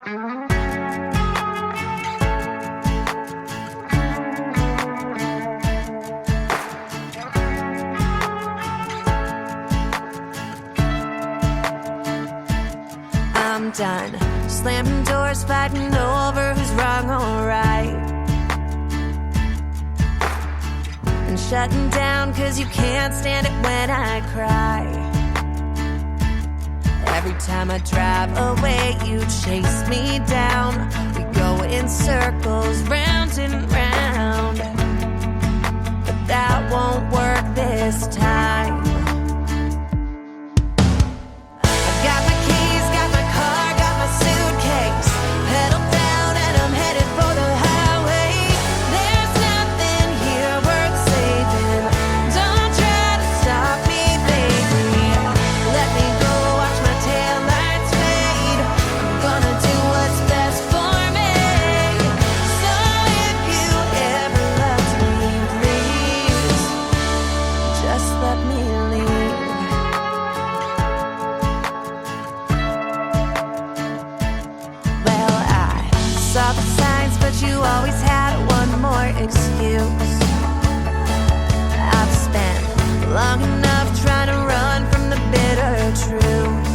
I'm done slamming doors, fighting over who's wrong or right, and shutting down cause you can't stand it when I cry. Every time I drive away, you chase me down. We go in circles, round and round, but that won't work this time. I've got my keys, got my car, got my suitcase, pedal down and I'm headed for the highway. There's nothing here worth saving. Don't try to stop me, baby. Let me go, watch my taillights fade. I'm gonna do what's best for me. So if you ever loved me, please just let me leave. Well, I saw the signs, but you always had one more excuse. I've spent long enough trying to run from the bitter truth.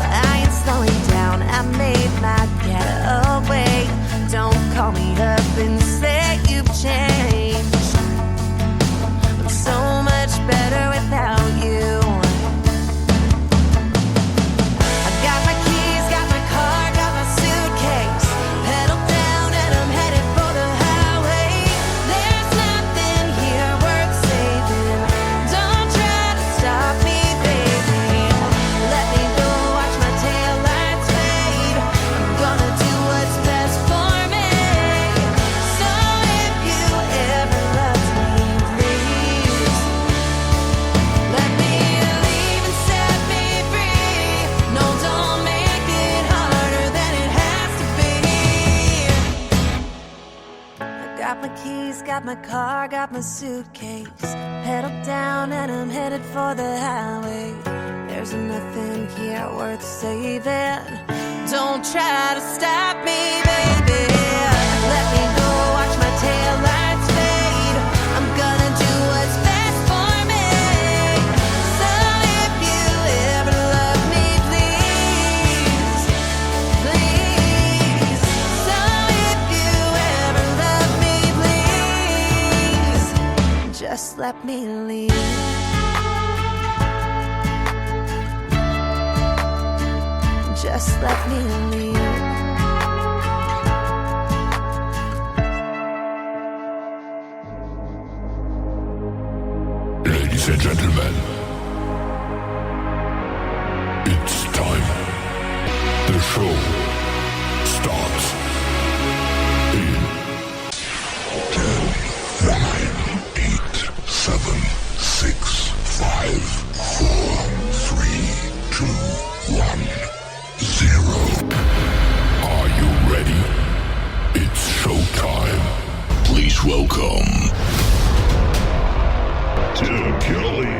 I ain't slowing down, I made my getaway. Don't call me up and say you've changed. I'm so much better without you. I've got my keys, got my car, got my suitcase, pedal down and I'm headed for the highway. There's nothing here worth saving. Don't try to stop me, baby. Let me go, watch my taillights fade. I'm gonna do what's best for me. So if you ever loved me, please let me leave and set me free. No, don't make it harder than it has to be. I got my keys, got my car, got my suitcase, pedal down and I'm headed for the highway. There's nothing here worth saving. Don't try to stop me, baby. Let me go, watch my taillights fade. I'm gonna do what's best for me. So if you ever love me, please, please. So if you ever love me, please just let me leave. Just let me leave. Ladies and gentlemen, it's time. The show starts in 10, 9, 8, 7, 6, 5, 4, 3, 2, 1, 0. Are you ready? It's showtime. Please welcome Tim Kelly.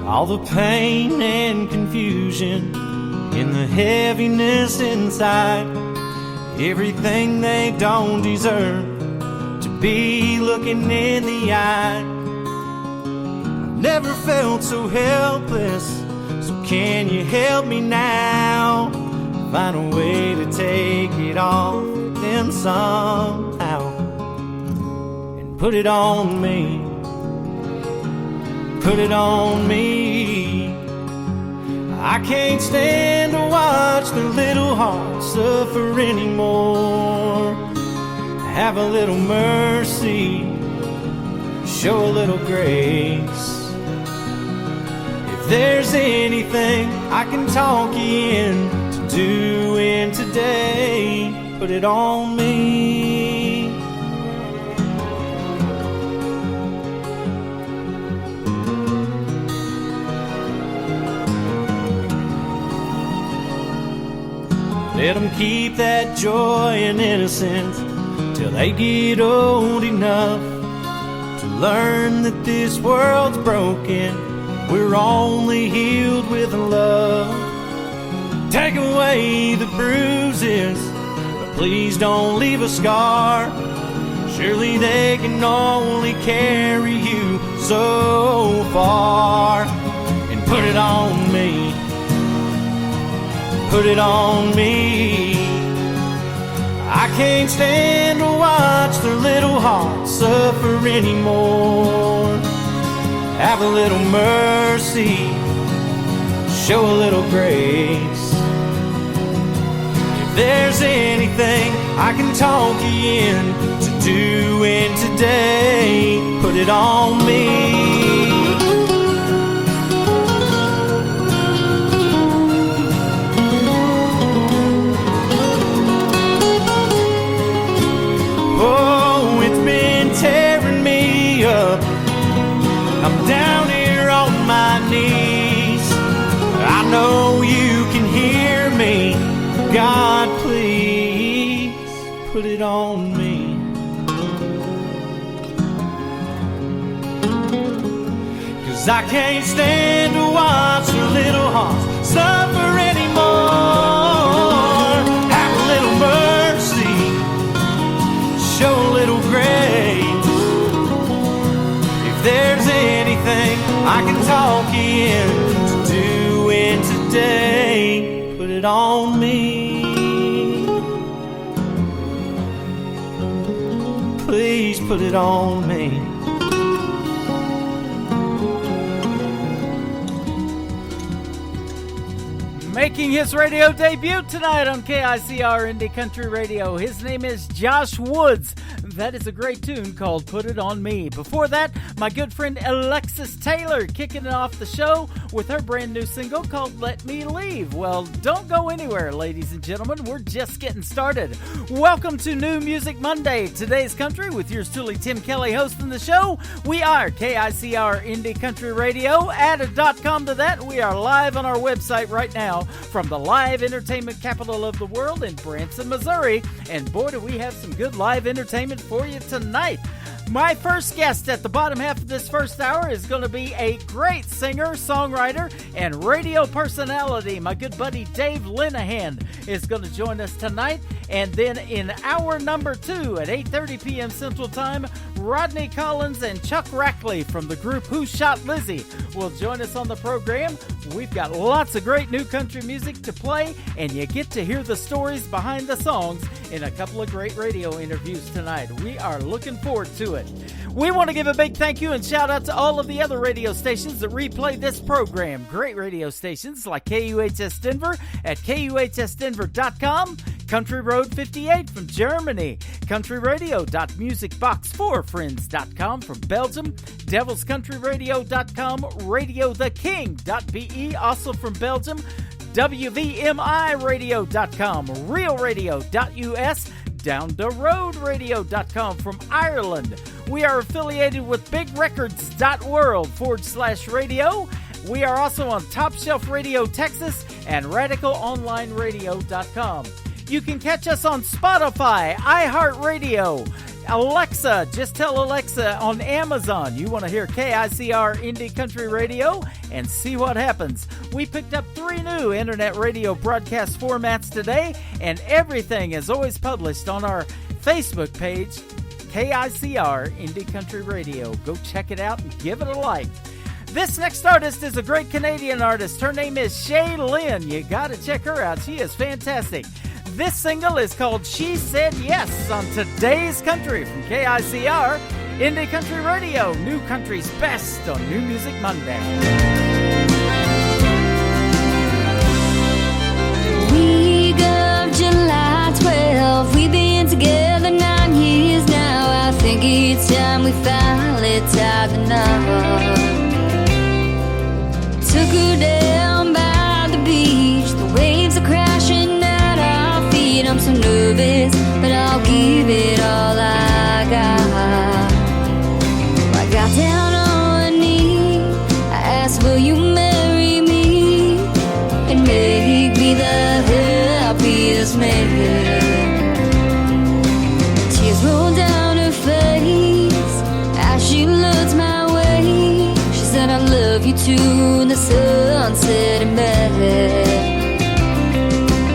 All the pain and confusion and the heaviness inside, everything they don't deserve to be looking in the eye. I've never felt so helpless, so can you help me now? Find a way to take it off then somehow and put it on me. Put it on me. I can't stand to watch the little heart suffer anymore. Have a little mercy, show a little grace. If there's anything I can talk you into doing today, put it on me. Let them keep that joy and innocence till they get old enough to learn that this world's broken. We're only healed with love. Take away the bruises, but please don't leave a scar. Surely they can only carry you so far. And put it on me, put it on me. I can't stand to watch their little hearts suffer anymore. Have a little mercy, show a little grace. If there's anything I can talk you into doing today, put it on me. Oh, it's been tearing me up. I'm down here on my knees. I know you can hear me. God, please put it on me. 'Cause I can't stand to watch your little hearts suffer anymore. Have a little mercy, show a little grace. If there's anything I can talk you into doing today, put it on me. Please put it on me. Making his radio debut tonight on KICR Indie Country Radio. His name is Josh Woods. That is a great tune called Put It On Me. Before that, my good friend Alexis Taylor kicking it off the show with her brand new single called Let Me Leave. Well, don't go anywhere, ladies and gentlemen. We're just getting started. Welcome to New Music Monday, Today's Country, with yours truly, Tim Kelly, hosting the show. We are KICR Indie Country Radio. Add a .com to that. We are live on our website right now from the live entertainment capital of the world in Branson, Missouri. And boy, do we have some good live entertainment for you tonight. My first guest at the bottom half of this first hour is going to be a great singer, songwriter, and radio personality. My good buddy Dave Linehan is going to join us tonight. And then in hour number 2 at 8:30 p.m. Central Time, Rodney Collins and Chuck Rackley from the group Who Shot Lizzie will join us on the program. We've got lots of great new country music to play, and you get to hear the stories behind the songs in a couple of great radio interviews tonight. We are looking forward to it. We want to give a big thank you and shout out to all of the other radio stations that replay this program. Great radio stations like KUHS Denver at KUHSdenver.com, Country Road 58 from Germany, countryradio.musicbox4friends.com from Belgium, devilscountryradio.com, radiotheking.be also from Belgium, WVMIradio.com, realradio.us, downtheroadradio.com from Ireland. We are affiliated with bigrecords.world/radio. We are also on Top Shelf Radio Texas and radicalonlineradio.com. You can catch us on Spotify, iHeartRadio, Alexa. Just tell Alexa on Amazon you want to hear KICR Indie Country Radio and see what happens. We picked up 3 new internet radio broadcast formats today, and everything is always published on our Facebook page, KICR Indie Country Radio. Go check it out and give it a like. This next artist is a great Canadian artist. Her name is Shay Lynn. You got to check her out. She is fantastic. This single is called She Said Yes on Today's Country from KICR Indie Country Radio. New country's best on New Music Monday. Week of July 12, we've been together 9 years now. I think it's time we finally tied the knot. Took her down by the beach, the waves are crashing at our feet. I'm so nervous, but I'll give it all I got. I got down on one knee, I asked, will you marry me and make me the happiest is made. Tears roll down her face as she looks my way. She said, I love you too, the sunset in bed.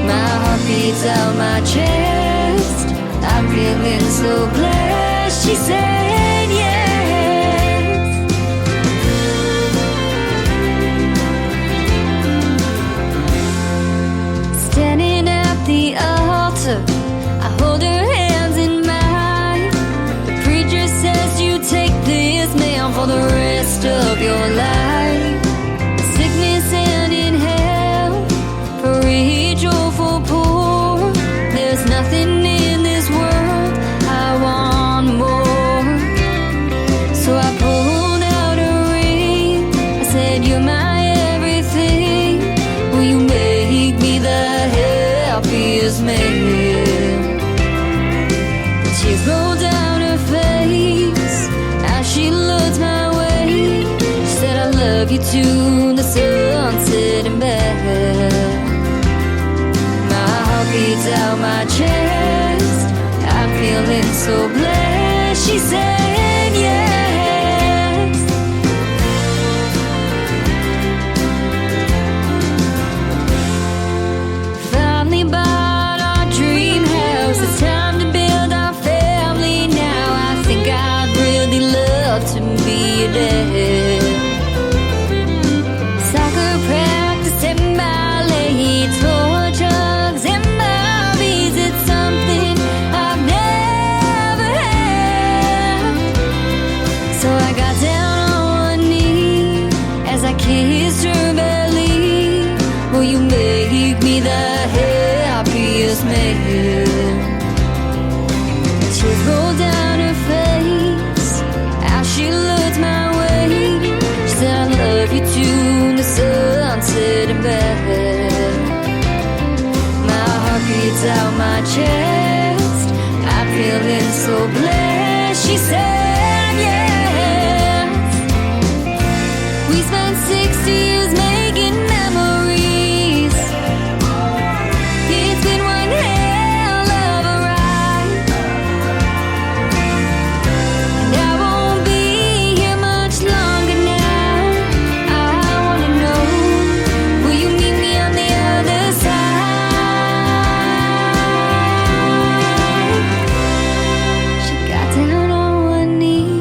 My heart beats out my chest, I'm feeling so blessed. She said yes. Standing at the altar, I hold her hands in mine. The preacher says you take this man for the rest of your life. Sickness and in hell, for rich or for poor, there's nothing in this world I want more. So I pulled out a ring, I said, you're my everything. Will you make me the happiest man? Tears roll down her face as she looks my way. She said, I love you too, the sunset in bed. My heart beats out my chest, I'm feeling so blessed. She said yes. Finally bought our dream house, it's time to build our family now. I think I'd really love to be your dad. Soccer practice and ballet, toy trucks and Barbies, it's something I've never had. So I got down on one knee as I kissed her belly. Will you make me the happiest man? Tears roll down her face as she looks my way. She said, I love you too, the sunset in bed. My heart beats out my chest, I'm feeling so blessed. She said yes. We spent 60 years making memories. It's been one hell of a ride, and I won't be here much longer now. I wanna know, will you meet me on the other side? She got down on one knee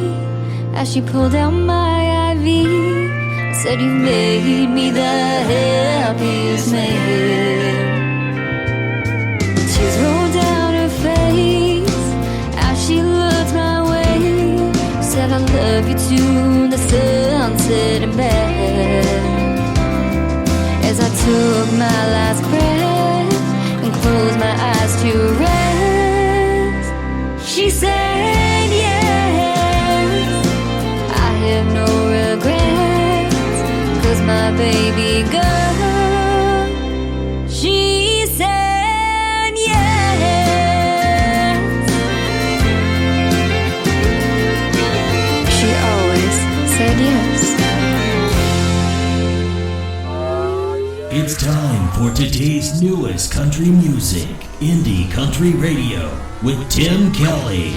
as she pulled out my IV. Said, you made me the happiest man. Tears roll down her face as she looks my way. Said, I love you too, the sunset in bed. As I took my last breath and closed my eyes to rest, she said yes. I have no regrets, 'cause my baby girl, she said yes. She always said yes. It's time for today's newest country music, Indie Country Radio, with Tim Kelly.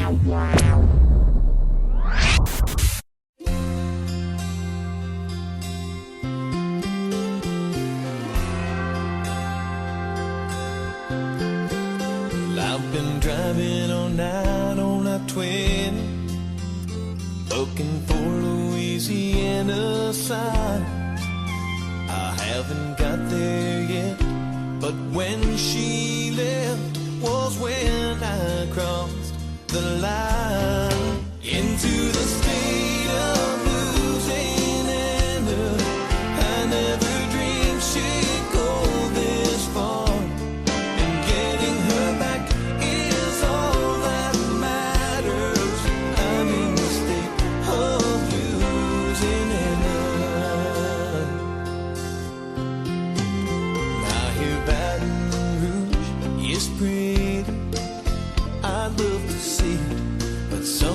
I've been driving all night on I-20, looking for Louisiana signs. I haven't got there yet, but when she left was when I crossed the line into the state of Louisiana. I never dreamed she'd go this far, and getting her back is all that matters. I'm in the state of Louisiana. Now here Baton Rouge is pretty, I'd love to see it, but so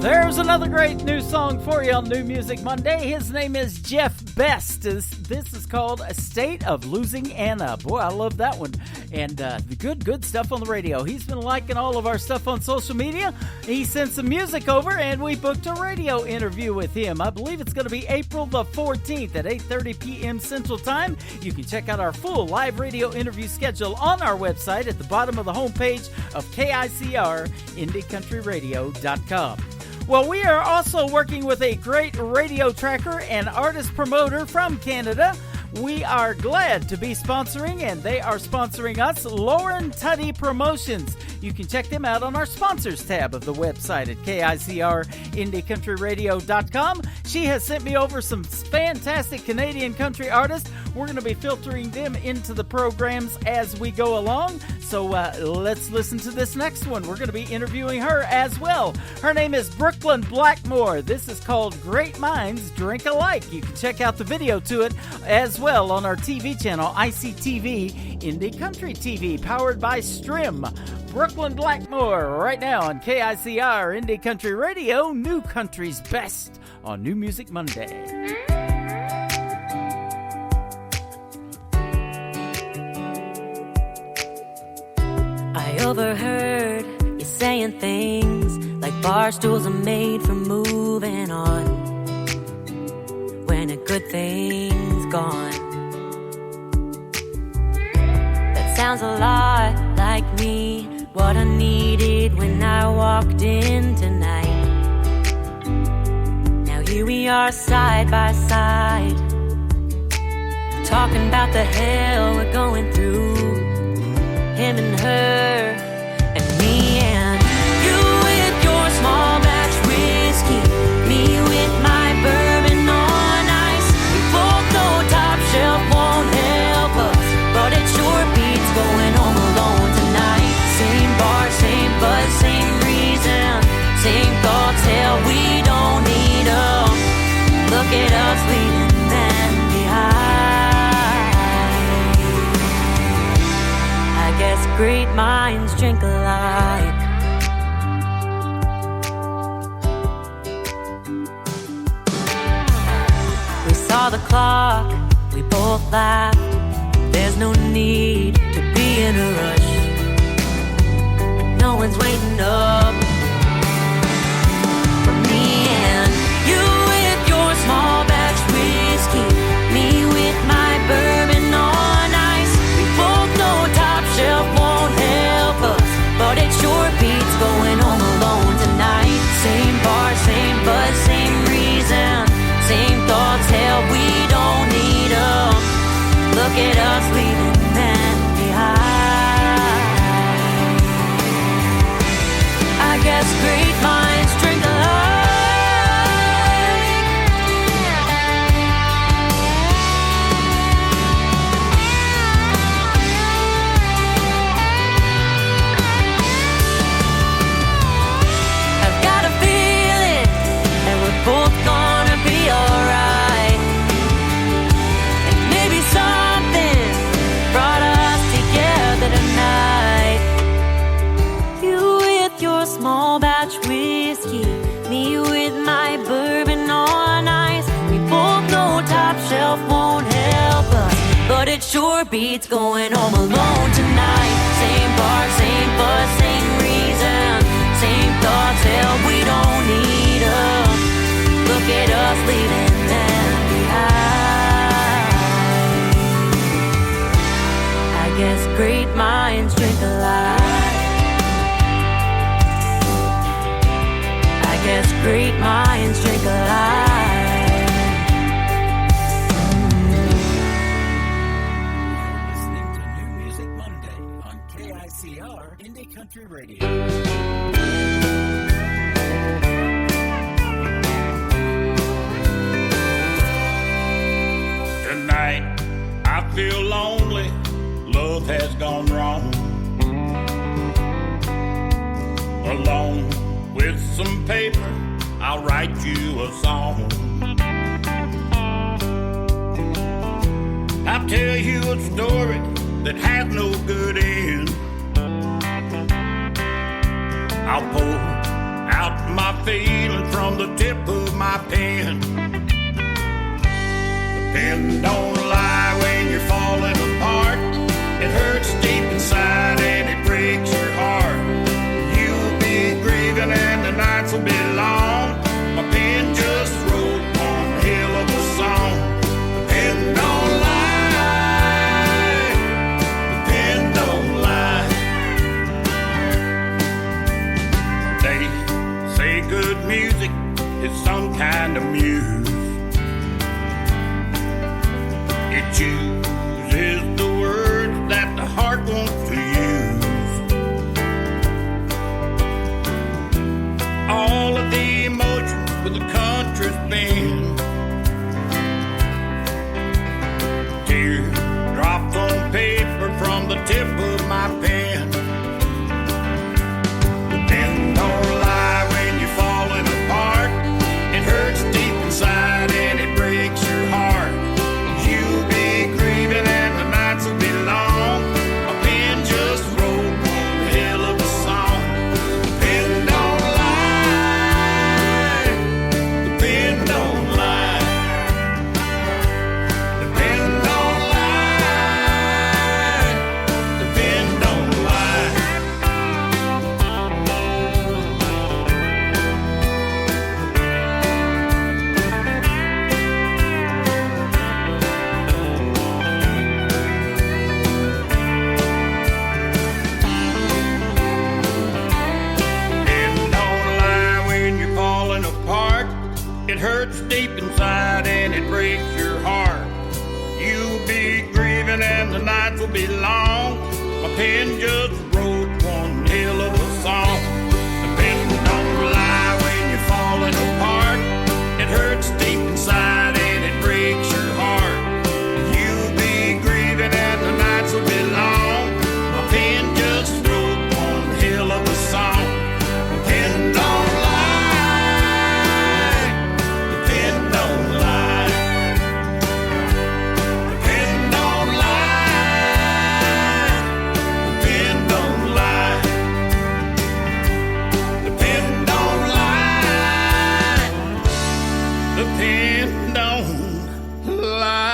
There's another great new song for you on New Music Monday. His name is Jeff Best. This is called A State of Losing Anna. Boy, I love that one. And the good stuff on the radio. He's been liking all of our stuff on social media. He sent some music over, and we booked a radio interview with him. I believe it's going to be April the 14th at 8:30 p.m. Central Time. You can check out our full live radio interview schedule on our website at the bottom of the homepage of KICR, IndieCountryRadio.com. Well, we are also working with a great radio tracker and artist promoter from Canada. We are glad to be sponsoring, and they are sponsoring us, Lauren Tuddy Promotions. You can check them out on our sponsors tab of the website at KICR, IndieCountryRadio.com. She has sent me over some fantastic Canadian country artists. We're going to be filtering them into the programs as we go along. So let's listen to this next one. We're going to be interviewing her as well. Her name is Brooklyn Blackmore. This is called Great Minds Drink Alike. You can check out the video to it as well on our TV channel, ICTV, Indie Country TV, powered by Strim. Brooklyn Blackmore right now on KICR, Indie Country Radio, New Country's Best on New Music Monday. I overheard you saying things like bar stools are made for moving on when a good thing's gone. That sounds a lot like me, what I needed when I walked in tonight. Now here we are side by side, talking about the hell we're going through. Him and her, and me and you with your small batch whiskey, me with my bourbon on ice. We both know top shelf won't help us, but it sure beats going home alone tonight. Same bar, same buzz, same reason, same thoughts, hell we don't need 'em. Look at us leaving them behind. I guess great minds drink alike. We saw the clock, we both laughed. There's no need to be in a rush. No one's waiting up for me and you with your small batch whiskey, me with my bourbon on ice. We both know top shelf won't help us, but it sure beats going home alone tonight. Same bar, same buzz, same reason, same thoughts, hell we don't need 'em. Look at us leaving them behind. I guess great minds drink alike. I've got a feeling that we're both gonna be alright. And maybe something brought us together tonight. You with your small batch whiskey, me with my bourbon on ice. We both know top shelf won't help us, but it sure beats going home alone tonight. Same bar, same buzz, same reason, same thoughts, hell we don't need 'em. Look at us leaving them behind. I guess great minds drink alike. I guess great minds drink alike. Listening to New Music Monday on KICR, Indie Country Radio. Tonight, I feel lonely. Love has gone wrong. Alone with some paper, I'll write you a song. I'll tell you a story that has no good end. I'll pour out my feelings from the tip of my pen. The pen don't lie when you're falling apart. It hurts deep inside and it breaks your heart. You'll be grieving and the nights will be long. My pen just wrote one hell of a song. The pen don't lie. The pen don't lie. They say good music is some kind of muse. It chooses the words that the heart wants to use. All of the emotions with the country's been. Tears dropped on paper from the tip of my pen. The pen don't lie when you're falling apart. It hurts deep inside and it breaks your heart. You'll be grieving and the nights will be long. My pen just wrote one hell of a song. The pen don't lie. The pen don't lie. The pen don't lie. The pen don't lie. Pen don't lie when you're falling apart. It hurts deep inside and it breaks your heart. You'll be grieving and the nights will be long. My pen just wrote one hell of a song. The pen don't lie when you're falling apart. It hurts deep inside and it breaks your heart. You'll be grieving and the nights will be long. My pen just wrote one hell of a song. The pen don't lie. The pen don't lie. The pen don't lie. The pen don't lie. The pen don't lie. The pen don't lie.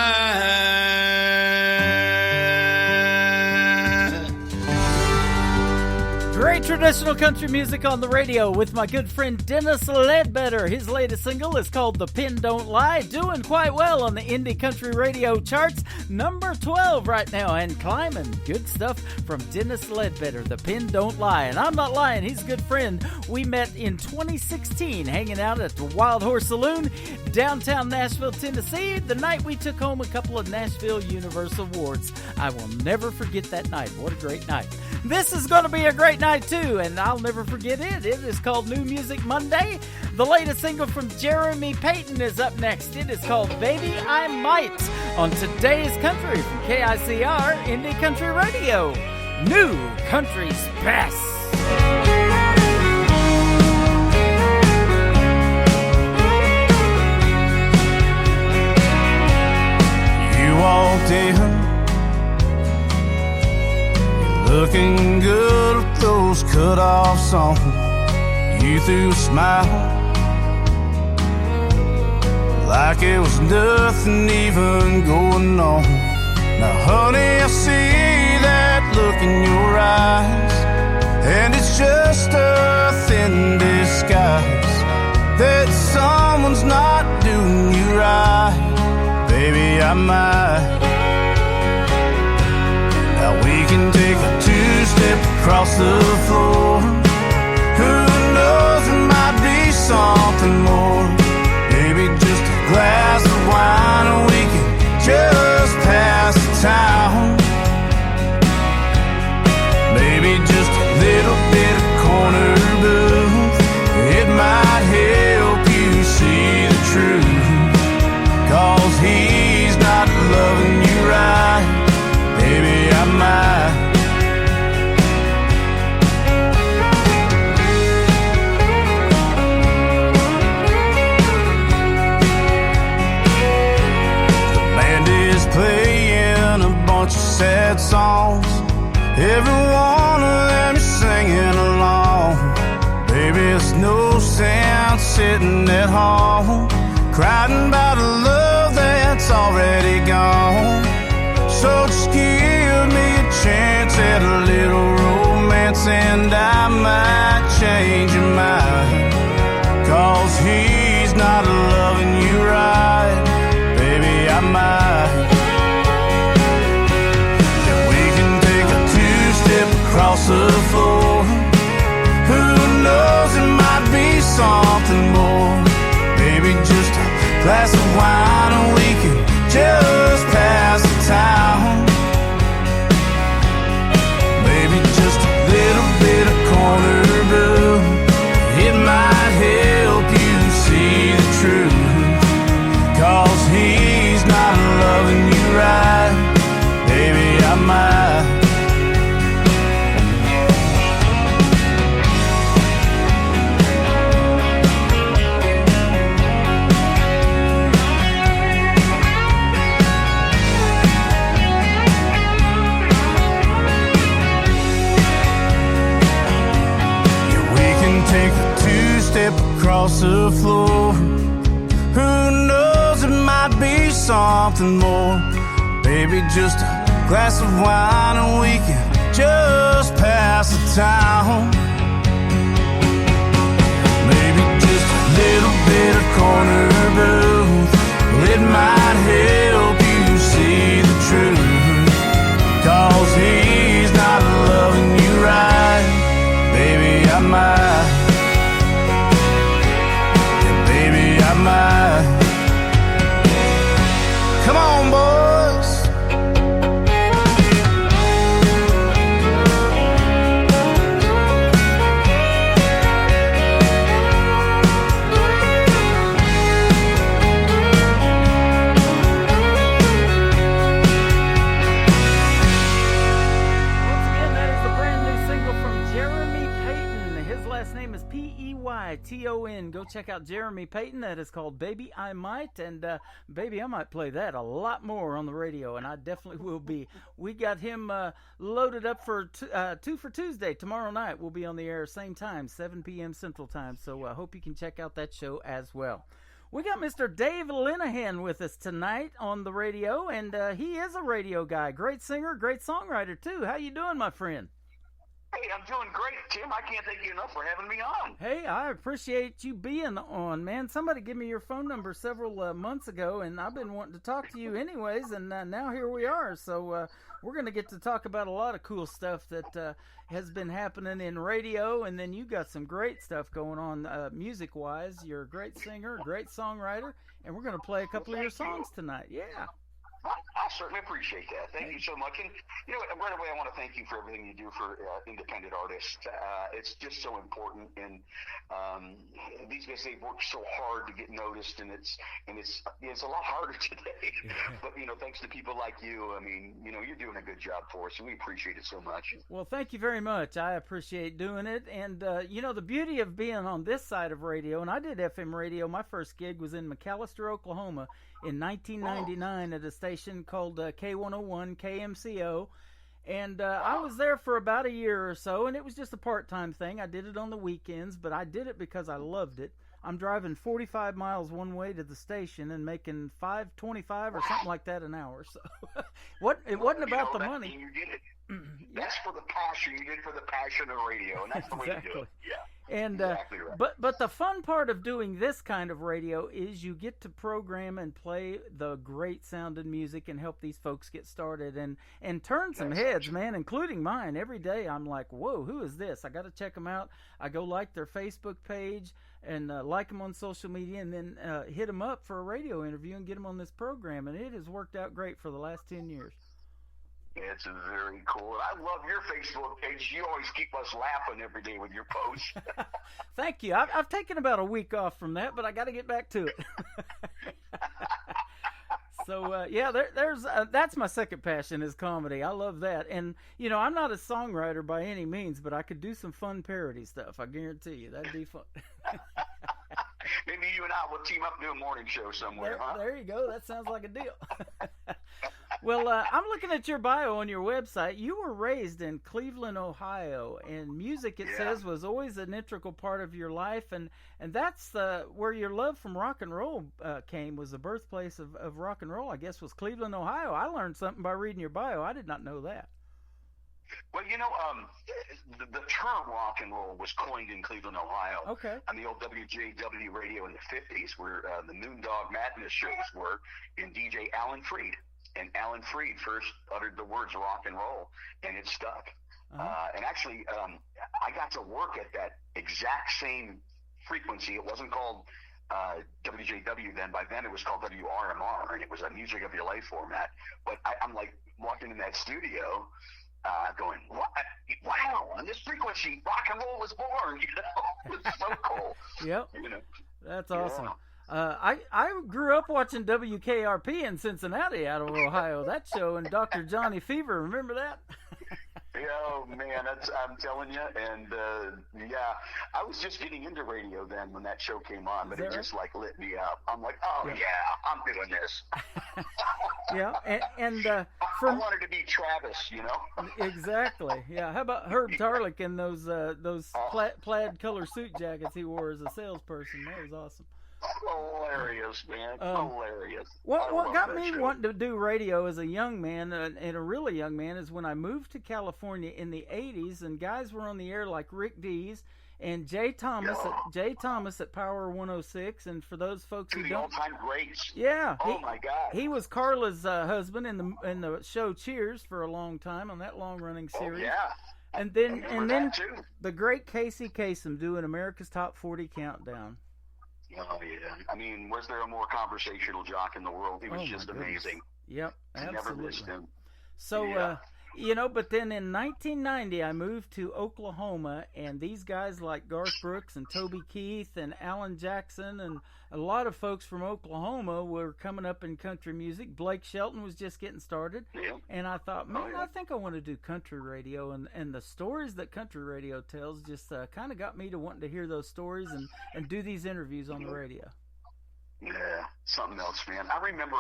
Great traditional country music on the radio with my good friend Dennis Ledbetter. His latest single is called The Pen Don't Lie, doing quite well on the indie country radio charts, number 12 right now, and climbing. Good stuff from Dennis Ledbetter, The Pen Don't Lie. And I'm not lying, he's a good friend. We met in 2016 hanging out at the Wild Horse Saloon, downtown Nashville, Tennessee, the night we took home a couple of Nashville Universal Awards. I will never forget that night. What a great night. This is going to be a great night too, and I'll never forget it. It is called New Music Monday. The latest single from Jeremy Payton is up next. It is called Baby I Might on Today's Country from KICR Indie Country Radio. New Country's Best. You walked in, looking good with those cut-offs on. You threw a smile like it was nothing even going on. Now honey, I see that look in your eyes, and it's just a thin disguise that someone's not doing you right. Baby, I might. Now we can take a two-step across the floor. Who knows, there might be something more. Maybe just a glass of wine and we can just pass the time. Maybe just a little bit of corner booth. It might help you see the truth. 'Cause he's not loving you right. Baby, I might. The band is playing a bunch of sad songs. Every one of them is singing along. Baby, it's no sense sitting at home, crying about a love that's already gone. So just give me a chance at a little romance, and I might change your mind. 'Cause he's not loving you right, baby, I might. Yeah, we can take a two-step across the floor. Who knows, it might be something more. Maybe just a glass of wine and we can just pass the time. Maybe just a little bit of corner blue. It might help you see the truth. 'Cause he's not loving you right, baby, I might. Take a two-step across the floor. Who knows, it might be something more. Baby, just a glass of wine and we can just pass the time. Maybe just a little bit of corner booth. It might help you see the truth. 'Cause he's not loving you right, baby, I might. I might. Come on, boys. Peyton. Go check out Jeremy Peyton. That is called Baby I Might. And Baby I Might play that a lot more on the radio, and I definitely will be. We got him loaded up for Two for Tuesday. Tomorrow night we'll be on the air same time, 7 p.m. Central Time. So I hope you can check out that show as well. We got Mr. Dave Linehan with us tonight on the radio, and he is a radio guy. Great singer, great songwriter, too. How you doing, my friend? Hey, I'm doing great, Tim. I can't thank you enough for having me on. Hey, I appreciate you being on, man. Somebody gave me your phone number several months ago, and I've been wanting to talk to you anyways, and now here we are. So we're going to get to talk about a lot of cool stuff that has been happening in radio, and then you got some great stuff going on music-wise. You're a great singer, great songwriter, and we're going to play a couple of your songs tonight. Yeah. I certainly appreciate that. Thank you so much. And, you know, right away, I want to thank you for everything you do for independent artists. It's just so important. And these guys, they've worked so hard to get noticed, and it's a lot harder today. But, you know, thanks to people like you, I mean, you know, you're doing a good job for us, and we appreciate it so much. Well, thank you very much. I appreciate doing it. And, you know, the beauty of being on this side of radio, and I did FM radio. My first gig was in McAlester, Oklahoma, in 1999 at a station called K101 KMCO, and I was there for about a year or so, and it was just a part-time thing. I did it on the weekends, but I did it because I loved it. I'm driving 45 miles one way to the station and making $5.25 or something like that an hour. So it wasn't about the money. You did it. That's for the passion. You did it for the passion of radio, and that's the way to do it. Yeah. And exactly right. But the fun part of doing this kind of radio is you get to program and play the great sounding music and help these folks get started and turn some heads, man, including mine. Every day I'm like, whoa, who is this? I got to check them out. I go like their Facebook page and like them on social media, and then hit them up for a radio interview and get them on this program. And it has worked out great for the last 10 years. It's very cool. I love your Facebook page. You always keep us laughing every day with your posts. Thank you. I've taken about a week off from that, but I got to get back to it. So, yeah, there's that's my second passion is comedy. I love that. And, you know, I'm not a songwriter by any means, but I could do some fun parody stuff. I guarantee you. That'd be fun. Maybe you and I will team up and do a morning show somewhere, huh? There you go. That sounds like a deal. Well, I'm looking at your bio on your website. You were raised in Cleveland, Ohio, and music, it says, was always an integral part of your life, and that's where your love from rock and roll came, was the birthplace of rock and roll, I guess, was Cleveland, Ohio. I learned something by reading your bio. I did not know that. Well, the term rock and roll was coined in Cleveland, Ohio. Okay. On the old WJW radio in the 50s, where the Moondog Madness shows were, in DJ Alan Freed. And Alan Freed first uttered the words rock and roll, and it stuck. And actually, I got to work at that exact same frequency. It wasn't called WJW then. By then, it was called WRMR, and it was a music of your life format. But I'm like walking in that studio, going, what? Wow, on this frequency, rock and roll was born, It's so cool. Yep. That's awesome. I grew up watching WKRP in Cincinnati out of Ohio, that show, and Dr. Johnny Fever, remember that? Oh, man, I'm telling you. And, I was just getting into radio then when that show came on, but it just, lit me up. I'm like, oh, yeah I'm doing this. Yeah, and I wanted to be Travis, Exactly, yeah. How about Herb Tarlick and those plaid color suit jackets he wore as a salesperson? That was awesome. Hilarious, man. Hilarious. What got me wanting to do radio as a young man, and a really young man, is when I moved to California in the 80s, and guys were on the air like Rick Dees and Jay Thomas at Power 106. And for those folks who don't, all-time greats. Yeah. My God. He was Carla's husband in the show Cheers for a long time on that long-running series. Oh, yeah. And then the great Casey Kasem doing America's Top 40 Countdown. Oh, yeah. I mean, was there a more conversational jock in the world? He was just amazing. Yep, absolutely. Never missed him. So, but then in 1990, I moved to Oklahoma, and these guys like Garth Brooks and Toby Keith and Alan Jackson and a lot of folks from Oklahoma were coming up in country music. Blake Shelton was just getting started. Yeah. And I thought, man, I think I want to do country radio. And the stories that country radio tells just kind of got me to wanting to hear those stories and do these interviews on the radio. Yeah, something else, man. I remember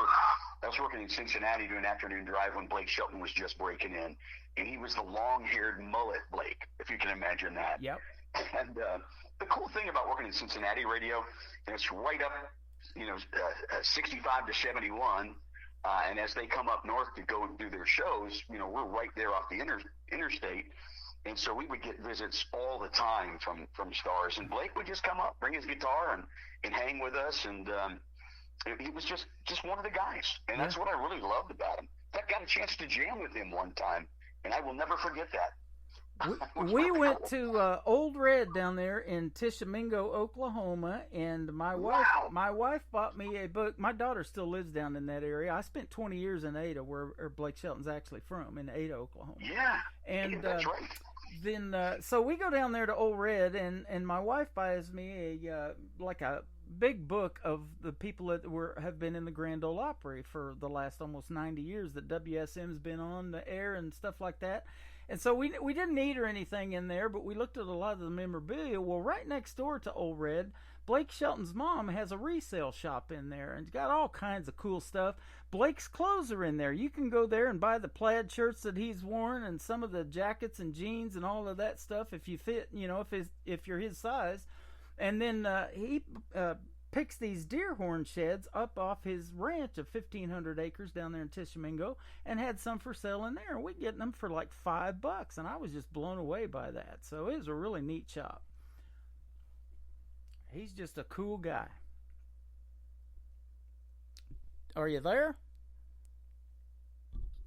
I was working in Cincinnati doing an afternoon drive when Blake Shelton was just breaking in, and he was the long-haired mullet Blake, if you can imagine that. Yep. And the cool thing about working in Cincinnati radio, and it's right up, 65 to 71, and as they come up north to go do their shows, we're right there off the interstate. And so we would get visits all the time from stars. And Blake would just come up, bring his guitar, and hang with us. And he was just one of the guys. And that's what I really loved about him. I got a chance to jam with him one time, and I will never forget that. We went to Old Red down there in Tishomingo, Oklahoma, and my wife bought me a book. My daughter still lives down in that area. I spent 20 years in Ada, where Blake Shelton's actually from, in Ada, Oklahoma. Yeah, and that's right. Then, so we go down there to Old Red, and my wife buys me a big book of the people that have been in the Grand Ole Opry for the last almost 90 years that WSM's been on the air and stuff like that. And so we didn't eat or anything in there, but we looked at a lot of the memorabilia. Well, right next door to Old Red, Blake Shelton's mom has a resale shop in there, and it's got all kinds of cool stuff. Blake's clothes are in there. You can go there and buy the plaid shirts that he's worn and some of the jackets and jeans and all of that stuff if you fit, if you're his size. And then he picks these deer horn sheds up off his ranch of 1,500 acres down there in Tishomingo and had some for sale in there. We getting them for like $5, and I was just blown away by that. So it was a really neat shop. He's just a cool guy. Are you there?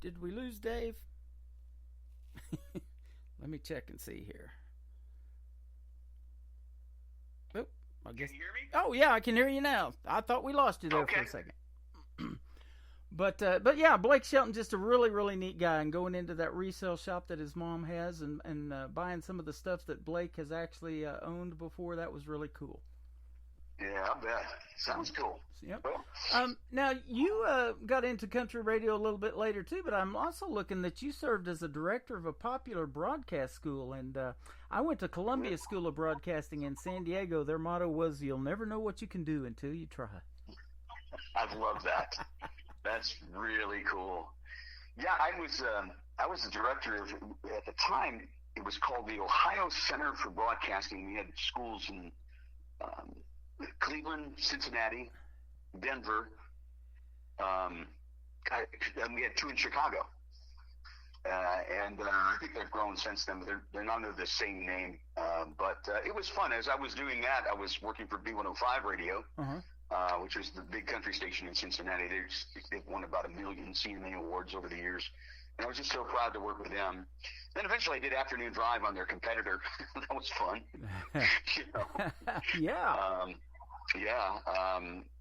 Did we lose Dave? Let me check and see here. I guess. Can you hear me? Oh yeah, I can hear you now. I thought we lost you there for a second. But yeah, Blake Shelton, just a really, really neat guy, and going into that resale shop that his mom has and buying some of the stuff that Blake has actually owned before, that was really cool. Yeah, I bet. Sounds cool. Yep. Now, you got into country radio a little bit later, too, but I'm also looking that you served as a director of a popular broadcast school, and I went to Columbia School of Broadcasting in San Diego. Their motto was, "You'll never know what you can do until you try." I love that. That's really cool. Yeah, I was the director of, at the time, it was called the Ohio Center for Broadcasting. We had schools in Cleveland, Cincinnati, Denver, and we had 2 in Chicago. And I think they've grown since then. They're not under the same name. But it was fun. As I was doing that, I was working for B105 Radio, which was the big country station in Cincinnati. They've won about 1 million CMA awards over the years. And I was just so proud to work with them. Then eventually I did Afternoon Drive on their competitor. That was fun. You know? Yeah.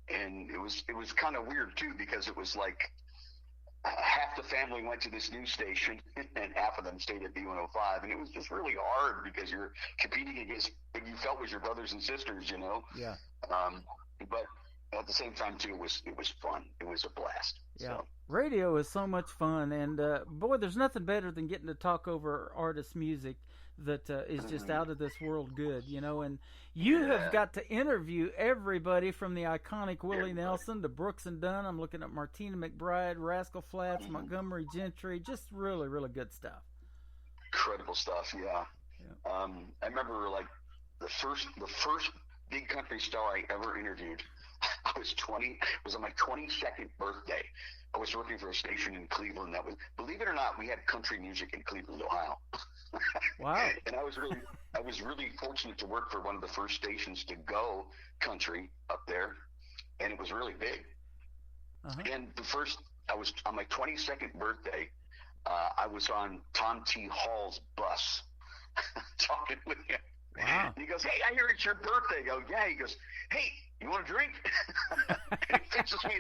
And it was kind of weird too, because it was like half the family went to this news station and half of them stayed at B105, and it was just really hard because you're competing against what you felt was your brothers and sisters, you know. Yeah. But at the same time too, it was fun. It was a blast. Yeah. So. Radio is so much fun, and boy, there's nothing better than getting to talk over artist music that is just out of this world good, you know. And you have got to interview everybody from the iconic Willie Nelson to Brooks and Dunn. I'm looking at Martina McBride, Rascal Flatts, Montgomery Gentry, just really, really good stuff. Incredible stuff, yeah. I remember like the first big country star I ever interviewed. I was 20. It was on my 22nd birthday. I was working for a station in Cleveland that was, believe it or not, we had country music in Cleveland, Ohio. Wow. And I was really fortunate to work for one of the first stations to go country up there, and it was really big. And I was on my 22nd birthday. I was on Tom T. Hall's bus talking with him. Wow. And he goes, "Hey, I hear it's your birthday." I go, "Yeah." He goes, "Hey, you want a drink?" And he fixes me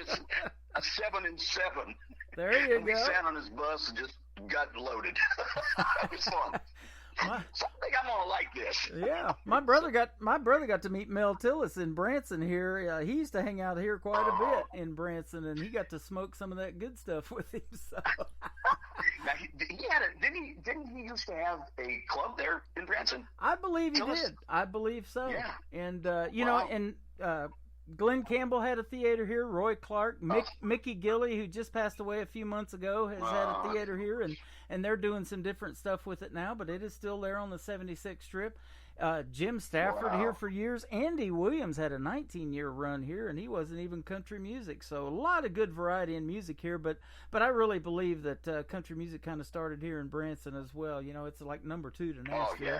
a 7 and 7. There you and go. We sat on his bus and just got loaded. It was fun. So I think I'm gonna like this. Yeah, my brother got to meet Mel Tillis in Branson here. He used to hang out here quite a bit in Branson, and he got to smoke some of that good stuff with him. So. Now, he had didn't he used to have a club there in Branson? I believe he did. I believe so. Yeah. And you know, and Glenn Campbell had a theater here. Roy Clark, Mickey Gilley, who just passed away a few months ago, has had a theater here, and they're doing some different stuff with it now, but it is still there on the 76th Strip. Jim Stafford here for years. Andy Williams had a 19-year run here, and he wasn't even country music. So a lot of good variety in music here, but I really believe that country music kind of started here in Branson as well. You know, it's like number 2 to Nashville. Oh, yeah.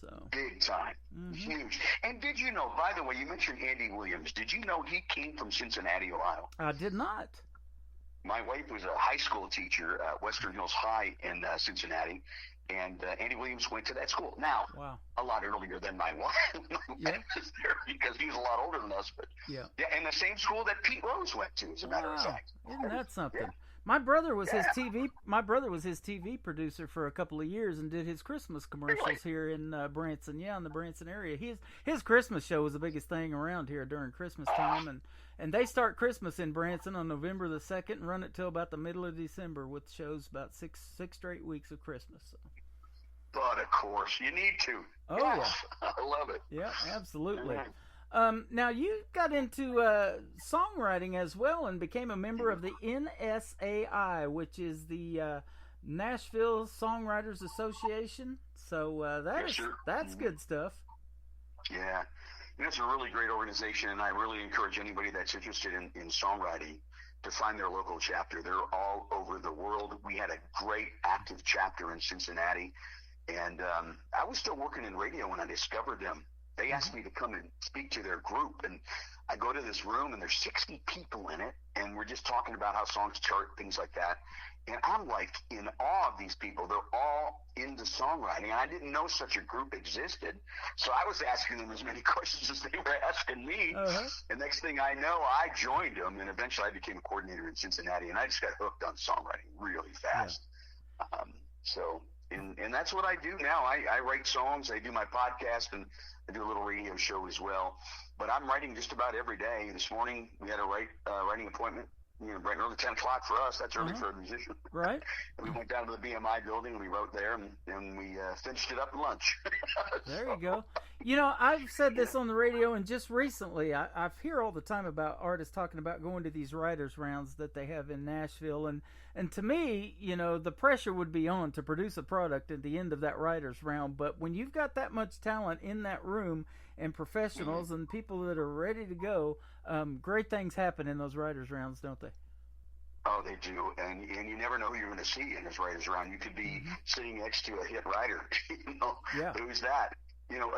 So. Big time. Huge. And did you know, by the way, you mentioned Andy Williams. Did you know he came from Cincinnati, Ohio? I did not. My wife was a high school teacher at Western Hills High in Cincinnati, and Andy Williams went to that school. Now, a lot earlier than my wife was there because he's a lot older than us. But yeah, and the same school that Pete Rose went to, as a matter of fact. Isn't that something? My brother was his TV producer for a couple of years and did his Christmas commercials here in Branson. Yeah, in the Branson area. His Christmas show was the biggest thing around here during Christmas time, and they start Christmas in Branson on November the 2nd and run it till about the middle of December with shows about six straight weeks of Christmas. So. But of course, you need to. Oh yes, yeah, I love it. Yeah, absolutely. Now, you got into songwriting as well and became a member of the NSAI, which is the Nashville Songwriters Association. So that's good stuff. Yeah. It's a really great organization, and I really encourage anybody that's interested in songwriting to find their local chapter. They're all over the world. We had a great active chapter in Cincinnati, and I was still working in radio when I discovered them. They asked me to come and speak to their group, and I go to this room, and there's 60 people in it, and we're just talking about how songs chart, things like that. And I'm like in awe of these people. They're all into songwriting, and I didn't know such a group existed. So I was asking them as many questions as they were asking me. And next thing I know, I joined them, and eventually I became a coordinator in Cincinnati, and I just got hooked on songwriting really fast. And that's what I do now. I write songs, I do my podcast, and I do a little radio show as well. But I'm writing just about every day. This morning we had a writing appointment, bright and early, 10 o'clock for us. That's early for a musician. Right. And we went down to the BMI building and we wrote there, and we finished it up at lunch. There you go. You know, I've said this on the radio, and just recently, I hear all the time about artists talking about going to these writers' rounds that they have in Nashville, and to me, you know, the pressure would be on to produce a product at the end of that writers' round. But when you've got that much talent in that room and professionals and people that are ready to go, great things happen in those writers' rounds, don't they? Oh, they do, and you never know who you're going to see in this writers' round. You could be sitting next to a hit writer. You know, who's that? You know,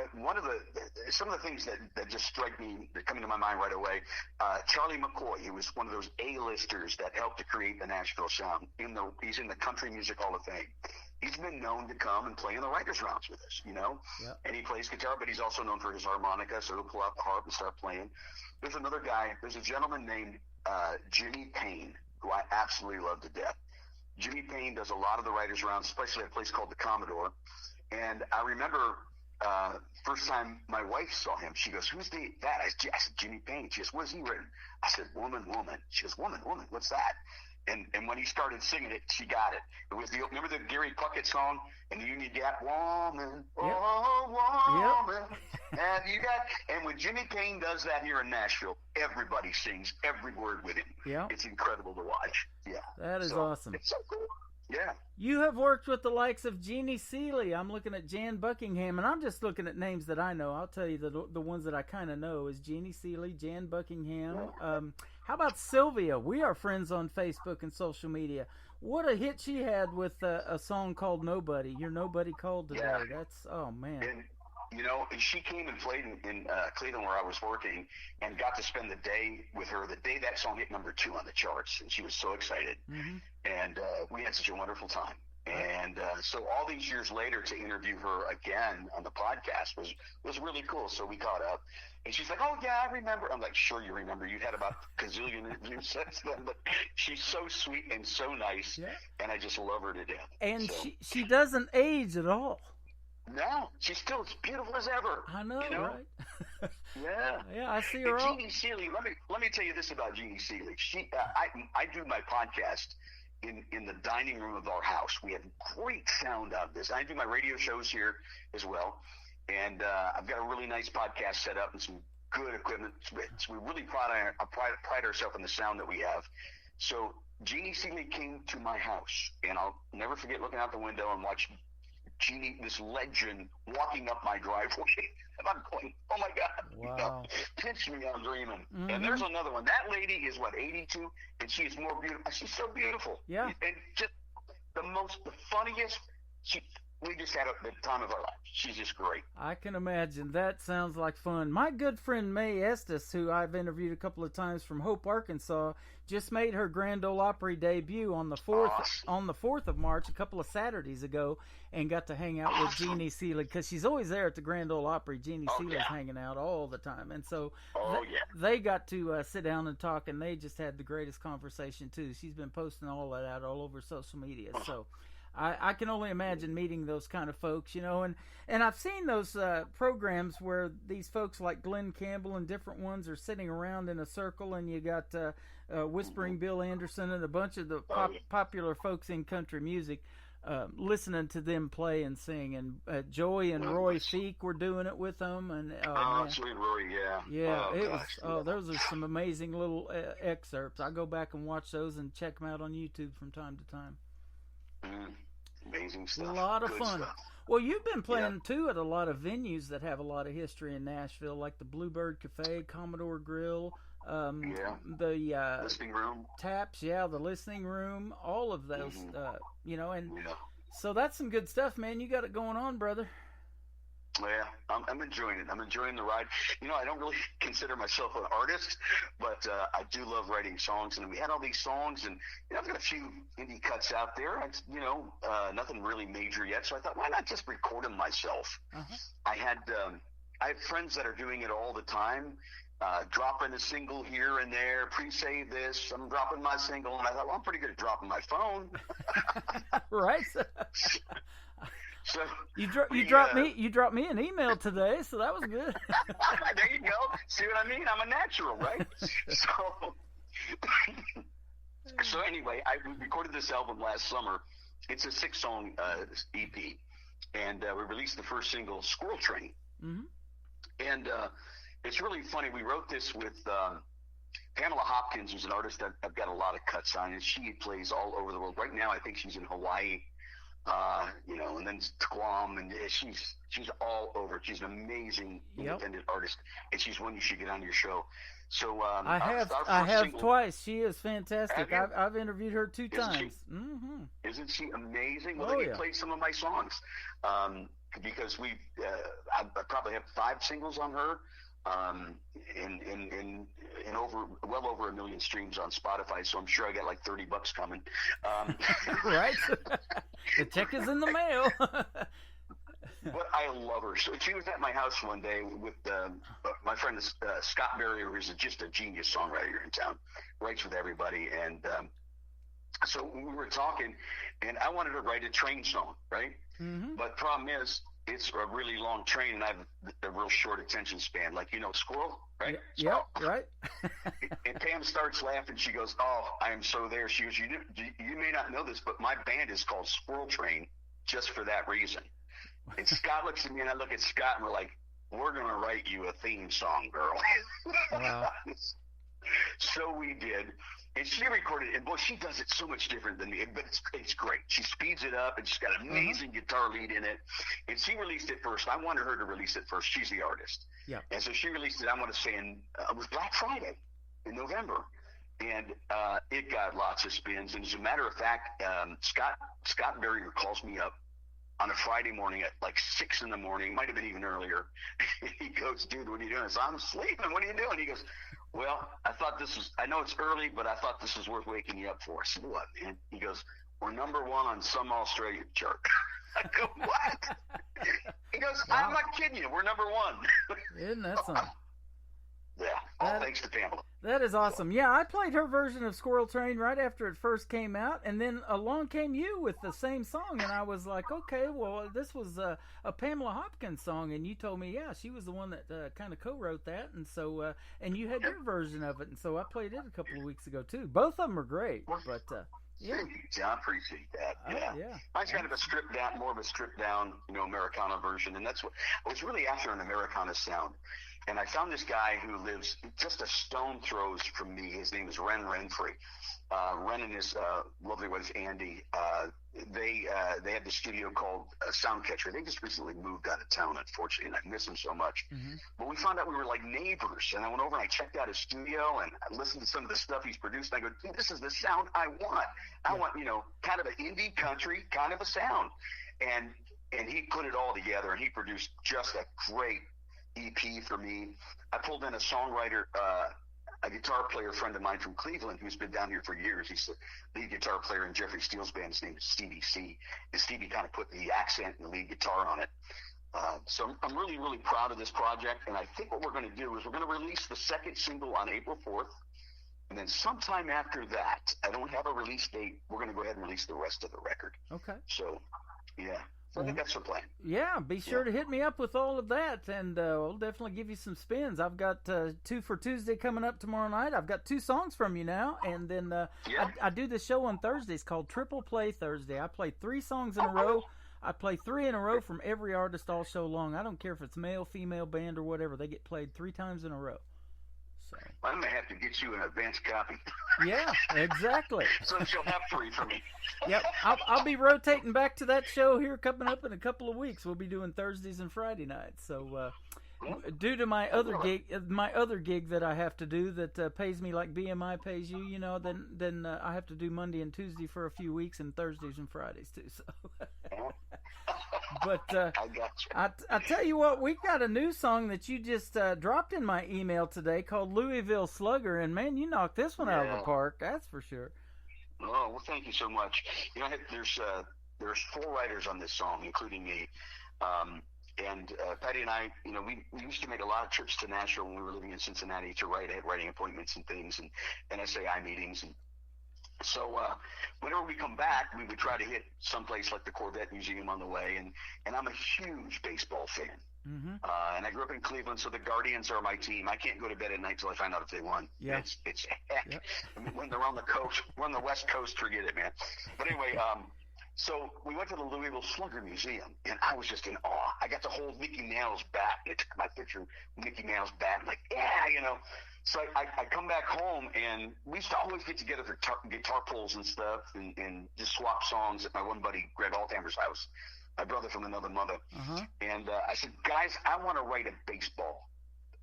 some of the things that just strike me, that come into my mind right away, Charlie McCoy, he was one of those A-listers that helped to create the Nashville sound. He's in the Country Music Hall of Fame. He's been known to come and play in the writers' rounds with us, you know, and he plays guitar, but he's also known for his harmonica, so he'll pull out the harp and start playing. There's another guy, there's a gentleman named Jimmy Payne, who I absolutely love to death. Jimmy Payne does a lot of the writers' rounds, especially at a place called the Commodore. And I remember first time my wife saw him, she goes, "Who's that?" I said, "Jimmy Payne." She goes, "What has he written?" I said, "Woman, woman." She goes, "Woman, woman, what's that?" And when he started singing it, she got it. It was remember the Gary Puckett song? And you need that woman, oh, woman. And when Jimmy Payne does that here in Nashville, everybody sings every word with him. Yeah. It's incredible to watch. Yeah. That is awesome. It's so cool. Yeah. You have worked with the likes of Jeannie Seely. I'm looking at Jan Buckingham, and I'm just looking at names that I know. I'll tell you the ones that I kind of know is Jeannie Seely, Jan Buckingham. How about Sylvia? We are friends on Facebook and social media. What a hit she had with a song called Nobody. You're Nobody Called Today. Yeah. That's, oh, man. And, you know, she came and played in Cleveland where I was working and got to spend the day with her the day that song hit number 2 on the charts. And she was so excited. Mm-hmm. And we had such a wonderful time. And so all these years later to interview her again on the podcast was really cool. So we caught up. And she's like, "Oh, yeah, I remember." I'm like, "Sure you remember. You've had about a gazillion interviews since then." But she's so sweet and so nice. Yeah. And I just love her to death. And so, she doesn't age at all. No, she's still as beautiful as ever. I know, you know? Right? Yeah. Yeah, I see her. Jeannie Seely, let me tell you this about Jeannie Seely. She, I do my podcast in the dining room of our house. We have great sound out of this. I do my radio shows here as well, and I've got a really nice podcast set up and some good equipment. So we really pride ourselves in the sound that we have. So Jeannie Seely came to my house, and I'll never forget looking out the window and watch Jeannie, this legend, walking up my driveway. And I'm going, "Oh my God." Wow. You know, pinch me, I'm dreaming. Mm-hmm. And there's another one. That lady is 82, and she is more beautiful. She's so beautiful. Yeah. And just the funniest. We just had the time of our lives. She's just great. I can imagine. That sounds like fun. My good friend Mae Estes, who I've interviewed a couple of times from Hope, Arkansas, just made her Grand Ole Opry debut on the 4th of March, a couple of Saturdays ago, and got to hang out with Jeannie Seely, because she's always there at the Grand Ole Opry. Jeannie Seely's hanging out all the time, and so they got to sit down and talk, and they just had the greatest conversation too. She's been posting all that out all over social media, so I can only imagine meeting those kind of folks, you know, and I've seen those programs where these folks like Glenn Campbell and different ones are sitting around in a circle, and you got Whispering Bill Anderson and a bunch of the popular folks in country music listening to them play and sing, and Joey and Roy Feek were doing it with them, and Joey and Roy, those are some amazing little excerpts. I go back and watch those and check them out on YouTube from time to time. Amazing stuff. A lot of Good fun. stuff. Well, you've been playing too at a lot of venues that have a lot of history in Nashville, like the Bluebird Cafe, Commodore Grill, the listening room, Taps, the listening room, all of those, you know, and so that's some good stuff, man. You got it going on, brother. Yeah, I'm enjoying it. I'm enjoying the ride. You know, I don't really consider myself an artist, but I do love writing songs. And we had all these songs, and you know, I've got a few indie cuts out there. Nothing really major yet. So I thought, why not just record them myself? Uh-huh. I have friends that are doing it all the time, dropping a single here and there, pre-save this. I'm dropping my single, and I thought, well, I'm pretty good at dropping my phone. Right. So you dropped me an email today, so that was good. There you go. See what I mean? I'm a natural, right? So So anyway, we recorded this album last summer. It's a 6-song EP, and we released the first single, Squirrel Train. Mm-hmm. And it's really funny. We wrote this with Pamela Hopkins, who's an artist that I've got a lot of cuts on, and she plays all over the world. Right now, I think she's in Hawaii, and then Guam, and she's all over. She's an amazing independent artist, and she's one you should get on your show. So I have twice. She is fantastic. I've interviewed her 2 times. Isn't she amazing? Well, they played some of my songs because I probably have 5 singles on her. In well over 1 million streams on Spotify, so I'm sure I got like $30 coming. Right, the check is in the mail. But I love her. So she was at my house one day with my friend Scott Berrier, who's just a genius songwriter in town, writes with everybody, and so we were talking, and I wanted to write a train song, right? Mm-hmm. But problem is, it's a really long train, and I have a real short attention span, like, squirrel, right? Yeah, right. And Pam starts laughing. She goes, "Oh, I am so there." She goes, "You may not know this, but my band is called Squirrel Train just for that reason." And Scott looks at me, and I look at Scott, and we're like, "We're going to write you a theme song, girl." Wow. So we did. And she recorded it, and boy, she does it so much different than me, but it's great. She speeds it up, and she's got an amazing guitar lead in it. And she released it first. I wanted her to release it first. She's the artist. Yeah. And so she released it, I want to say, it was Black Friday in November. And it got lots of spins. And as a matter of fact, Scott Berrier calls me up on a Friday morning at like 6 in the morning, might have been even earlier. He goes, "Dude, what are you doing?" I said, "I'm sleeping. What are you doing?" He goes, "Well, I know it's early, but I thought this was worth waking you up for." I said, "What, man?" He goes, "We're number 1 on some Australian chart." I go, "What?" He goes, "I'm not kidding you. We're number 1. Isn't that something? Yeah, all thanks to Pamela. That is awesome. Yeah, I played her version of Squirrel Train right after it first came out, and then along came you with the same song, and I was like, okay, well, this was a Pamela Hopkins song, and you told me, yeah, she was the one that kind of co-wrote that, and so, and you had your version of it, and so I played it a couple of weeks ago, too. Both of them are great, but, yeah. Thank you, John. I appreciate that. Yeah. Mine's kind of more of a stripped down, Americana version, and that's what I was really after, an Americana sound. And I found this guy who lives just a stone throws from me. His name is Ren Renfrey. Ren and his lovely wife Andy, they had the studio called Soundcatcher. They just recently moved out of town, unfortunately, and I miss them so much. Mm-hmm. But we found out we were like neighbors, and I went over and I checked out his studio, and I listened to some of the stuff he's produced, and I go, "Dude, this is the sound I want. I want, kind of an indie country kind of a sound." And he put it all together, and he produced just a great EP for me. I pulled in a songwriter, a guitar player friend of mine from Cleveland who's been down here for years. He's the lead guitar player in Jeffrey Steele's band. His name is Stevie C. And Stevie kind of put the accent and the lead guitar on it. So I'm really, really proud of this project. And I think what we're going to do is we're going to release the second single on April 4th. And then sometime after that, I don't have a release date, we're going to go ahead and release the rest of the record. Okay. So, yeah. So I think that's the plan. Yeah, be sure to hit me up with all of that, and we'll definitely give you some spins. I've got 2 for Tuesday coming up tomorrow night. I've got 2 songs from you now, and then I do this show on Thursdays called Triple Play Thursday. I play 3 songs in a row. I play 3 in a row from every artist all show long. I don't care if it's male, female, band, or whatever. They get played 3 times in a row. So I'm going to have to get you an advance copy. Yeah, exactly. So she'll have 3 for me. Yep, I'll be rotating back to that show here coming up in a couple of weeks. We'll be doing Thursdays and Friday nights. So due to my other gig that I have to do that pays me like BMI pays you, then I have to do Monday and Tuesday for a few weeks, and Thursdays and Fridays too. So, but I got you. I tell you what, we got a new song that you just dropped in my email today called Louisville Slugger, and man, you knocked this one out of the park. That's for sure. Oh, well, thank you so much. There's 4 writers on this song, including me. And Patty and I, we used to make a lot of trips to Nashville when we were living in Cincinnati to write. I had writing appointments and things and NSAI meetings. And so whenever we come back, we would try to hit someplace like the Corvette Museum on the way. And I'm a huge baseball fan. And I grew up in Cleveland, so the Guardians are my team. I can't go to bed at night till I find out if they won. Yeah. It's heck. Yeah. When they're on the coast, we're on the West Coast, forget it, man. But anyway, so we went to the Louisville Slugger Museum, and I was just in awe. I got to hold Mickey Mantle's bat. They took my picture of Mickey Mantle's bat. I'm like, yeah, you know. So I come back home, and we used to always get together for guitar pulls and stuff, and just swap songs at my one buddy, Greg Altamber's house, my brother from another mother. And I said, guys, I want to write a baseball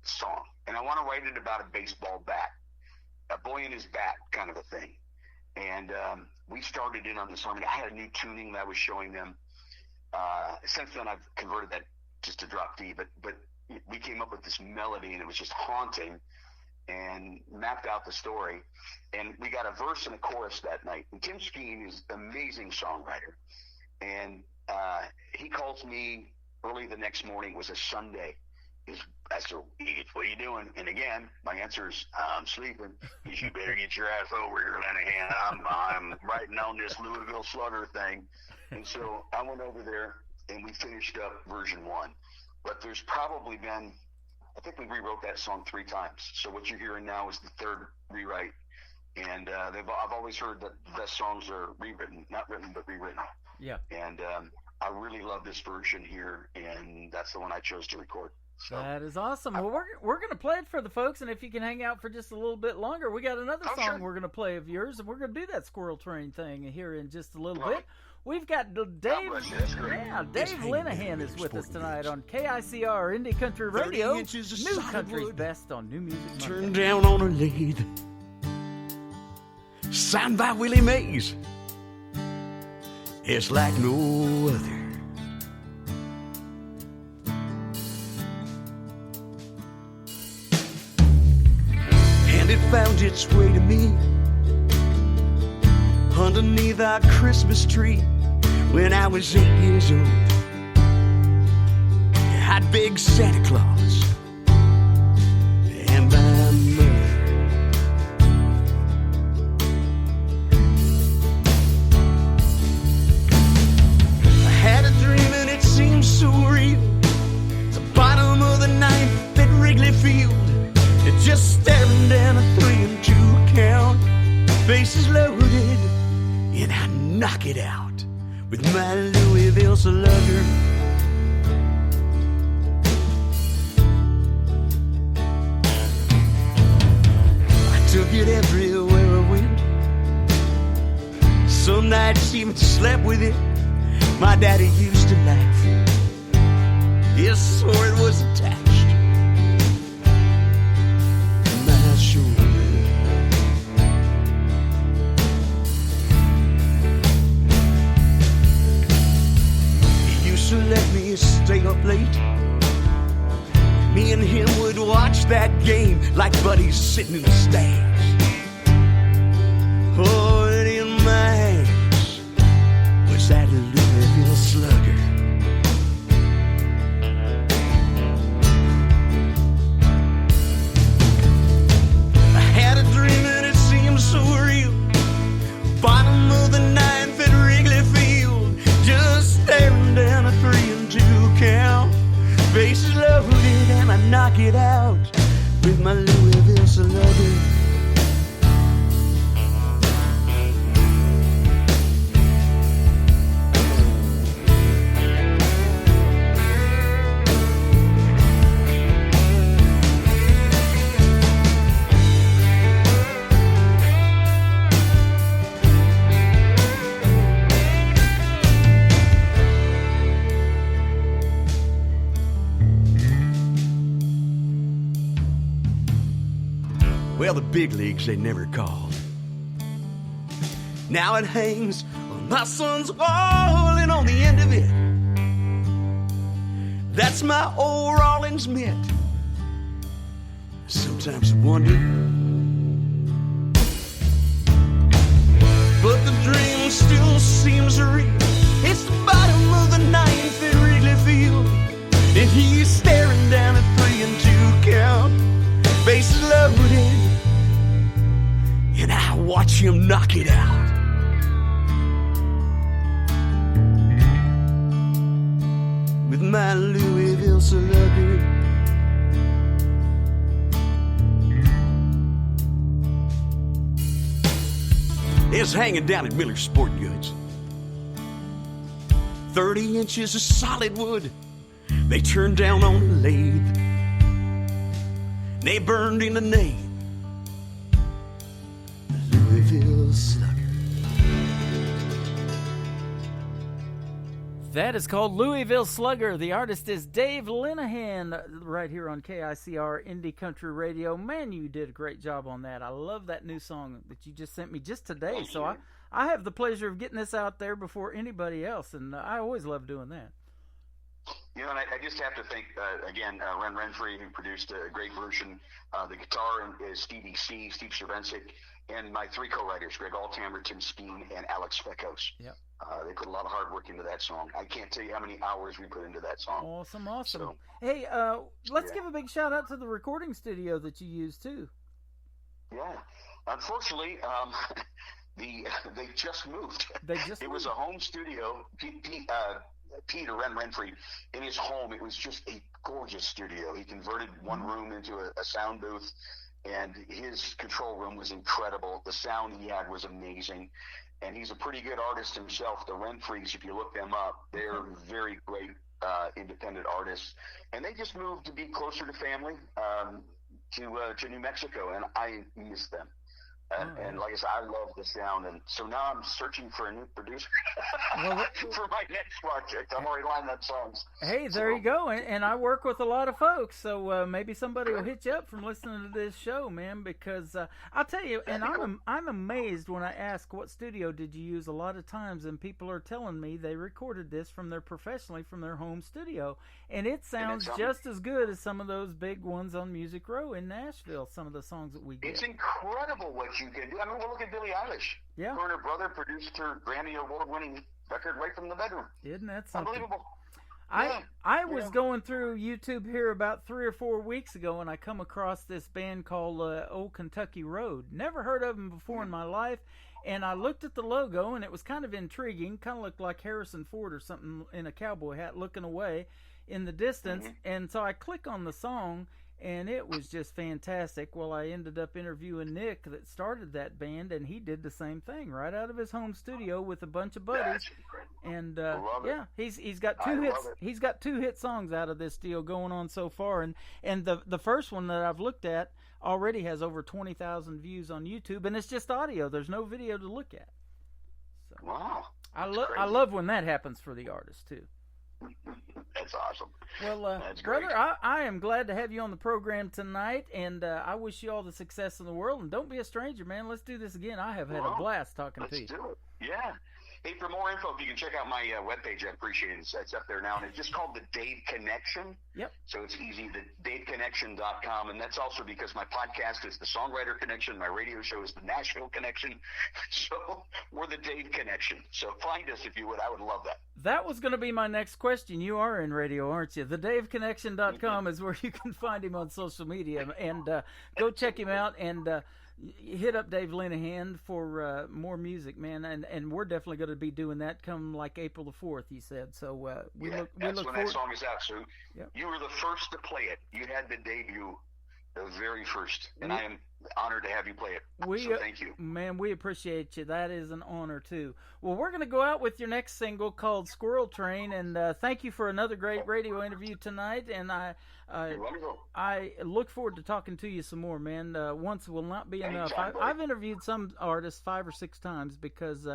song, and I want to write it about a baseball bat, a boy in his bat kind of a thing. And we started in on this harmony. I had a new tuning that I was showing them. Since then, I've converted that just to drop D, but we came up with this melody, and it was just haunting, and mapped out the story. And we got a verse and a chorus that night. And Tim Skeen is an amazing songwriter. And he calls me early the next morning. It was a Sunday. I said, what are you doing? And again, my answer is, I'm sleeping. He said, you better get your ass over here, Lenahan. I'm writing on this Louisville Slugger thing. And so I went over there, and we finished up version 1. But there's probably been, I think we rewrote that song 3 times. So what you're hearing now is the 3rd rewrite. And I've always heard that the best songs are rewritten, not written, but rewritten. Yeah. And I really love this version here, and that's the one I chose to record. So, that is awesome. Well, we're going to play it for the folks, and if you can hang out for just a little bit longer, we got another song sure. we're going to play of yours, and we're going to do that Squirrel Train thing here in just a little bit. We've got Dave. Dave Lenahan is with us tonight on KICR Indie Country Radio. New Country's best on New Music Turn Monday. down on a lathe. Signed by Willie Mays. It's like no other. And it found its way to me underneath our Christmas tree when I was 8 years old. I'd beg Santa Claus and my mother. I had a dream and it seemed so real. The bottom of the ninth at Wrigley Field, just staring down a 3 and 2 count, bases loaded, and I knock it out with my Louisville Slugger. I took it everywhere I went. Some nights even slept with it. My daddy used to laugh. Yes, swore it was attached. Let me stay up late. Me and him would watch that game like buddies sitting in the stands. Oh, and in my hands was that Louisville Slugger. I had a dream and it seemed so real. Bottom of the ninth at Wrigley Field, just staring down a 3 and 2 count, bases loaded, and I knock it out with my Louisville Slugger. Well, the big leagues they never called. Now it hangs on my son's wall, and on the end of it, that's my old Rawlins mitt. Sometimes I wonder, but the dream still seems real. It's the bottom of the ninth at Wrigley Field, and he's staring down a 3 and 2 count, bases loaded, and I watch him knock it out. With my Louisville slugger. Is hanging down at Miller's Sporting Goods. 30 inches of solid wood they turned down on the lathe. They burned in the name Louisville Slugger. That is called Louisville Slugger. The artist is Dave Linehan, right here on KICR Indie Country Radio. Man, you did a great job on that. I love that new song that you just sent me just today. So I have the pleasure of getting this out there before anybody else, and I always love doing that. You know, and I just have to thank, again, Ren Renfrey, who produced a great version. The guitar is Steve Cervencic, and my three co-writers, Greg Altamer, Tim Skeen, and Alex Fekos. Yep. They put a lot of hard work into that song. I can't tell you how many hours we put into that song. Awesome. So, hey, let's give a big shout out to the recording studio that you used, too. Yeah. Unfortunately, they just moved. It was a home studio. Peter Renfrey, in his home, it was just a gorgeous studio. He converted one room into a sound booth, and his control room was incredible. The sound he had was amazing, and he's a pretty good artist himself. The Renfreys, if you look them up, they're very great independent artists, and they just moved to be closer to family, to New Mexico, and I miss them. And like I said, I love the sound, and so now I'm searching for a new producer for my next project. I'm already lining up songs. Hey, there you go, and I work with a lot of folks, so maybe somebody will hit you up from listening to this show, man. Because I'll tell you, and I'm amazed when I ask what studio did you use a lot of times, and people are telling me they recorded this from their home studio, and it sounds just as good as some of those big ones on Music Row in Nashville. Some of the songs that we get. It's incredible what you can do. I mean, well, look at Billie Eilish. Yeah. Her and her brother produced her Grammy Award-winning record right from the bedroom. Isn't that something? Unbelievable. I was going through YouTube here about 3 or 4 weeks ago, and I come across this band called Old Kentucky Road. Never heard of them before in my life, and I looked at the logo, and it was kind of intriguing. Kind of looked like Harrison Ford or something in a cowboy hat looking away in the distance. And so I click on the song, and it was just fantastic. Well, I ended up interviewing Nick that started that band, and he did the same thing right out of his home studio with a bunch of buddies. And yeah, he's got two hits. He's got 2 hit songs out of this deal going on so far. And the first one that I've looked at already has over 20,000 views on YouTube, and it's just audio. There's no video to look at. So, wow. I love when that happens for the artist too. That's awesome. Well, That's brother, great. I am glad to have you on the program tonight, and I wish you all the success in the world. And don't be a stranger, man. Let's do this again. I have had a blast talking to you. Let's do it. Yeah. Hey, for more info, if you can check out my webpage, I appreciate it. It's up there now, and it's just called The Dave Connection. Yep. So it's easy, DaveConnection.com, and that's also because my podcast is The Songwriter Connection, my radio show is The Nashville Connection, so we're The Dave Connection. So find us if you would. I would love that. That was going to be my next question. You are in radio, aren't you? TheDaveConnection.com is where you can find him on social media, and go check him out, and hit up Dave Linehan for more music, man, and we're definitely going to be doing that come like April the 4th, he said. So we look when forward. that song is out. So Yep. you were the first to play it. You had the debut, the very first, and I am honored to have you play it. So thank you. Man, we appreciate you. That is an honor, too. Well, we're going to go out with your next single called Squirrel Train, and thank you for another great radio interview tonight, and I look forward to talking to you some more, man. Once will not be enough. I've interviewed some artists 5 or 6 times because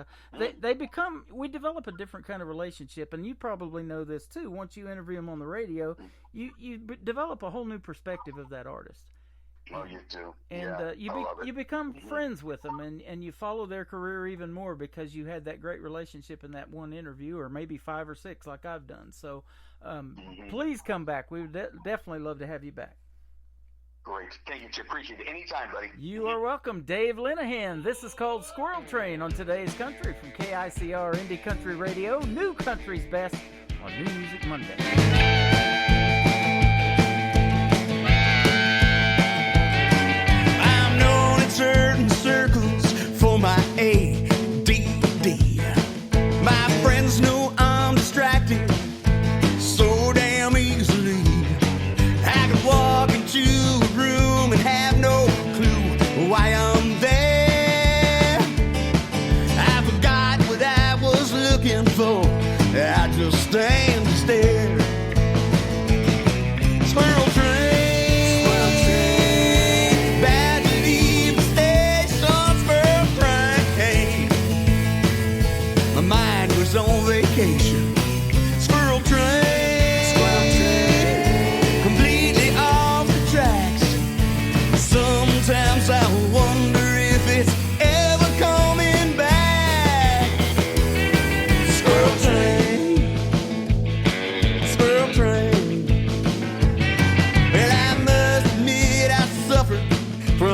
we develop a different kind of relationship, and you probably know this, too. Once you interview them on the radio, you develop a whole new perspective of that artist. Oh, you do. And you become friends with them, and you follow their career even more because you had that great relationship in that one interview, or maybe 5 or 6 like I've done. So please come back. We would definitely love to have you back. Great. Thank you. Appreciate it. Anytime, buddy. You are welcome. Dave Linehan. This is called Squirrel Train on Today's Country from KICR Indie Country Radio. New Country's Best on New Music Monday. Certain circles for my ADD. My friends know I'm distracted so damn easily.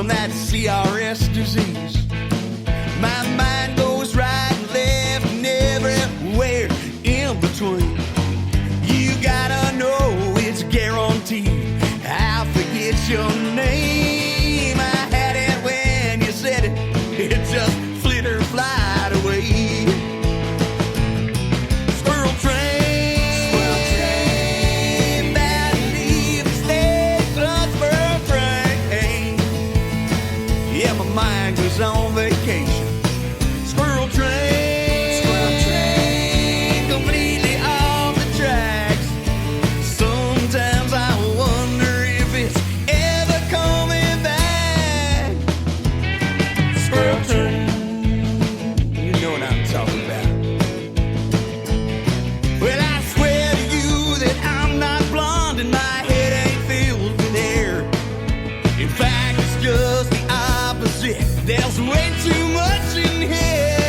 from that CRS disease. My mind goes right and left and everywhere in between. You gotta know it's guaranteed I'll forget your name. I had it when you said it, it just flitter flied away. Squirrel train, bad leave the station, squirrel train. Yeah, my mind goes on vacation. Squirrel train, completely off the tracks. Sometimes I wonder if it's ever coming back. Squirrel train, you know what I'm talking about. Well, I swear to you that I'm not blonde and my head ain't filled with hair. In fact, it's just the opposite. There's way too much in here.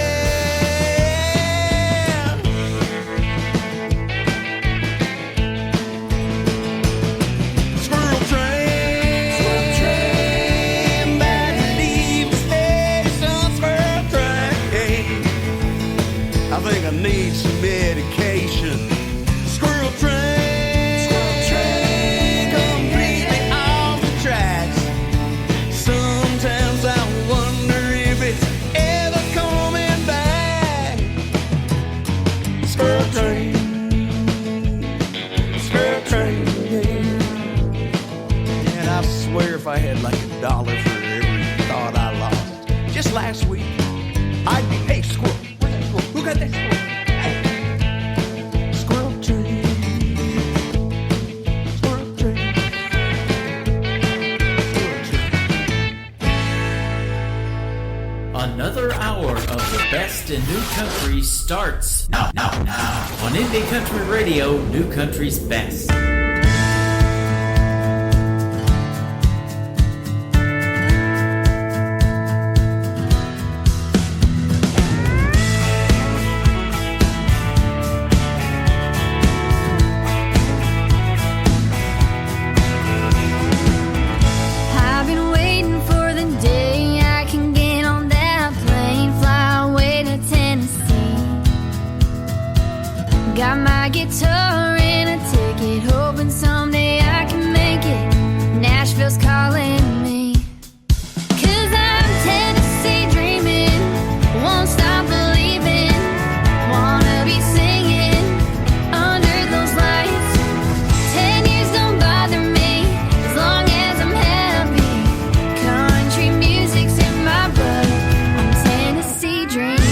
Squirrel train, bad to leave the station. Squirrel train, I think I need some medication. Squirrel train, completely off the tracks. Sometimes I wonder if it's ever coming back. Squirrel train, yeah. And I swear if I had like $1 for every thought I lost just last week, I'd be, hey, squirrel, where's that squirrel? Who got that squirrel? Hey. Squirrel train, squirrel train, squirrel train. Another hour of the best in new country starts now on Indie Country Radio, New Country's Best. I've been waiting for the day I can get on that plane, fly away to Tennessee. Got my guitar and a ticket, hoping someday I can make it. Nashville's calling me. 'Cause I'm Tennessee dreaming, won't stop believing. Wanna be singing under those lights. 10 years don't bother me as long as I'm happy. Country music's in my blood, I'm Tennessee dreaming.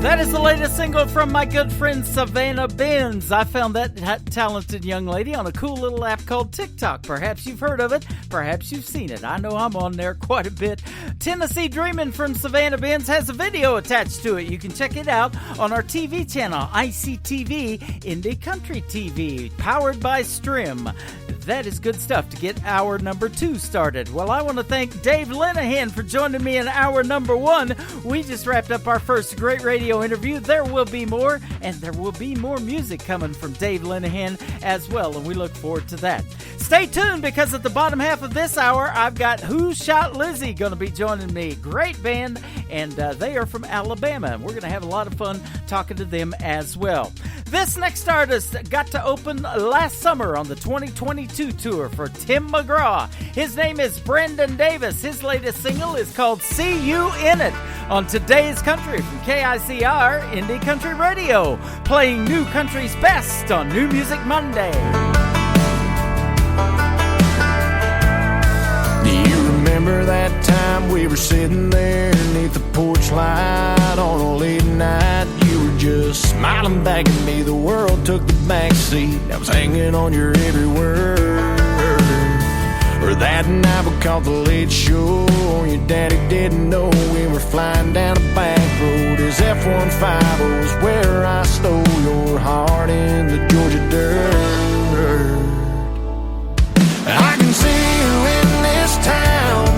That is the latest single from my good friend Savannah Benz. I found that talented young lady on a cool little app called TikTok. Perhaps you've heard of it. Perhaps you've seen it. I know I'm on there quite a bit. Tennessee Dreamin' from Savannah Benz has a video attached to it. You can check it out on our TV channel, ICTV, Indie Country TV, powered by Strim. That is good stuff to get hour number 2 started. Well, I want to thank Dave Linehan for joining me in hour number 1. We just wrapped up our first great radio interview. There will be more, and there will be more music coming from Dave Linehan as well, and we look forward to that. Stay tuned, because at the bottom half of this hour, I've got Who Shot Lizzie going to be joining me. Great band, and they are from Alabama, and we're going to have a lot of fun talking to them as well. This next artist got to open last summer on the 2022 tour for Tim McGraw. His name is Brandon Davis. His latest single is called See You In It on Today's Country from KICR Indie Country Radio, playing new country's best on New Music Monday. Do you remember that time we were sitting there beneath the porch light on a late night? You were just smiling back at me. The world took the back seat. I was hanging on your every word. Or that night we caught the late show. Your daddy didn't know we were flying down a back road. His F-150 was where I stole your heart in the Georgia dirt. I can see you in this town,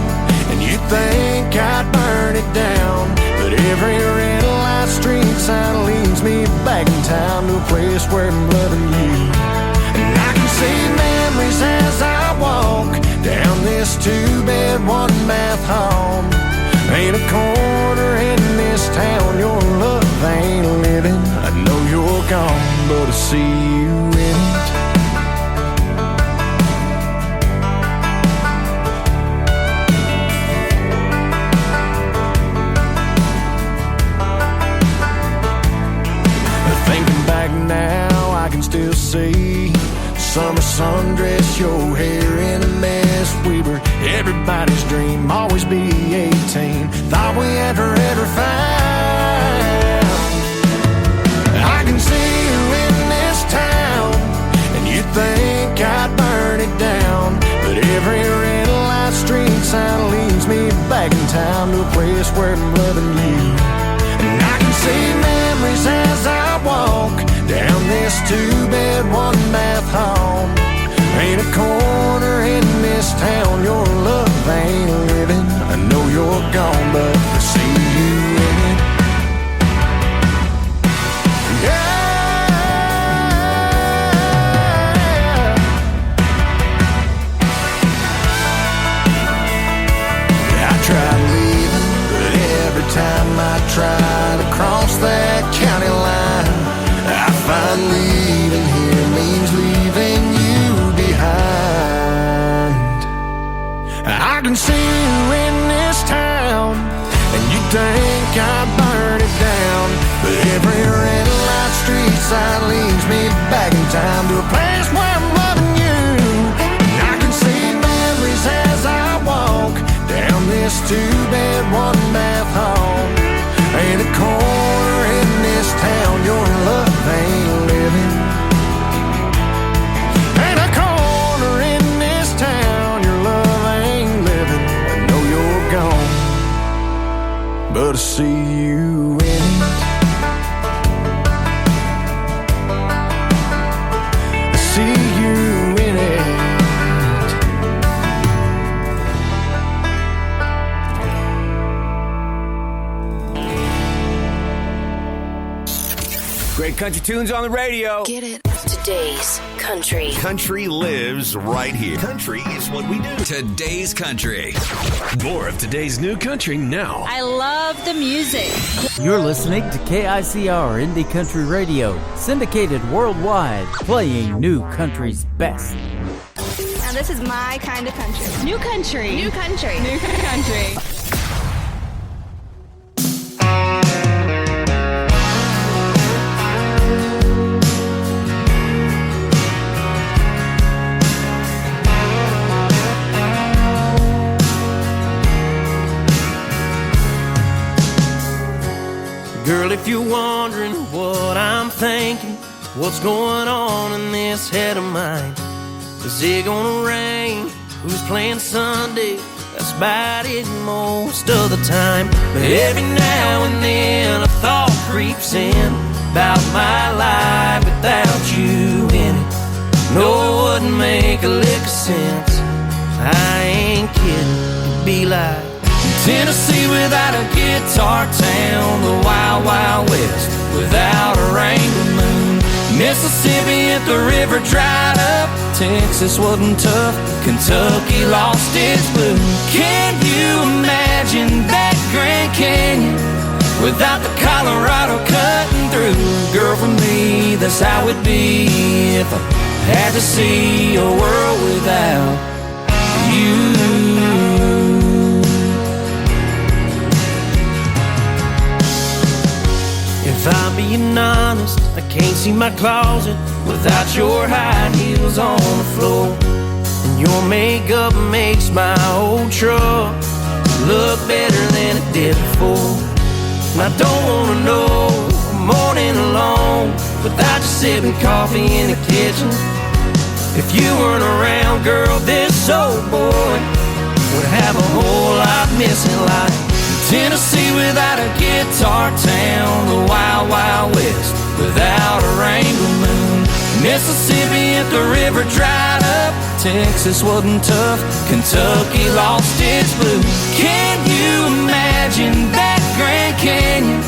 and you think I'd burn it down. But every red light street sign leads me back in town to a place where I'm loving you. And I can see memories as I walk down this 2-bed, 1-bath home. Ain't a corner in this town your love ain't living. I know you're gone, but I see you in it. Thinking back now, I can still see summer sundress, your hair in a mess. We were everybody's dream, always be 18. Thought we had forever found. I can see you in this town, and you think I'd burn it down. But every red light street sign leads me back in town to a place where I'm loving you. And I can see memories as I walk down this 2-bed, 1-bath home. Ain't a corner in this town your love ain't living. I know you're gone, but I see you in it. Yeah. I tried leaving, but every time I try to cross that county line, I find leaving here means leaving you behind. I can see you in this town, and you think I'd burn it down. But every red light street sign leads me back in time to a place where I'm loving you. And I can see memories as I walk down this 2-bed, 1-bath home. Ain't a corner in this town your love ain't living. Ain't a corner in this town your love ain't living. I know you're gone, but I see you in it. I see you in it. Great country tunes on the radio. Get it? Today's Country. Country lives right here. Country is what we do. Today's Country. More of today's new country now. I love the music. You're listening to KICR Indie Country Radio, syndicated worldwide, playing new country's best. Now this is my kind of country. New country. New country. New country. Girl, if you you're wondering what I'm thinking, what's going on in this head of mine? Is it gonna rain? Who's playing Sunday? That's about it most of the time. But every now and then a thought creeps in about my life without you in it. No, it wouldn't make a lick of sense. I ain't kidding. It'd be like Tennessee without a guitar town, the Wild Wild West without a rainbow moon, Mississippi if the river dried up, Texas wasn't tough, Kentucky lost its blue. Can you imagine that Grand Canyon without the Colorado cutting through? Girl, for me, that's how it'd be if I had to see a world without you. If I'm being honest, I can't see my closet without your high heels on the floor. And your makeup makes my old truck look better than it did before. And I don't wanna know a morning alone without you sipping coffee in the kitchen. If you weren't around, girl, this old boy would have a whole lot missing, like Tennessee without a guitar town, the Wild Wild West without a rainbow moon, Mississippi if the river dried up, Texas wasn't tough, Kentucky lost its blue. Can you imagine that Grand Canyon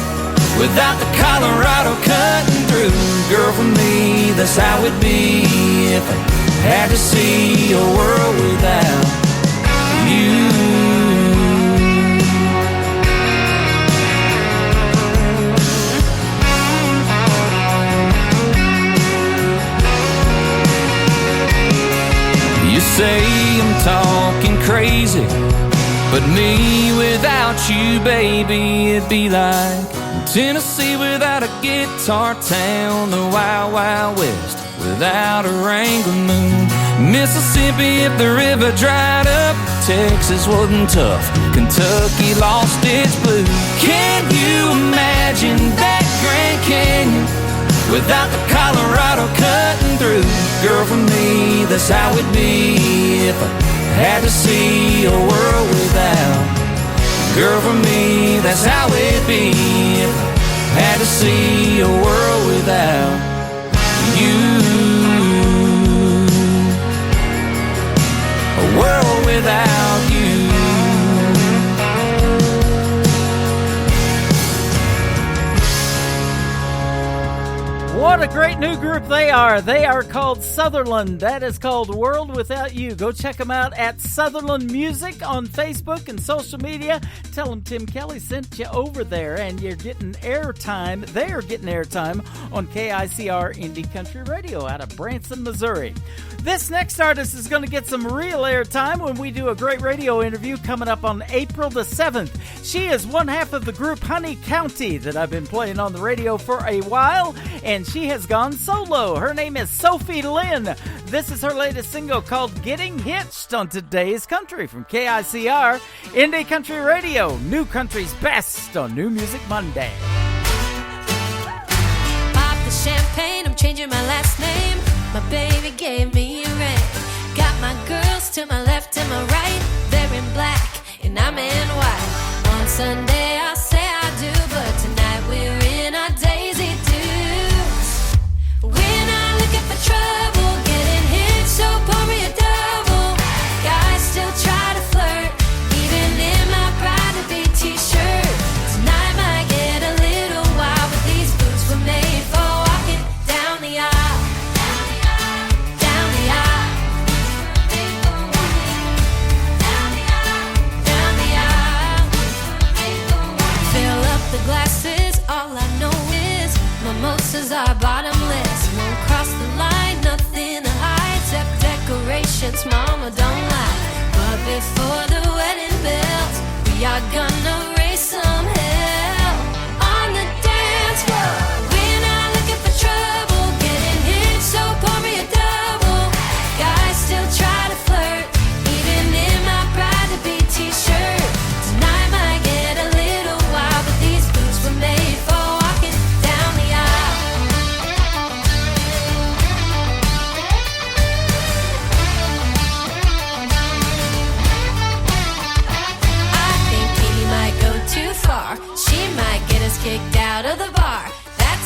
without the Colorado cutting through? Girl, for me, that's how it'd be if I had to see a world without you. You say I'm talking crazy, but me without you, baby, it'd be like Tennessee without a guitar town, the Wild Wild West without a rainbow moon, Mississippi if the river dried up, Texas wasn't tough, Kentucky lost its blue. Can you imagine that Grand Canyon without the Colorado cutting through? Girl, for me, that's how it'd be if I had to see a world without. Girl, for me, that's how it'd be if I had to see a world without you. A world without you. What a great new group they are. They are called Sutherland. That is called World Without You. Go check them out at Sutherland Music on Facebook and social media. Tell them Tim Kelly sent you over there, and you're getting airtime. They're getting airtime on KICR Indie Country Radio out of Branson, Missouri. This next artist is going to get some real airtime when we do a great radio interview coming up on April the 7th. She is one half of the group Honey County that I've been playing on the radio for a while, and she has gone solo. Her name is Sophie Lynn. This is her latest single called Getting Hitched on Today's Country from KICR Indie Country Radio. New country's best on New Music Monday. Pop the champagne, I'm changing my last name. My baby gave me a ring. Got my girls to my left and my right. They're in black and I'm in white. On Sunday I'll say I do, but tonight we're in our Daisy Dukes. We're not looking for trouble, getting hit, so pour me a double. Guys still try to flirt, even in my bride-to-be t-shirt. Tonight might get a little wild, but these boots were made for walking down the aisle. The glasses, all I know is mimosas are bottomless. Won't cross the line, nothing to hide except decorations, mama don't lie. But before the wedding bells, we are gonna raise some hell on the dance floor. We're not looking for trouble, getting hit, so pour me a double. Guys still try to flirt, even in my bride-to-be t-shirt. Tonight might get a little wild, but these boots were made for walking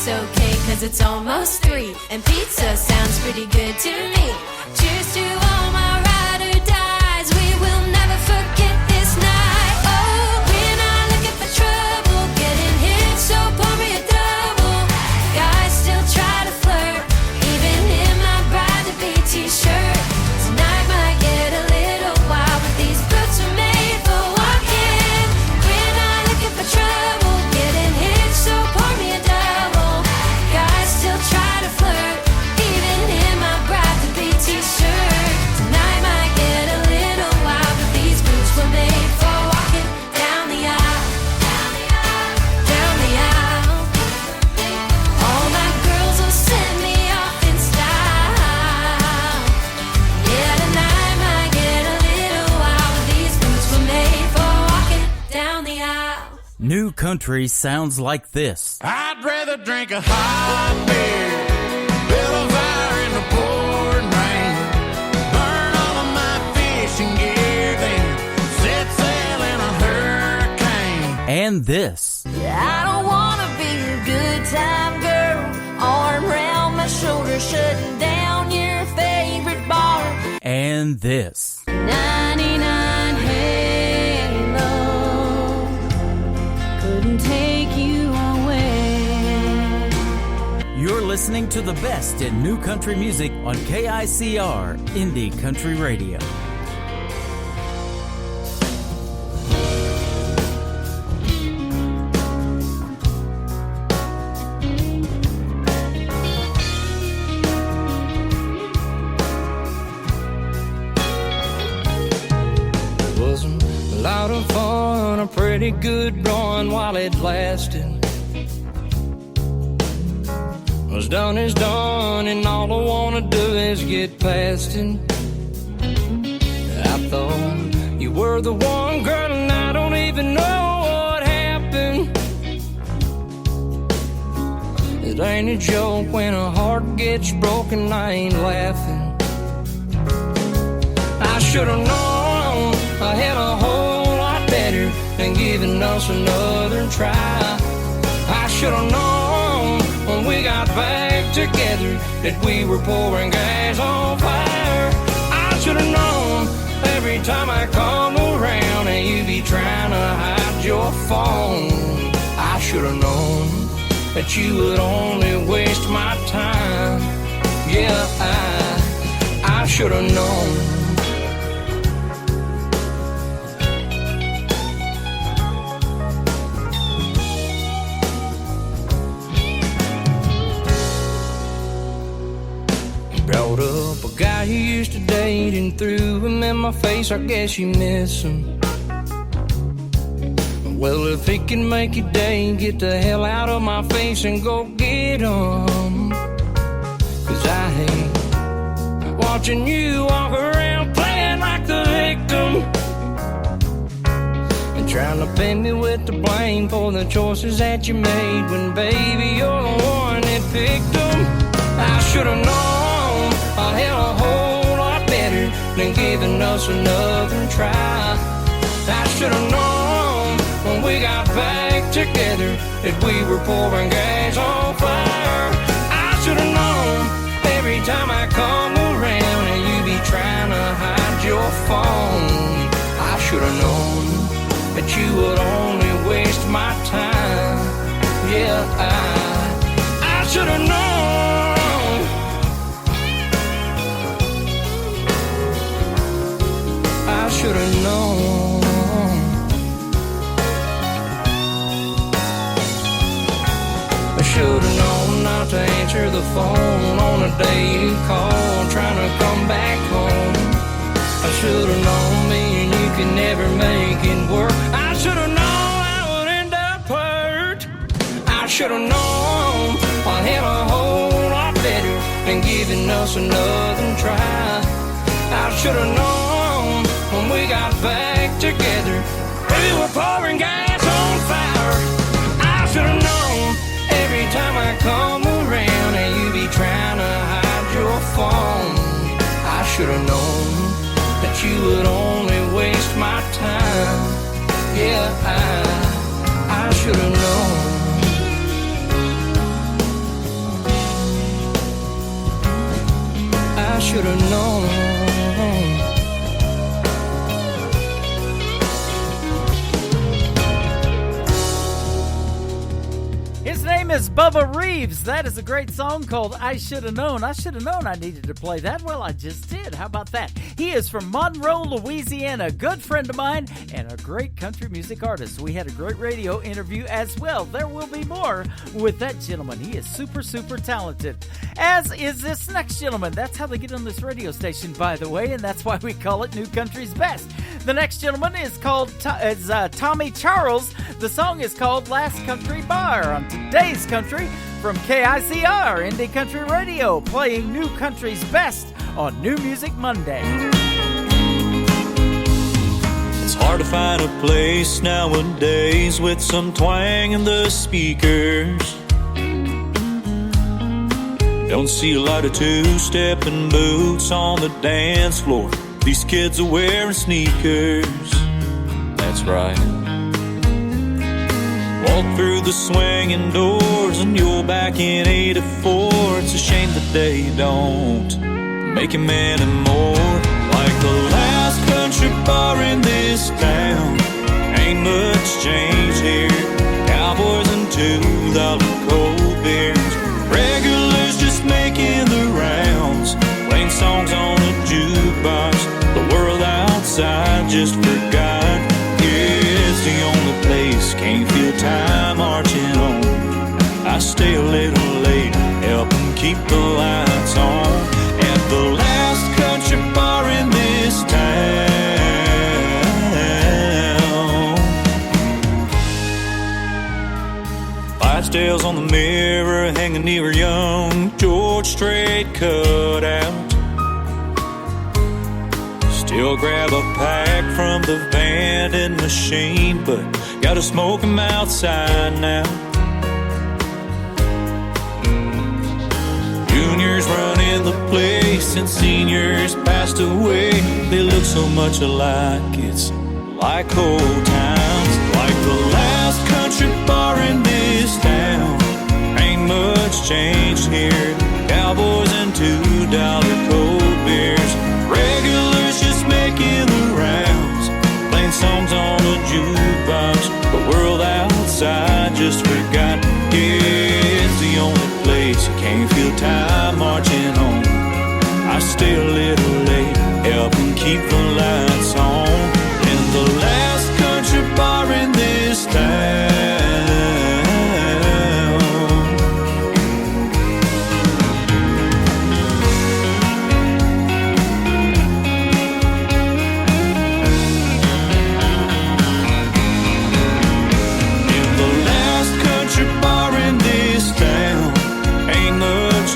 it's okay, cause it's almost 3, and pizza sounds pretty good to me. Cheers to all my ride or dies, we will never forget this night. Oh, we're not looking for trouble, getting hit, so pour me a double. Guys still try to flirt, even in my bride-to-be t-shirt. Tonight might get a little wild, but these boots are made for walking. We're not looking for trouble, getting hit, so pour me a double. Guys still try to flirt, even in my bride-to-be t-shirt. Tonight might get a little wild, but these boots were made for walking down the aisle, down the aisle. All my girls will send me off in style. Yeah, tonight might get a little wild, but these boots were made for walking down the aisle. New country sounds like this. I'd rather drink a hot beer, build a fire in the pouring rain, burn all of my fishing gear, then set sail in a hurricane. And this. I don't wanna be a good time girl, arm around my shoulder, shutting down your favorite bar. And this. 99 Halo couldn't take you away. You're listening to the best in new country music on KICR Indie Country Radio. It was a lot of fun, a pretty good run while it lasted. What's done is done, and all I wanna do is get past it. I thought you were the one, girl, and I don't even know what happened. It ain't a joke when a heart gets broken, I ain't laughing. I should've known I had a whole lot better than giving us another try. I should've known when we got back together that we were pouring gas on fire. I should've known every time I come around and you be trying to hide your phone. I should've known that you would only waste my time. Yeah, I should've known. Brought up a guy you used to date and threw him in my face, I guess you miss him. Well, if he can make your day, get the hell out of my face and go get him. 'Cause I hate watching you walk around playing like the victim and trying to pin me with the blame for the choices that you made when, baby, you're the one that picked them. I should've known I had a whole lot better than giving us another try. I should've known when we got back together that we were pouring gas on fire. I should've known every time I come around and you be trying to hide your phone. I should've known that you would only waste my time. Yeah, I should've known. I should've known. I should've known not to answer the phone on the day you called, trying to come back home. I should've known me and you could never make it work. I should've known I would end up hurt. I should've known I had a whole lot better than giving us another try. I should've known when we got back together we were pouring gas on fire. I should've known every time I come around and you be trying to hide your phone. I should've known that you would only waste my time. Yeah, I should've known. should have known. His name is Bubba Reeves. That is a great song called I Should Have Known. I should have known I needed to play that. Well, I just did. How about that? He is from Monroe, Louisiana, a good friend of mine and a great country music artist. We had a great radio interview as well. There will be more with that gentleman. He is super, super talented, as is this next gentleman. That's how they get on this radio station, by the way, and that's why we call it New Country's Best. The next gentleman is called Tommy Charles. The song is called Last Country Bar on today's country from KICR, Indie Country Radio, playing New Country's Best on New Music Monday. It's hard to find a place nowadays with some twang in the speakers. Don't see a lot of two-stepping boots on the dance floor. These kids are wearing sneakers. That's right. Walk through the swinging doors and you're back in 84. It's a shame that they don't make them anymore. Like the last country bar in this town, ain't much change here. Cowboys and $2 cold beers, regulars just making the rounds, playing songs on a jukebox. The world outside just forgot. It's the only place, can't feel time marching on. I stay a little late, help them keep the lights on. At the last country bar in this town. Clydesdales on the mirror, hanging near a young George Strait cutout. Still grab a pack from the vending machine, but gotta smoke 'em outside now. Juniors running the place and seniors passed away. They look so much alike, it's like old times. Like the last country bar in this town, ain't much changed here. Cowboys and $2 cold beers, regulars just making the rounds, playing songs on a jukebox. The world outside just forgot. Yeah, it's the only place you can't feel time marching on. I stay a little late, helping keep the lights on. In the last country bar in this town.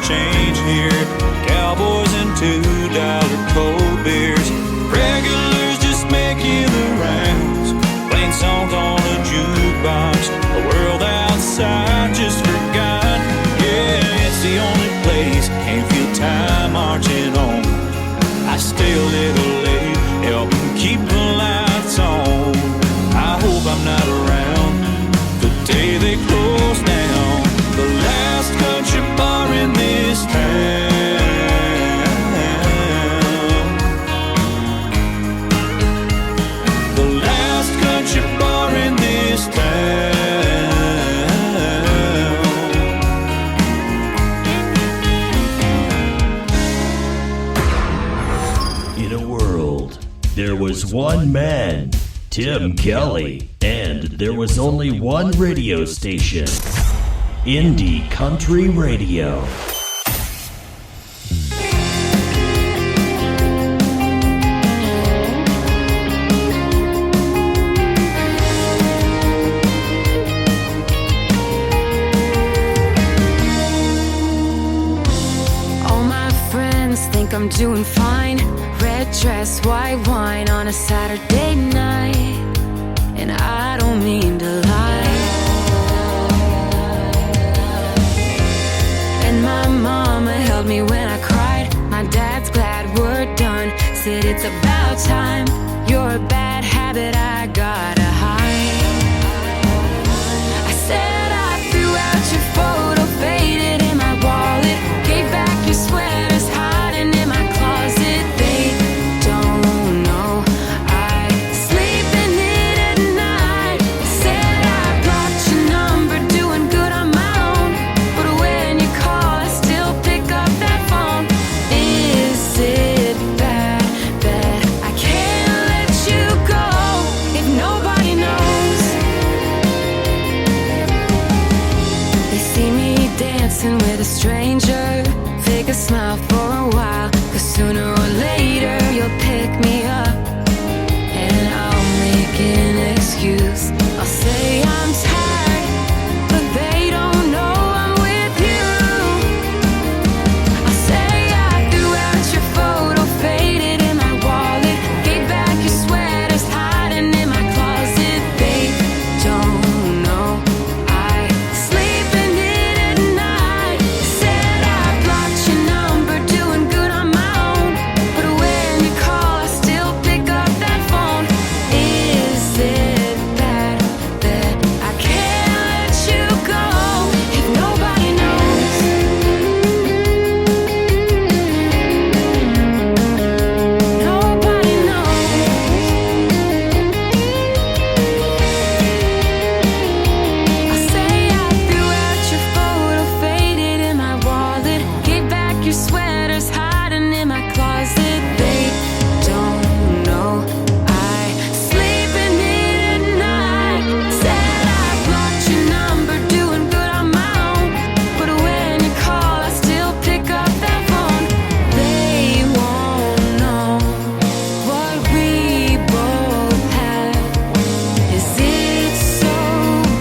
Change here. Cowboys and $2 cold beers, regulars just making the rounds, playing songs on a jukebox. The world outside just forgot. Yeah, it's the only place, can't feel time marching on. I stay a little late, help them keep the lights on. I hope I'm not around the day they close down. The last country bar in this town. The last country bar in this town. In a world, there was one man, Tim Kelly, and there was only one radio station. Indie Country Radio. All my friends think I'm doing fine. Red dress, white wine on a Saturday night. And I don't mean to lie. My mama held me when I cried. My dad's glad we're done. Said it's about time. You're a bad habit I gotta hide. I said I threw out your photo, faded in my wallet. Gave back your sweaters hiding in my closet. dancing with a stranger. Fake a smile for a while, 'cause sooner or later you'll pick me up. And I'll make an excuse. I'll say I'm tired, but they don't know I'm with you. I'll say I threw out your photo, faded in my wallet, gave back your sweaters, hiding in my closet. They don't know I sleep in it at night. Said I blocked your number, doing good on my own, but when you call I still pick up that phone. Is it bad that I can't let you go if nobody knows? Nobody knows. I say I threw out your photo, faded in my wallet, gave back your sweaters, hiding in my closet. They don't know I sleep in it at night. Said I blocked your number, doing good on my own, but when you call I still pick up that phone. They won't know what we both have. Is it so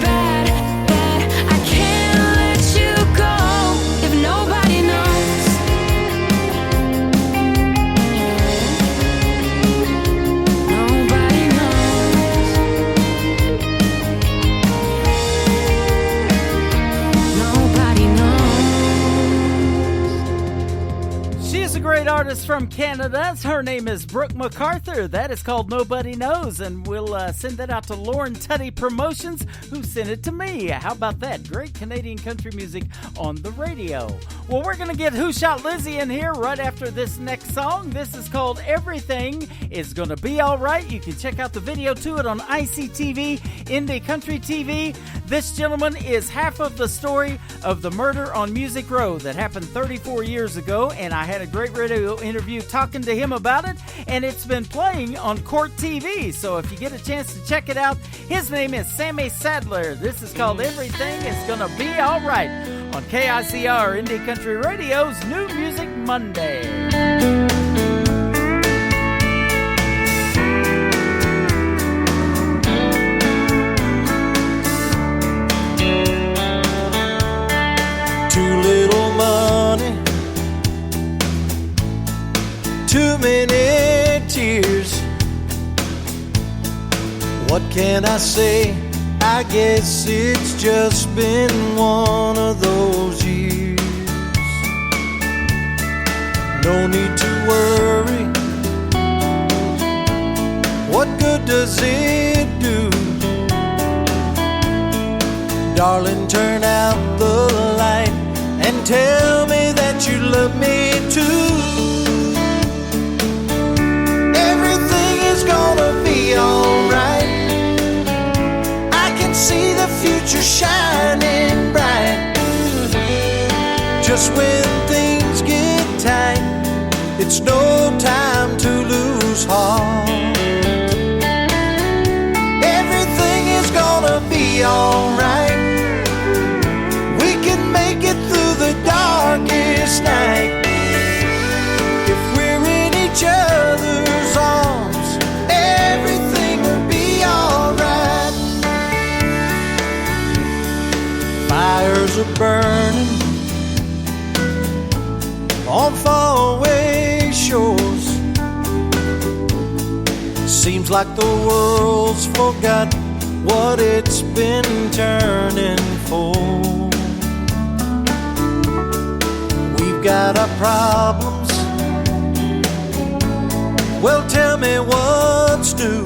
bad that I can't let you go if nobody knows? Nobody knows. Nobody knows. She is a great artist from Canada. Her name is Brooke MacArthur. That is called Nobody Knows, and we'll send that out to Lauren Tutty Promotions, who sent it to me. How about that? Great Canadian country music on the radio. Well, we're going to get Who Shot Lizzie in here right after this next song. This is called Everything Is Gonna Be Alright. You can check out the video to it on ICTV, Indie Country TV. This gentleman is half of the story of the murder on Music Row that happened 34 years ago, and I had a great radio interview talking to him about it, and it's been playing on Court TV, so if you get a chance to check it out, his name is Sammy Sadler. This is called Everything Is Gonna Be Alright on KICR Indie Country Radio's New Music Monday. Too little money, too many tears. What can I say? I guess it's just been one of those years. No need to worry. What good does it do? Darling, turn out the light and tell me that you love me too. Everything is gonna be alright. I can see the future shining bright. Just when things get tight, it's no time to lose heart. Everything is gonna be alright. We can make it through the darkest night. If we're in each other's arms, everything will be alright. Fires are burning on faraway shores. Seems like the world's forgot what it's been turning for. We've got our problems. Well, tell me what's new.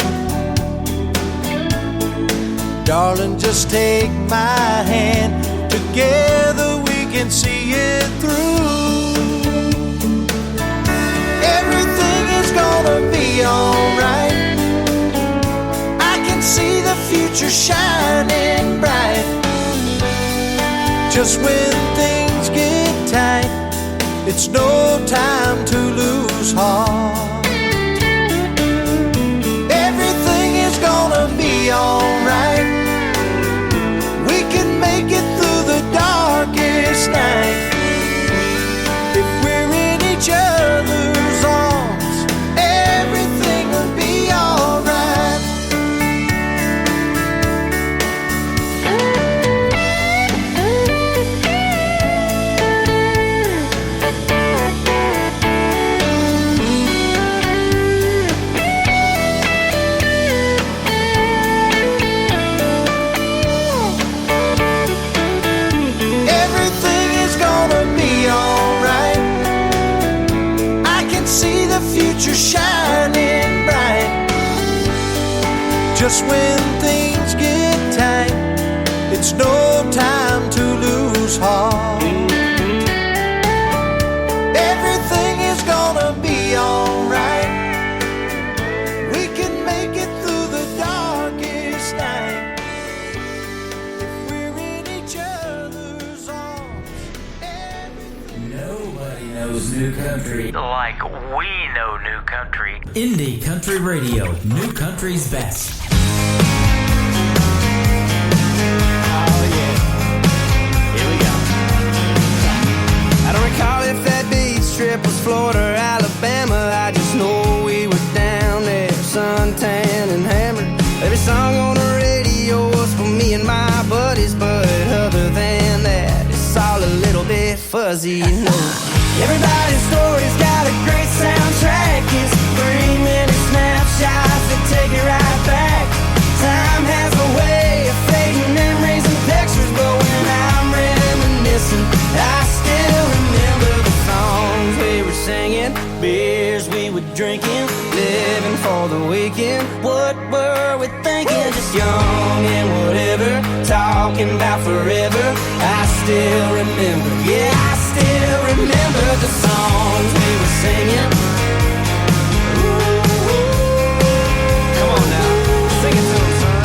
Darling, just take my hand. Together we can see it through. Everything is gonna be alright. I can see the future shining bright. Just when things get tight, it's no time to lose heart. Everything is gonna be alright. We can make it through the darkest night. future shining bright. Just when things get tight, it's no time to lose heart. Everything is gonna be alright. We can make it through the darkest night if we're in each other's arms. Nobody knows new country like we know new country. Indie Country Radio, new country's best. I don't recall if that beach trip was Florida or Alabama. I just know we were down there, suntan and hammered. Every song on the radio was for me and my buddies, but other than that, it's all a little bit fuzzy, you know. Everybody's story's got a great soundtrack. It's 3-minute snapshots that take it right back. Time has a way of fading memories and pictures, but when I'm reminiscing, I still remember the songs we were singing, beers we were drinking, living for the weekend. What were we thinking? Just young and whatever, talking about forever. I still remember, yeah, I still remember the songs we were singing. Come on now, sing it to them, son.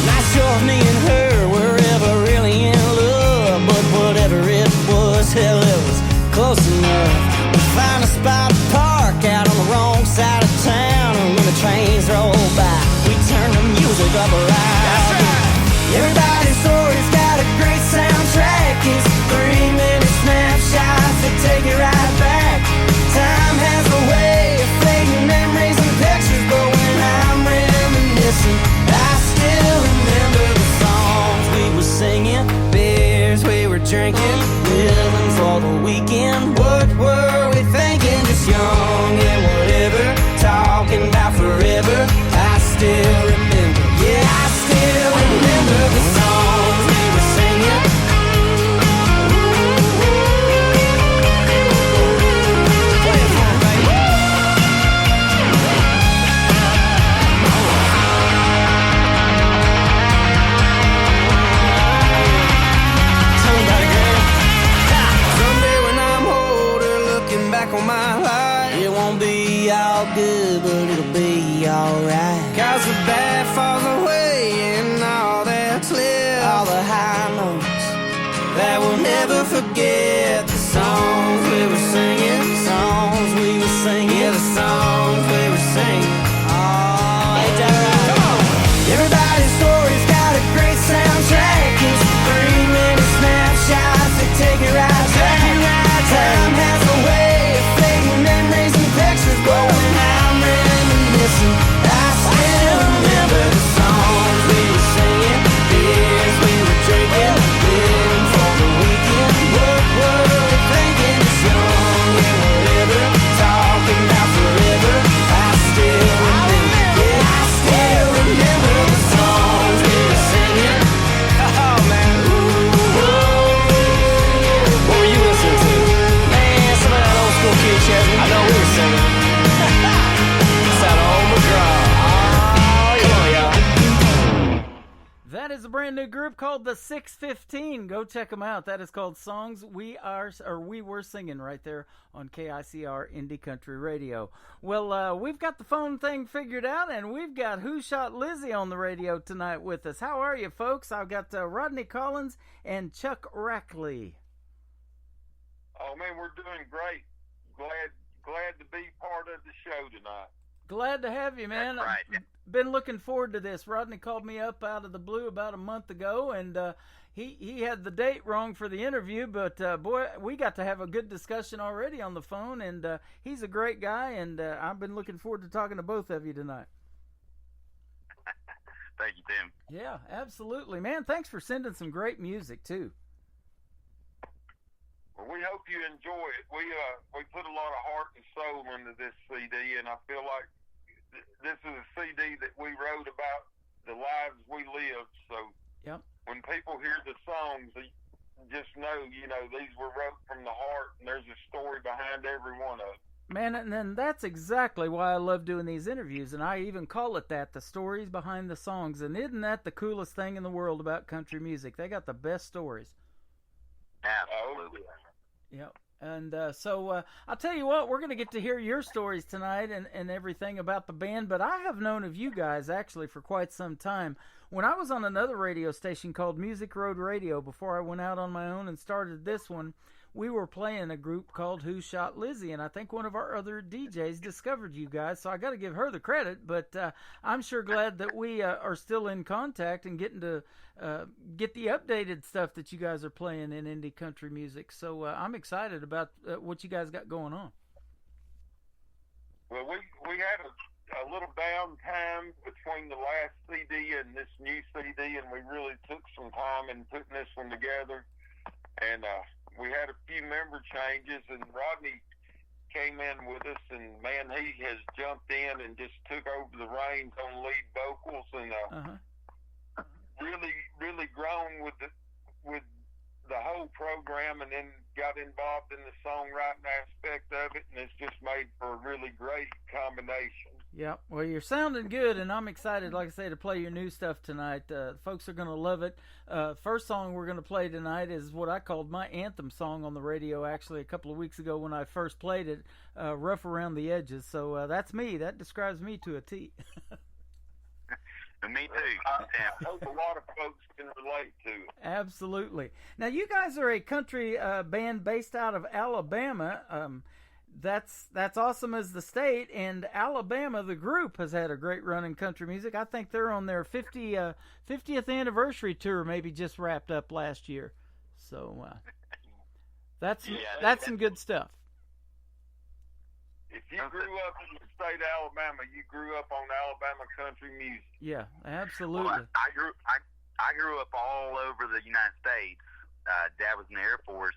Not sure if me and her were ever really in love, but whatever it was, hell, it was close enough. We found a spot to park out on the wrong side of town, and when the trains roll by, we turn the music up loud. That's right. Everybody's story's got a great soundtrack. It's 3-minute snapshots that take it right back. Time has a way of fading memories and pictures, but when I'm reminiscing, I still remember the songs we were singing, beers we were drinking, living for the weekend. What were we thinking? Just young and whatever, talking about forever. I still remember, yeah, I still remember the songs we were singing. Play it for me, baby. Tell me about it, girl. Someday when I'm older, looking back on my life, it won't be all good, but it'll be alright. Cause the bad falls away and all that's left, all the high notes that we'll never forget. The songs we were singing, songs we were singing, yeah, the songs we were singing. Oh, ain't that right? Come on! Everybody's story's got a great soundtrack. It's 3-minute snapshots that take it right back. Time has a way of fading memories and pictures, but when I'm reminiscing, I still remember the songs we were singing, beers we were drinking, living for the weekend. What were we thinking? Just young and whatever, talking about forever. I still remember, yeah, I still remember the songs we were singing. Oh man, what were you listening to? Man, some of that old school Kid Chesney. I know we were singing. It's that old McGraw. Oh, yeah, y'all. That is a brand new group called the 615. Go check them out. That is called Songs We Were Singing right there on KICR Indie Country Radio. Well, we've got the phone thing figured out, and we've got Who Shot Lizzie on the radio tonight with us. How are you, folks? I've got Rodney Collins and Chuck Rackley. Oh man, we're doing great. Glad to be part of the show tonight. Glad to have you, man. That's right. I've been looking forward to this. Rodney called me up out of the blue about a month ago, and he had the date wrong for the interview, but boy, we got to have a good discussion already on the phone, and he's a great guy, and I've been looking forward to talking to both of you tonight. Thank you, Tim. Yeah, absolutely, man. Thanks for sending some great music too. Well, we hope you enjoy it. We put a lot of heart and soul into this CD, and I feel like this is a CD that we wrote about the lives we lived. So yep. When people hear the songs, they just know, these were wrote from the heart, and there's a story behind every one of them. Man, and then that's exactly why I love doing these interviews, and I even call it that, the stories behind the songs. And isn't that the coolest thing in the world about country music? They got the best stories. Absolutely. Yep. And so I'll tell you what, we're going to get to hear your stories tonight and everything about the band, but I have known of you guys actually for quite some time. When I was on another radio station called Music Road Radio, before I went out on my own and started this one, we were playing a group called Who Shot Lizzie, and I think one of our other DJs discovered you guys, so I got to give her the credit, but I'm sure glad that we are still in contact and getting to get the updated stuff that you guys are playing in indie country music. So I'm excited about what you guys got going on. Well, we had a little downtime between the last CD and this new CD, and we really took some time in putting this one together. And we had a few member changes, and Rodney came in with us, and man, he has jumped in and just took over the reins on lead vocals, and really grown with the whole program, and then got involved in the songwriting aspect of it, and it's just made for a really great combination. Yeah, well, you're sounding good, and I'm excited, like I say, to play your new stuff tonight. Folks are going to love it. First song we're going to play tonight is what I called my anthem song on the radio, actually, a couple of weeks ago when I first played it, Rough Around the Edges. So that's me. That describes me to a T. Me too. I hope a lot of folks can relate to it. Absolutely. Now, you guys are a country band based out of Alabama. That's awesome as the state, and Alabama, the group, has had a great run in country music. I think they're on their 50th anniversary tour, maybe just wrapped up last year. So that's some good stuff. If you grew up in the state of Alabama, you grew up on Alabama country music. Yeah, absolutely. Well, I grew up all over the United States. Dad was in the Air Force,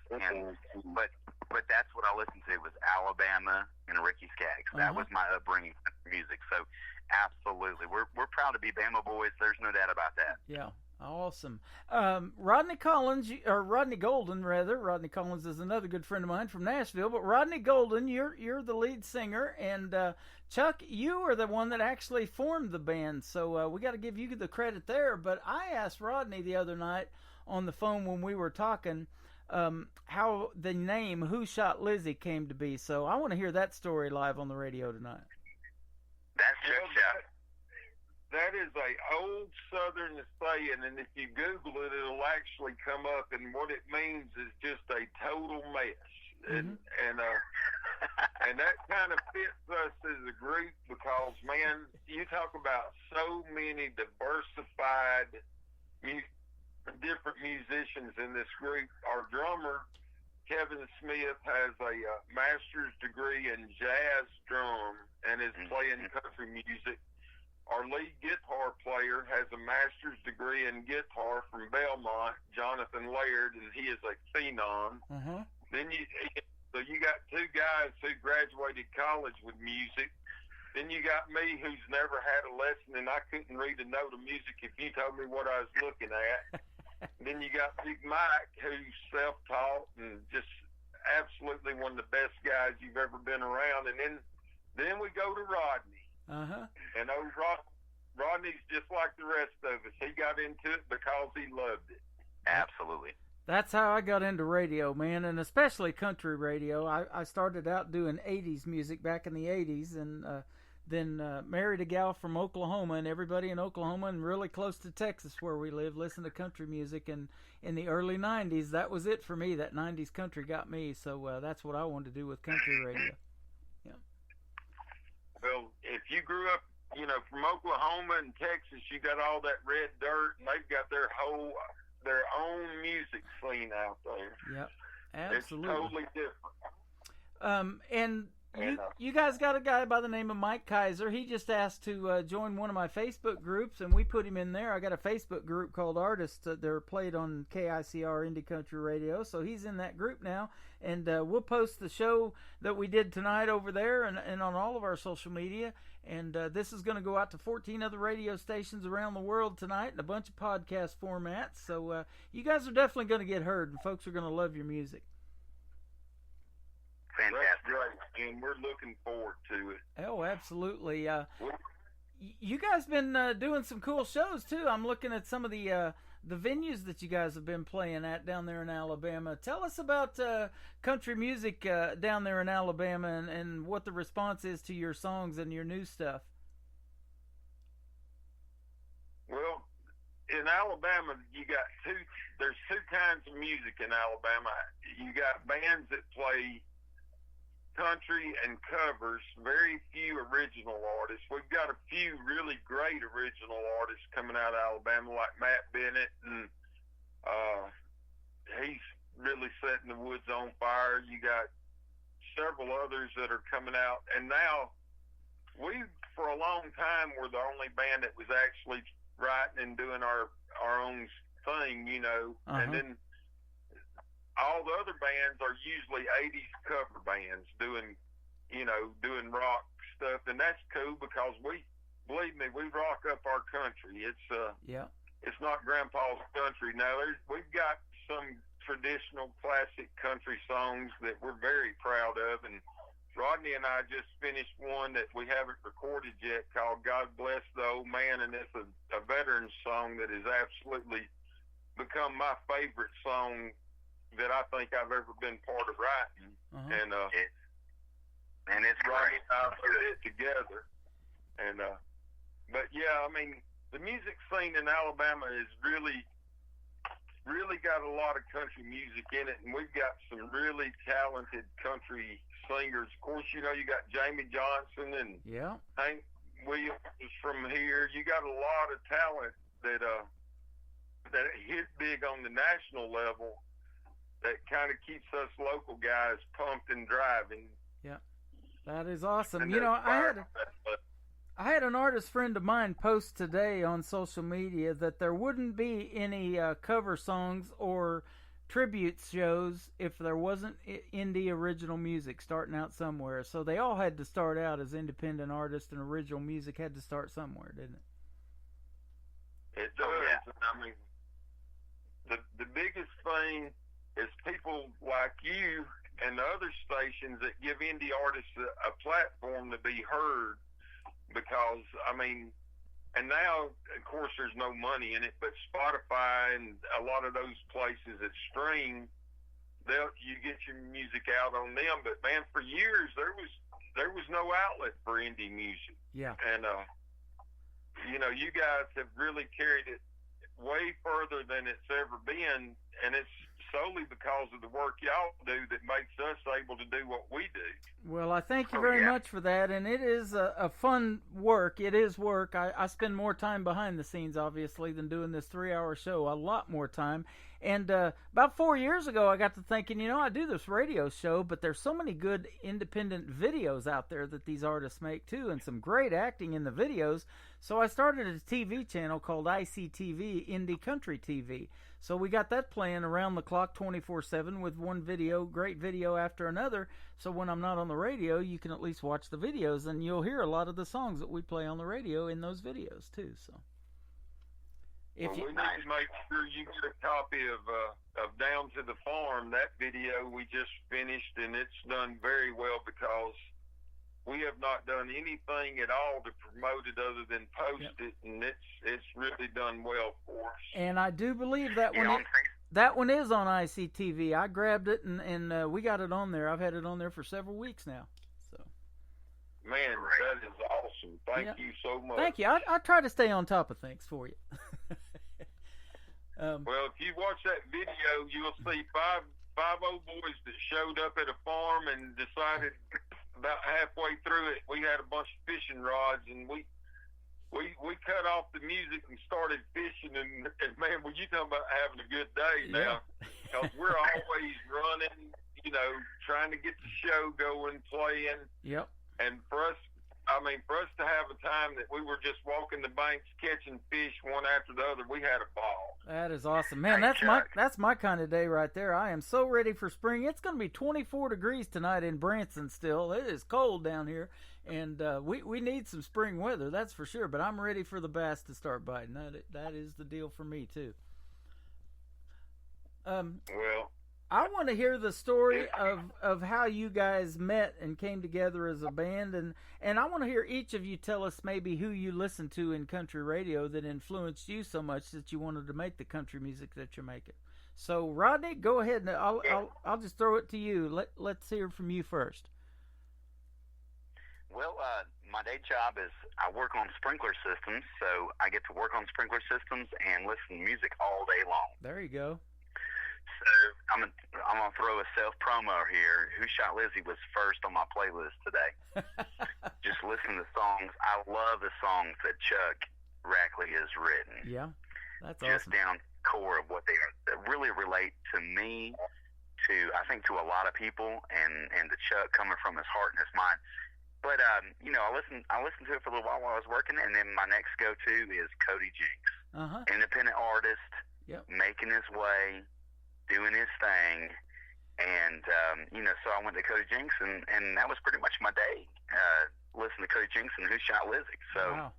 but that's what I listened to was Alabama and Ricky Skaggs. That was my upbringing in music. So absolutely, we're proud to be Bama boys. There's no doubt about that. Yeah. Awesome. Rodney Golden, Rodney Collins is another good friend of mine from Nashville, but Rodney Golden, you're the lead singer, and Chuck, you are the one that actually formed the band, so we got to give you the credit there. But I asked Rodney the other night on the phone when we were talking how the name Who Shot Lizzie came to be, so I want to hear that story live on the radio tonight. That's Chuck's shot. That is a old Southern saying, and if you Google it, it'll actually come up. And what it means is just a total mess. And that kind of fits us as a group because, man, you talk about so many diversified, different musicians in this group. Our drummer, Kevin Smith, has a master's degree in jazz drum and is playing country music. Our lead guitar player has a master's degree in guitar from Belmont, Jonathan Laird, and he is a phenom. Then you got two guys who graduated college with music. Then you got me, who's never had a lesson, and I couldn't read a note of music if you told me what I was looking at. Then you got Big Mike, who's self-taught and just absolutely one of the best guys you've ever been around. And then we go to Rodney. And old Rodney's just like the rest of us. He got into it because he loved it. Absolutely. That's how I got into radio, man, and especially country radio. I started out doing 80s music back in the 80s, and then married a gal from Oklahoma, and everybody in Oklahoma and really close to Texas where we live listened to country music. And in the early 90s, that was it for me. That 90s country got me, so that's what I wanted to do with country radio. Well, if you grew up, from Oklahoma and Texas, you got all that red dirt, and they've got their own music scene out there. Yep, absolutely. It's totally different. And you guys got a guy by the name of Mike Kaiser. He just asked to join one of my Facebook groups, and we put him in there. I got a Facebook group called Artists that are played on KICR Indie Country Radio, so he's in that group now. And we'll post the show that we did tonight over there and on all of our social media. And this is going to go out to 14 other radio stations around the world tonight and a bunch of podcast formats. So you guys are definitely going to get heard, and folks are going to love your music. Fantastic. and we're looking forward to it. Oh, absolutely. You guys been doing some cool shows too. I'm looking at some of the venues that you guys have been playing at down there in Alabama. Tell us about country music down there in Alabama and what the response is to your songs and your new stuff. Well, in Alabama, there's two kinds of music in Alabama. You got bands that play country and covers, very few original artists. We've got a few really great original artists coming out of Alabama, like Matt Bennett, and he's really setting the woods on fire. You got several others that are coming out, and now we, for a long time, were the only band that was actually writing and doing our own thing, and then all the other bands are usually 80s cover bands doing rock stuff, and that's cool because believe me, we rock up our country. It's not grandpa's country. Now we've got some traditional classic country songs that we're very proud of, and Rodney and I just finished one that we haven't recorded yet called God Bless the Old Man, and it's a veteran song that has absolutely become my favorite song that I think I've ever been part of writing. And it's Rodney and I put it together. And but yeah, I mean, the music scene in Alabama is really got a lot of country music in it, and we've got some really talented country singers. Of course, you got Jamie Johnson and Hank Williams is from here. You got a lot of talent that hit big on the national level that kind of keeps us local guys pumped and driving. Yeah, that is awesome. And I had an artist friend of mine post today on social media that there wouldn't be any cover songs or tribute shows if there wasn't indie original music starting out somewhere. So they all had to start out as independent artists, and original music had to start somewhere, didn't it? It does. I mean, the biggest thing is people like you and the other stations that give indie artists a platform to be heard. Because, I mean, and now, of course, there's no money in it, but Spotify and a lot of those places that stream, you get your music out on them. But, man, for years, there was no outlet for indie music. Yeah. And, you guys have really carried it way further than it's ever been, and it's solely because of the work y'all do that makes us able to do what we do. Well, I thank you very much for that, and it is a fun work. It is work. I spend more time behind the scenes, obviously, than doing this 3-hour show, a lot more time. And about 4 years ago, I got to thinking, I do this radio show, but there's so many good independent videos out there that these artists make, too, and some great acting in the videos. So I started a TV channel called ICTV, Indie Country TV. So we got that playing around the clock 24/7 with one great video after another. So when I'm not on the radio, you can at least watch the videos, and you'll hear a lot of the songs that we play on the radio in those videos, too. So we need to make sure you get a copy of Down to the Farm. That video we just finished, and it's done very well because we have not done anything at all to promote it other than post it, and it's really done well for us. And I do believe that one is on ICTV. I grabbed it, and we got it on there. I've had it on there for several weeks now. So, man, that is awesome. Thank you so much. Thank you. I try to stay on top of things for you. Well, if you watch that video, you'll see five old boys that showed up at a farm and decided about halfway through it, we had a bunch of fishing rods, and we cut off the music and started fishing, and man, were you talking about having a good day now? Because we're always running, trying to get the show going, playing. Yep. And for us to have a time that we were just walking the banks, catching fish one after the other, we had a ball. That is awesome, man. That's my kind of day right there. I am so ready for spring. It's going to be 24 degrees tonight in Branson still. It is cold down here, and we need some spring weather, that's for sure. But I'm ready for the bass to start biting. That is the deal for me too. Well, I want to hear the story of how you guys met and came together as a band, and I want to hear each of you tell us maybe who you listened to in country radio that influenced you so much that you wanted to make the country music that you're making. So, Rodney, go ahead, and I'll just throw it to you. Let's hear from you first. Well, my day job is I work on sprinkler systems, so I get to work on sprinkler systems and listen to music all day long. There you go. So I'm gonna throw a self promo here. Who Shot Lizzie was first on my playlist today. Just listen to songs. I love the songs that Chuck Rackley has written. Yeah, that's just awesome. Down core of what they are, that really relate to me, I think to a lot of people, and to Chuck coming from his heart and his mind. But you know, I listened to it for a little while I was working, and then my next go-to is Cody Jinks, independent artist, making his way, doing his thing, and you know, so I went to Cody Jinks, and that was pretty much my day. Listen to Cody Jinks and Who Shot Lizzie. So, wow.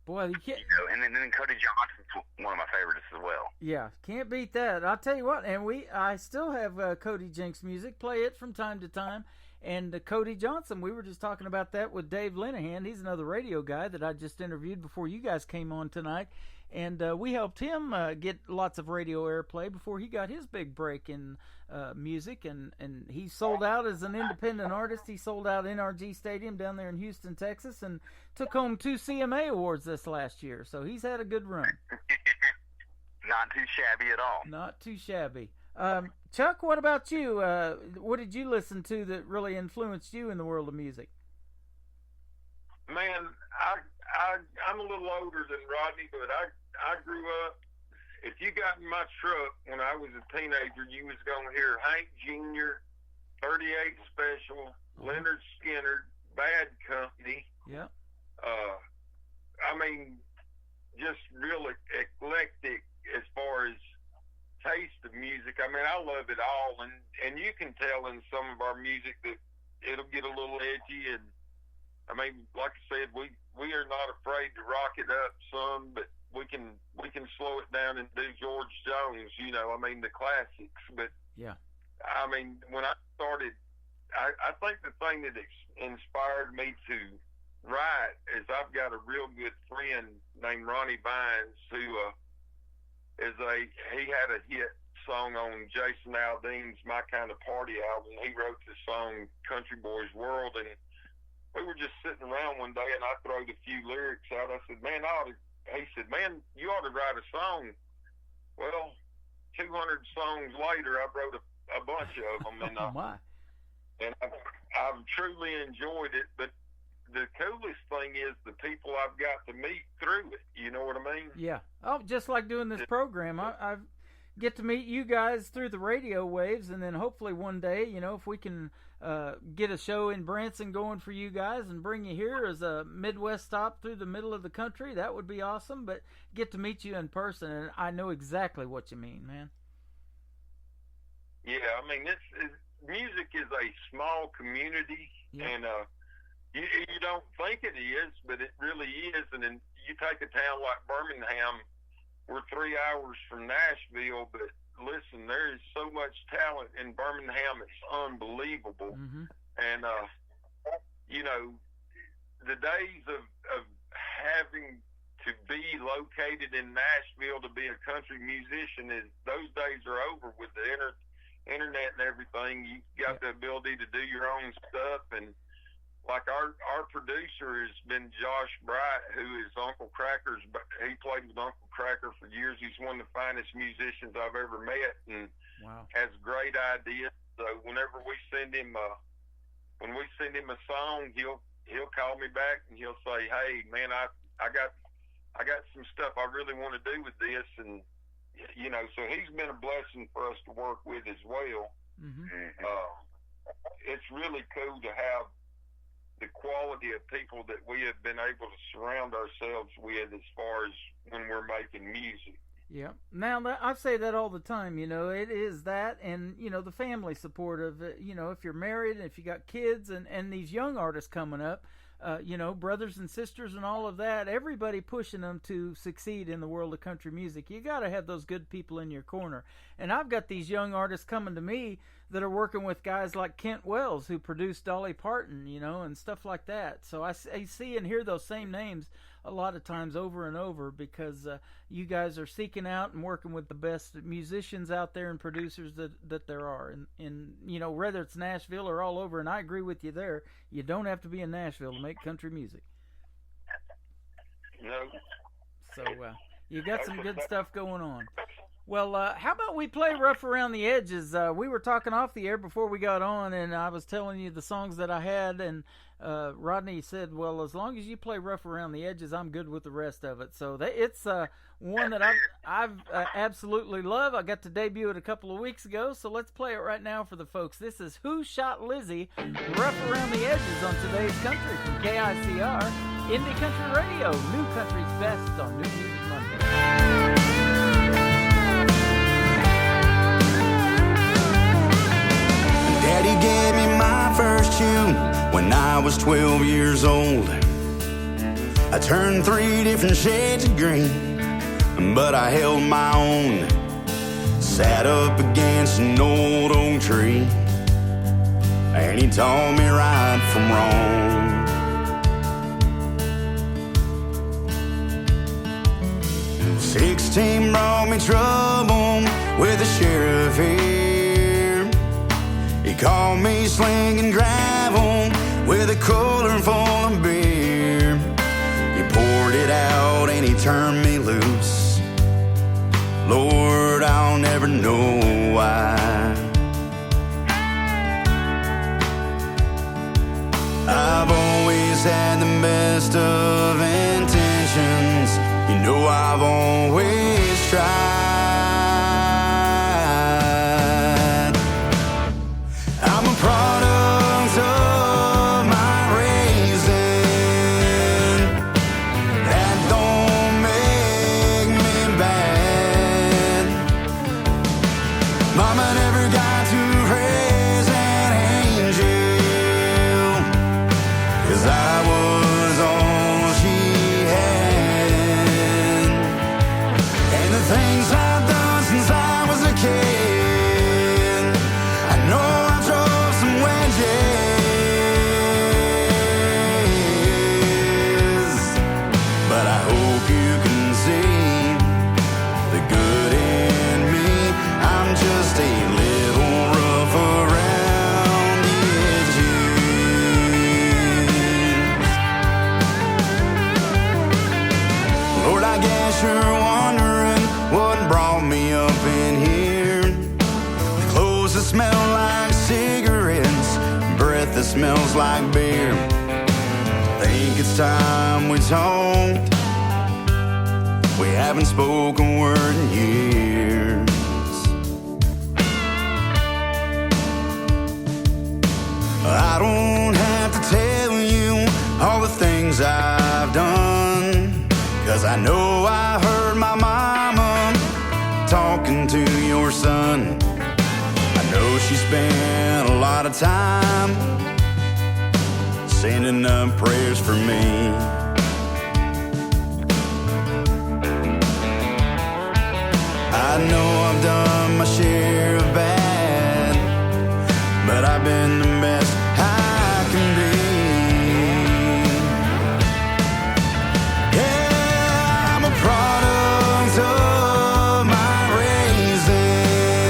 Boy, you can't. You know, and then Cody Johnson's one of my favorites as well. Yeah, can't beat that. I'll tell you what, and I still have Cody Jinks music. Play it from time to time. And Cody Johnson, we were just talking about that with Dave Linehan. He's another radio guy that I just interviewed before you guys came on tonight. And we helped him get lots of radio airplay before he got his big break in music. And he sold out as an independent artist. He sold out NRG Stadium down there in Houston, Texas, and took home 2 CMA awards this last year. So he's had a good run. Not too shabby at all. Not too shabby. Chuck, what about you? What did you listen to that really influenced you in the world of music? Man, I'm a little older than Rodney, but I grew up. If you got in my truck when I was a teenager, you was going to hear Hank Jr., 38 Special, Leonard Skinner, Bad Company. Yeah. I mean, just real eclectic as far as taste of music. I mean, I love it all, and you can tell in some of our music that it'll get a little edgy, and I mean, like I said, we are not afraid to rock it up some, but we can slow it down and do George Jones, you know, I mean, the classics. But yeah, I mean, when I started, I think the thing that inspired me to write is I've got a real good friend named Ronnie Vines who he had a hit song on Jason Aldean's My Kind of Party album. He wrote the song Country Boy's World, and we were just sitting around one day, and I throwed a few lyrics out. I said, man, he said, man, you ought to write a song. Well, 200 songs later, I wrote a bunch of them, and I've truly enjoyed it. But the coolest thing is the people I've got to meet through it. You know what I mean? Yeah. Oh, just like doing this program. I get to meet you guys through the radio waves, and then hopefully one day, you know, if we can get a show in Branson going for you guys and bring you here as a Midwest stop through the middle of the country, that would be awesome. But get to meet you in person, and I know exactly what you mean, man. Yeah, I mean, music is a small community, and you don't think it is, but it really is. And then you take a town like Birmingham, we're 3 hours from Nashville, but listen, there is so much talent in Birmingham, it's unbelievable. And you know, the days of having to be located in Nashville to be a country musician, those days are over with the internet and everything. You got the ability to do your own stuff, and like our producer has been Josh Bright, who is Uncle Cracker's. He played with Uncle Cracker for years. He's one of the finest musicians I've ever met, and has great ideas. So whenever we send him a song, he'll call me back and he'll say, "Hey man, I got some stuff I really want to do with this," and you know, so he's been a blessing for us to work with as well. It's really cool to have the quality of people that we have been able to surround ourselves with as far as when we're making music. Yeah. Now, I say that all the time, you know, it is that, and, you know, the family support of it, you know, if you're married and if you got kids and these young artists coming up, brothers and sisters and all of that, everybody pushing them to succeed in the world of country music. You got to have those good people in your corner. And I've got these young artists coming to me that are working with guys like Kent Wells, who produced Dolly Parton, and stuff like that. So I see and hear those same names a lot of times over and over, because you guys are seeking out and working with the best musicians out there and producers that there are. And whether it's Nashville or all over, and I agree with you there, you don't have to be in Nashville to make country music. No. So you got some good stuff going on. Well, how about we play Rough Around the Edges? We were talking off the air before we got on, and I was telling you the songs that I had, and Rodney said, well, as long as you play Rough Around the Edges, I'm good with the rest of it. So it's one that I've absolutely love. I got to debut it a couple of weeks ago, so let's play it right now for the folks. This is Who Shot Lizzie, Rough Around the Edges on Today's Country from KICR, Indie Country Radio, New Country's Best on New Music Monday. Daddy gave me my first tune when I was 12 years old. I turned 3 different shades of green, but I held my own. Sat up against an old oak tree, and he taught me right from wrong. 16 brought me trouble with the sheriff here. He caught me slinging gravel with a cooler full of beer. He poured it out and he turned me loose. Lord, I'll never know why. I've always had the best of intentions. You know I've always tried. I'm a product of my raising. That don't make me bad. Mama never got to raise an angel, 'cause I was all she had. And the things I've done since I was a kid, I know I drove some wedges, but I hope you can see the good in me. I'm just a little rough around the edges. Lord, I guess you're wondering what brought me up in here. The clothes that smell like cigarettes, breath that smells like beer. Think it's time we talked. We haven't spoken a word in years. I don't have to tell you all the things I've done, 'cause I know I heard my mama talking to your son. I know she spent a lot of time sending up prayers for me. I know I've done my share of bad, but I've been the best I can be. Yeah, I'm a product of my raising.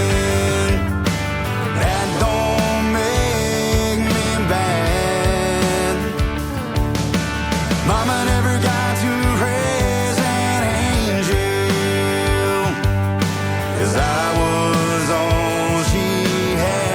That don't make me bad. Mama never got to raise an angel, 'cause I was all she had.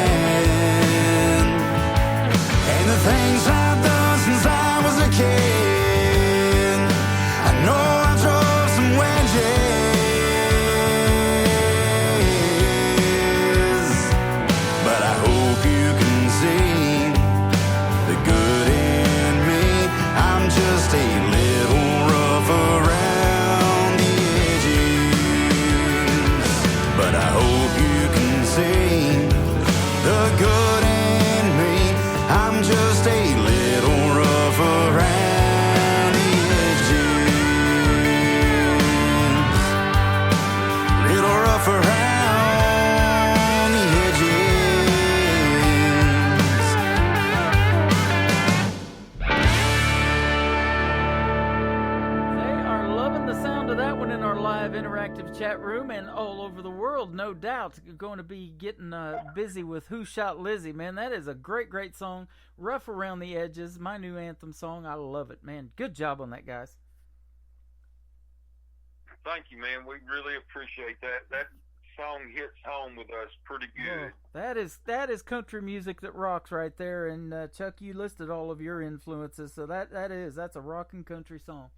chat room and all over the world, no doubt. Going to be getting busy with Who Shot Lizzie, man. That is a great, great song. Rough Around the Edges, my new anthem song. I love it, man. Good job on that, guys. Thank you, man. We really appreciate that. That song hits home with us pretty good. Oh, that is country music that rocks right there. And Chuck, you listed all of your influences, so that's a rockin' country song.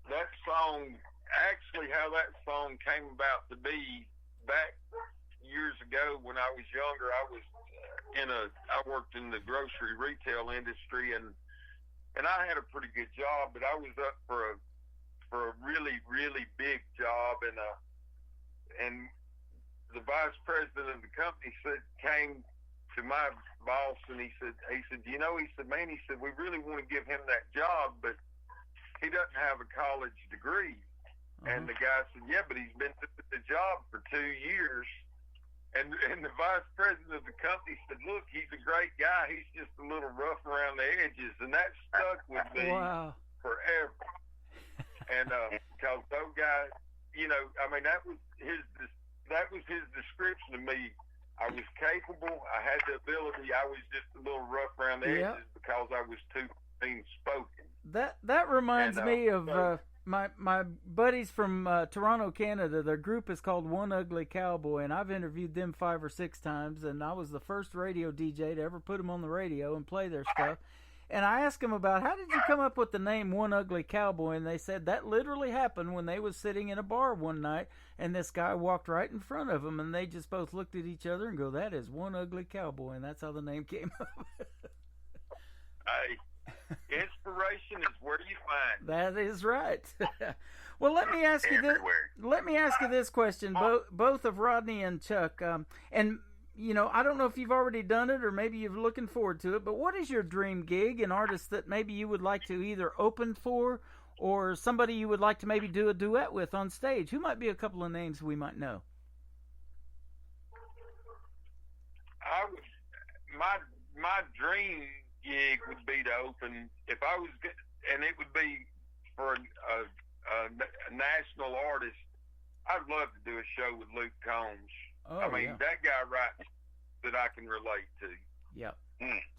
That song, actually, how that song came about to be, back years ago when I was younger, I worked in the grocery retail industry, and I had a pretty good job, but I was up for a really, really big job, and the vice president of the company came to my boss, and he said, man, we really want to give him that job, but he doesn't have a college degree. And the guy said, yeah, but he's been doing the job for 2 years. And the vice president of the company said, look, he's a great guy. He's just a little rough around the edges. And that stuck with me forever. And because those guys, that was his description of me. I was capable. I had the ability. I was just a little rough around the edges because I was too clean spoken. That reminds me of my buddies from Toronto, Canada. Their group is called One Ugly Cowboy, and I've interviewed them 5 or 6 times, and I was the first radio DJ to ever put them on the radio and play their stuff. And I asked them about, how did you come up with the name One Ugly Cowboy? And they said that literally happened when they was sitting in a bar one night, and this guy walked right in front of them, and they just both looked at each other and go, that is One Ugly Cowboy, and that's how the name came up. Hey. Inspiration is where you find it. That is right. Well, let me ask you this. Let me ask you this question, both of Rodney and Chuck. And I don't know if you've already done it or maybe you're looking forward to it. But what is your dream gig? An artist that maybe you would like to either open for, or somebody you would like to maybe do a duet with on stage? Who might be a couple of names we might know? My dream gig would be to open, if I was, and it would be for a national artist. I'd love to do a show with Luke Combs. That guy writes that I can relate to. Yep.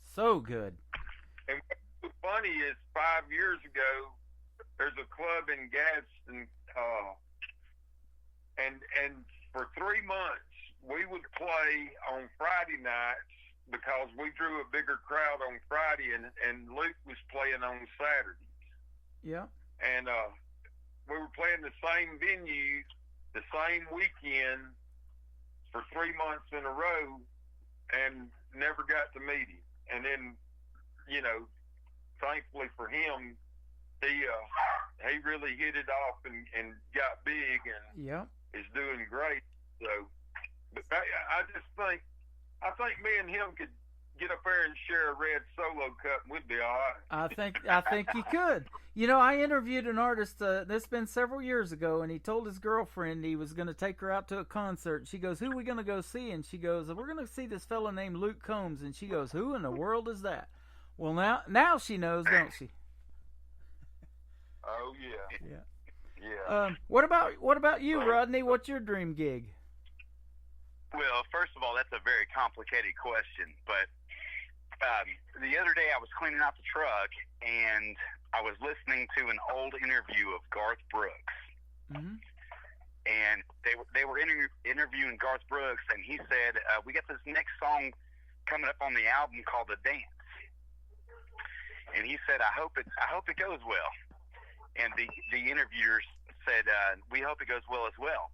So good. And what's funny is 5 years ago, there's a club in Gadsden, and for 3 months we would play on Friday nights, because we drew a bigger crowd on Friday, and Luke was playing on Saturdays. Yeah. And we were playing the same venue, the same weekend for 3 months in a row, and never got to meet him. And then, thankfully for him, he really hit it off and got big and is doing great. So, but I just think, me and him could get up there and share a red solo cup, and we'd be all right. I think you could. I interviewed an artist, that's been several years ago, and he told his girlfriend he was going to take her out to a concert. She goes, who are we going to go see? And she goes, we're going to see this fella named Luke Combs. And she goes, who in the world is that? Well, now she knows, don't she? Oh, yeah. Yeah. What about you, Rodney? What's your dream gig? Well, first of all, that's a very complicated question, but the other day I was cleaning out the truck, and I was listening to an old interview of Garth Brooks. Mm-hmm. And they were interviewing Garth Brooks, and he said, we got this next song coming up on the album called The Dance. And he said, I hope it goes well. And the interviewers said, we hope it goes well as well.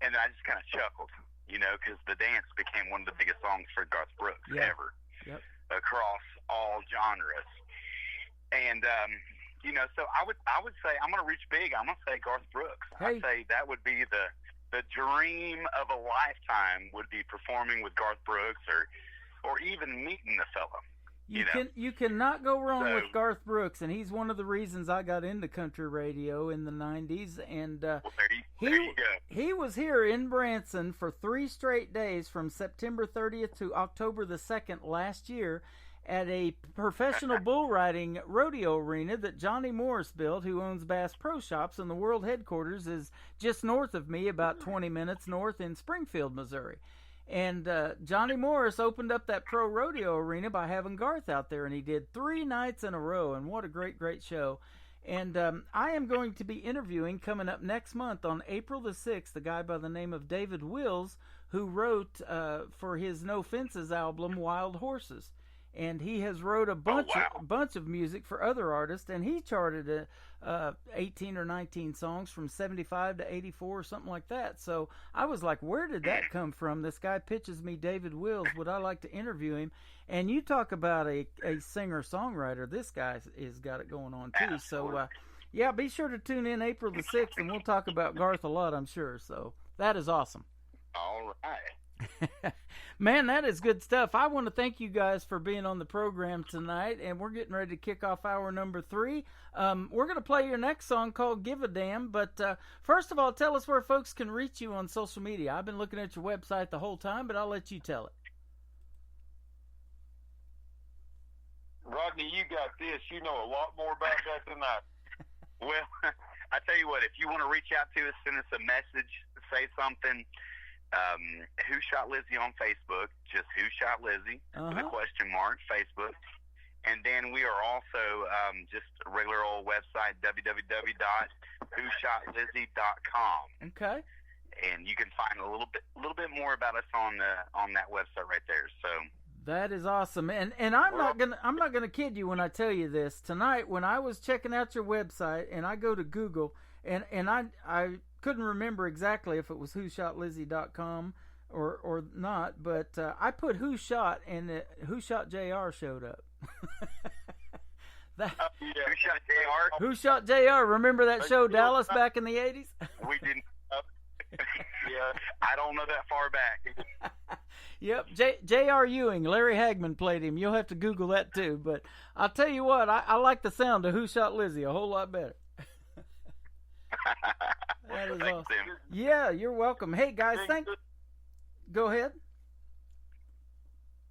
And I just kind of chuckled. Because The Dance became one of the biggest songs for Garth Brooks ever, across all genres. And so I would say I'm going to reach big. I'm going to say Garth Brooks. I'd say that would be the dream of a lifetime, would be performing with Garth Brooks, or even meeting the fella. You cannot go wrong with Garth Brooks, and he's one of the reasons I got into country radio in the 90s. And there you go. He was here in Branson for 3 straight days from September 30th to October the 2nd last year. at a professional bull riding rodeo arena that Johnny Morris built, who owns Bass Pro Shops, and the world headquarters is just north of me, about 20 minutes north in Springfield, Missouri. And Johnny Morris opened up that pro rodeo arena by having Garth out there, and he did 3 nights in a row, and what a great, great show. And I am going to be interviewing coming up next month on April the 6th, a guy by the name of David Wills, who wrote for his No Fences album, Wild Horses. And he has wrote a bunch of music for other artists, and he charted 18 or 19 songs from 75 to 84 or something like that. So I was like, where did that come from? This guy pitches me David Wills. Would I like to interview him? And you talk about a singer-songwriter. This guy has got it going on, too. So, yeah, be sure to tune in April the 6th, and we'll talk about Garth a lot, I'm sure. So that is awesome. All right. Man, that is good stuff. I want to thank you guys for being on the program tonight, and we're getting ready to kick off hour number 3. We're going to play your next song called Give a Damn, but first of all, tell us where folks can reach you on social media. I've been looking at your website the whole time, but I'll let you tell it. Rodney, you got this. You know a lot more about that than I. Well, I tell you what, if you want to reach out to us, send us a message, say something. Who Shot Lizzie on Facebook, just Who Shot Lizzie with a question mark, Facebook. And then we are also just a regular old website, www.whoshotlizzie.com. Okay. And you can find a little bit more about us on that website right there. So that is awesome. And I'm not gonna kid you when I tell you this. Tonight when I was checking out your website and I go to Google and I couldn't remember exactly if it was whoshotlizzie.com or not, but I put Who Shot and Who Shot JR showed up. Who Shot JR? Who Shot JR? Remember that show Dallas back in the 80s? We didn't. Yeah, I don't know that far back. Yep, J.R. Ewing, Larry Hagman played him. You'll have to Google that too. But I'll tell you what, I like the sound of Who Shot Lizzie a whole lot better. That is awesome. Yeah, you're welcome. Hey guys, Go ahead.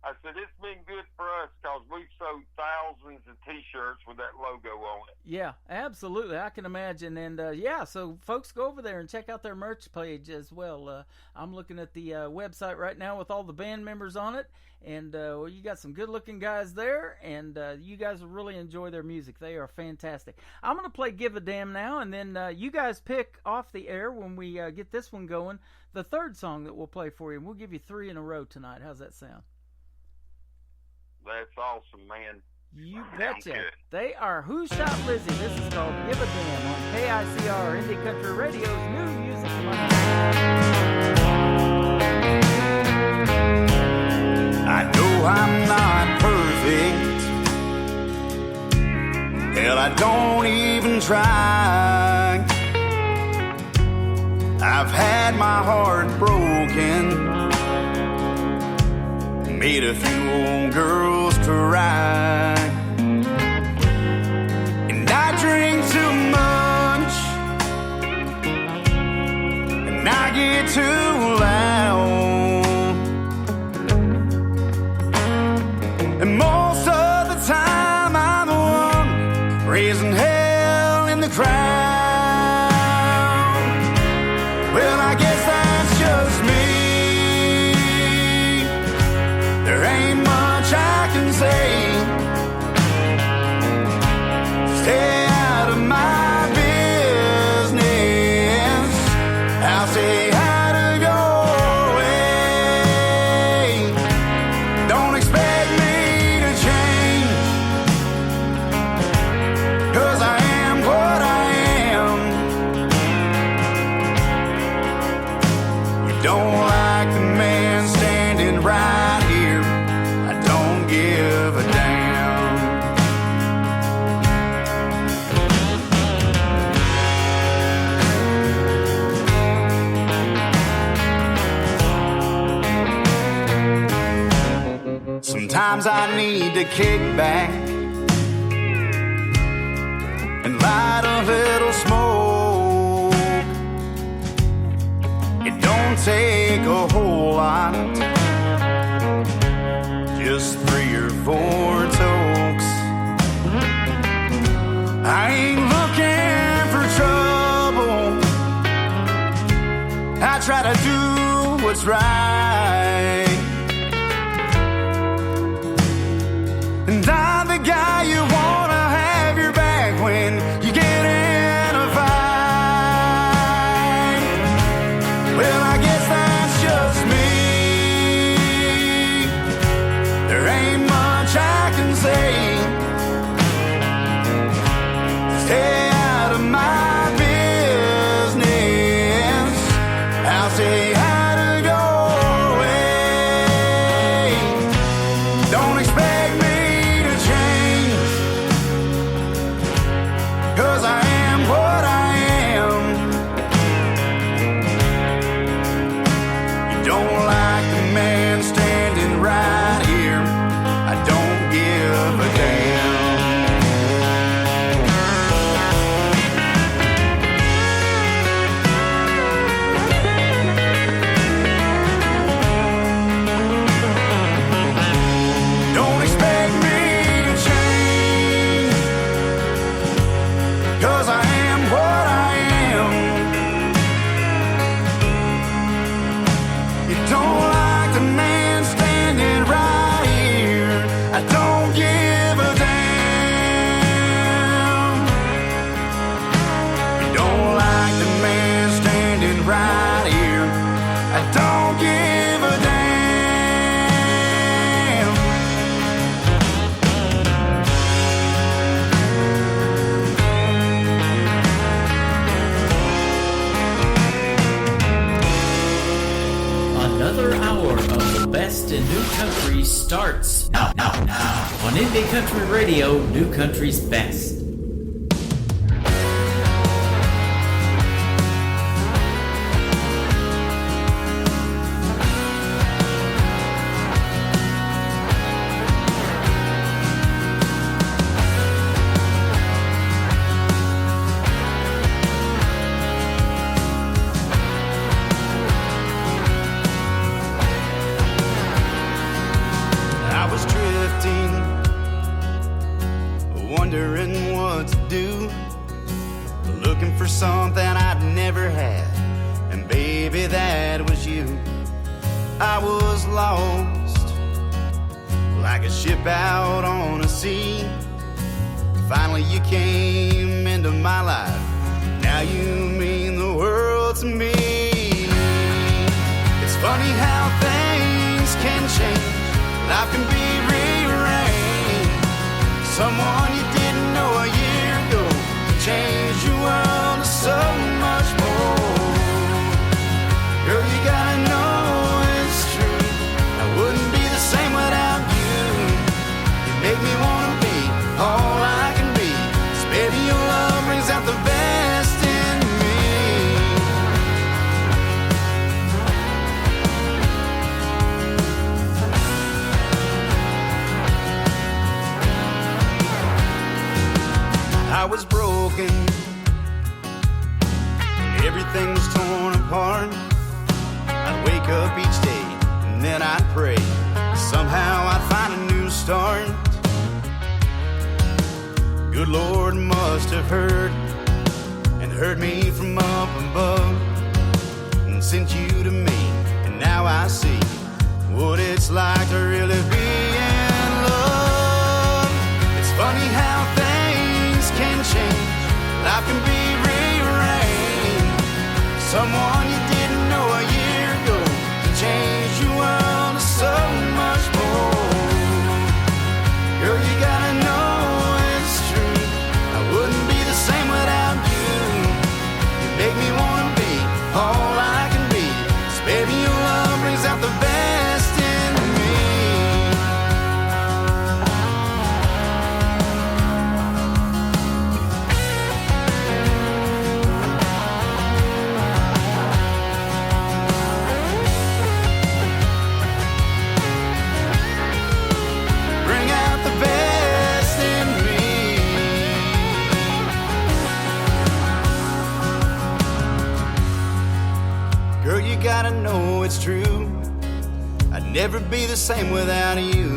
I said it's been good for us because we've sold thousands of T-shirts with that logo on it. Yeah, absolutely. I can imagine. And so folks, go over there and check out their merch page as well. I'm looking at the website right now with all the band members on it, and you got some good-looking guys there, and you guys will really enjoy their music. They are fantastic. I'm going to play Give a Damn now, and then you guys pick off the air when we get this one going, the third song that we'll play for you, and we'll give you 3 in a row tonight. How's that sound? That's awesome, man. You betcha. They are Who Shot Lizzie. This is called Give a Damn on KICR Indie Country Radio's new music month. I know I'm not perfect. Hell, I don't even try. I've had my heart broken, made a few old girls cry, and I drink too much, and I get too loud, and most of the time I'm the one raising hell in the crowd. Well, I guess that's just me. There ain't much I can say. Stay out of my business. I'll say how to go away. Don't expect me to change, 'cause I am what I am. You don't like the man standing right here. I don't give a damn. Sometimes I need to kick back and light a little smoke. It don't take a whole lot, just 3 or 4 try to do what's right. And I'm the guy you wanna have your back when you get in a fight. Well, I guess that's just me. There ain't much I can say. Stay out of my business. I'll say how to go away. Don't expect me to change, 'cause I am what I am. You don't like the man standing right here. I don't give a damn. Don't expect me to change, 'cause I am what I am. You don't like the man standing right here. I don't give a damn. You don't like the man standing right here. I don't give a damn. Another hour of the best in new country starts now on Indie Country Radio, New Country's Best. I was drifting, wondering what to do, looking for something I'd never had, and baby, that was you. I was lost, like a ship out on a sea. Finally, you came into my life. Now you mean the world to me. It's funny how things can change. Life can be rearranged. Someone you didn't know a year ago can change your world to so much more. Girl, you gotta know it's true. I wouldn't be the same without you. You make me wanna be all I can be. 'Cause baby, your love brings out the best in me. I was broken, everything was torn apart. I'd wake up each day and then I'd pray somehow I'd find a new start. Good Lord must have heard me from up above and sent you to me, and now I see what it's like to really be in love. It's funny how things can change. Life can be rearranged. Someone you didn't know a year ago can change your world to so much more. Girl, you gotta know it's true. I wouldn't be the same without you. You make me wanna be all I can be. 'Cause baby, your love brings out the best in me. Bring out the best in me. Girl, you gotta know it's true. I'd never be the same without you.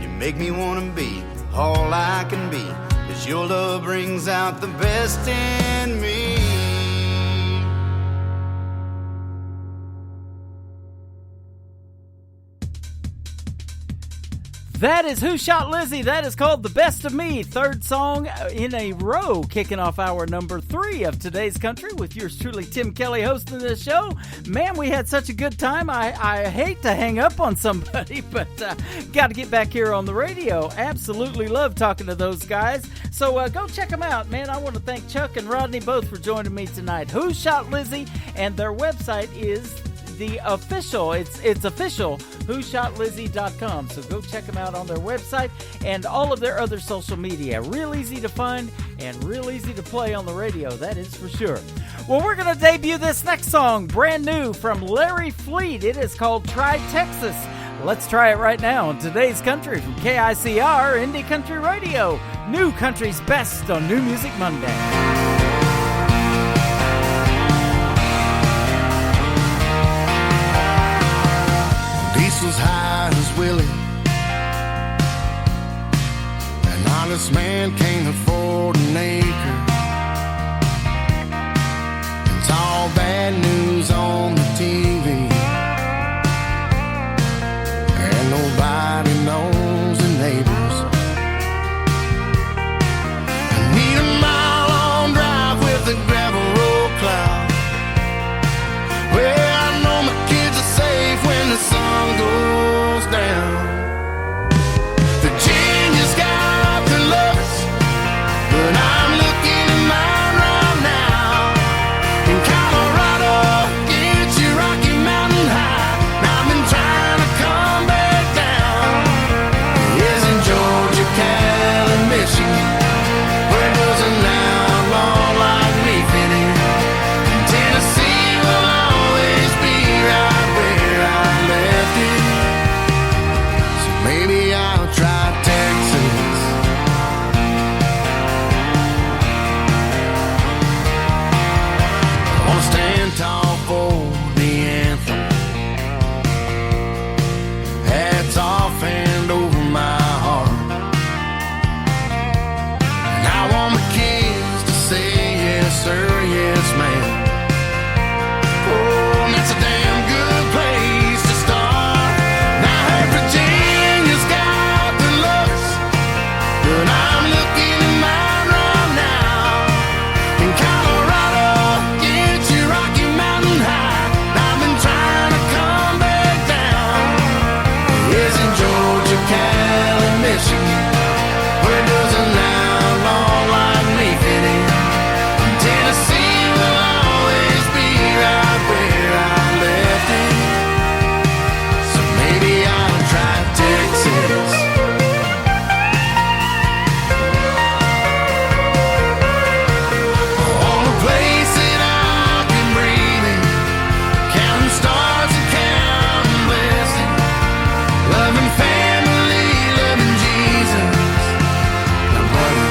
You make me wanna be all I can be. 'Cause your love brings out the best in me. That is Who Shot Lizzie. That is called The Best of Me. Third song in a row, kicking off hour number 3 of Today's Country with yours truly, Tim Kelly, hosting this show. Man, we had such a good time. I hate to hang up on somebody, but got to get back here on the radio. Absolutely love talking to those guys. So go check them out, man. I want to thank Chuck and Rodney both for joining me tonight. Who Shot Lizzie? And their website is the official, it's official, whoshotlizzie.com. So go check them out on their website and all of their other social media. Real easy to find and real easy to play on the radio, that is for sure. Well, we're going to debut this next song, brand new from Larry Fleet. It is called Try Texas. Let's try it right now on Today's Country from KICR Indie Country Radio. New Country's best on New Music Monday. Diesel's high as Willie. An honest man can't afford an acre. It's all bad news on the TV, and nobody knows the neighbors. I need a mile-long drive with a gravel road cloud. Well, I know my kids are safe when the sun goes down. Virginia's got the looks, but I'm looking at mine right now. In Colorado, it's your Rocky Mountain High. Now I've been trying to come back down. Yes, in Georgia, Cal, and Michigan, where does an outlaw like me fit in? Tennessee will always be right where I left it. So maybe I'll try Texas. I wanna stand tall for the anthem. Hats off and over my heart. And I want my kids to say yes sir, yes ma'am. Oh, and that's a damn good place to start. Now I heard Virginia's got the looks, but I'm looking at mine right now. In Colorado, it's your Rocky Mountain High. I've been trying to come back down. Yes, in Georgia, Cal, and Michigan, where does an outlaw like me fit in? Tennessee will always be right where I left it. So maybe I'll try Texas. I want a place that I can breathe in, counting stars and counting blessings, loving family, loving Jesus. Now, brother,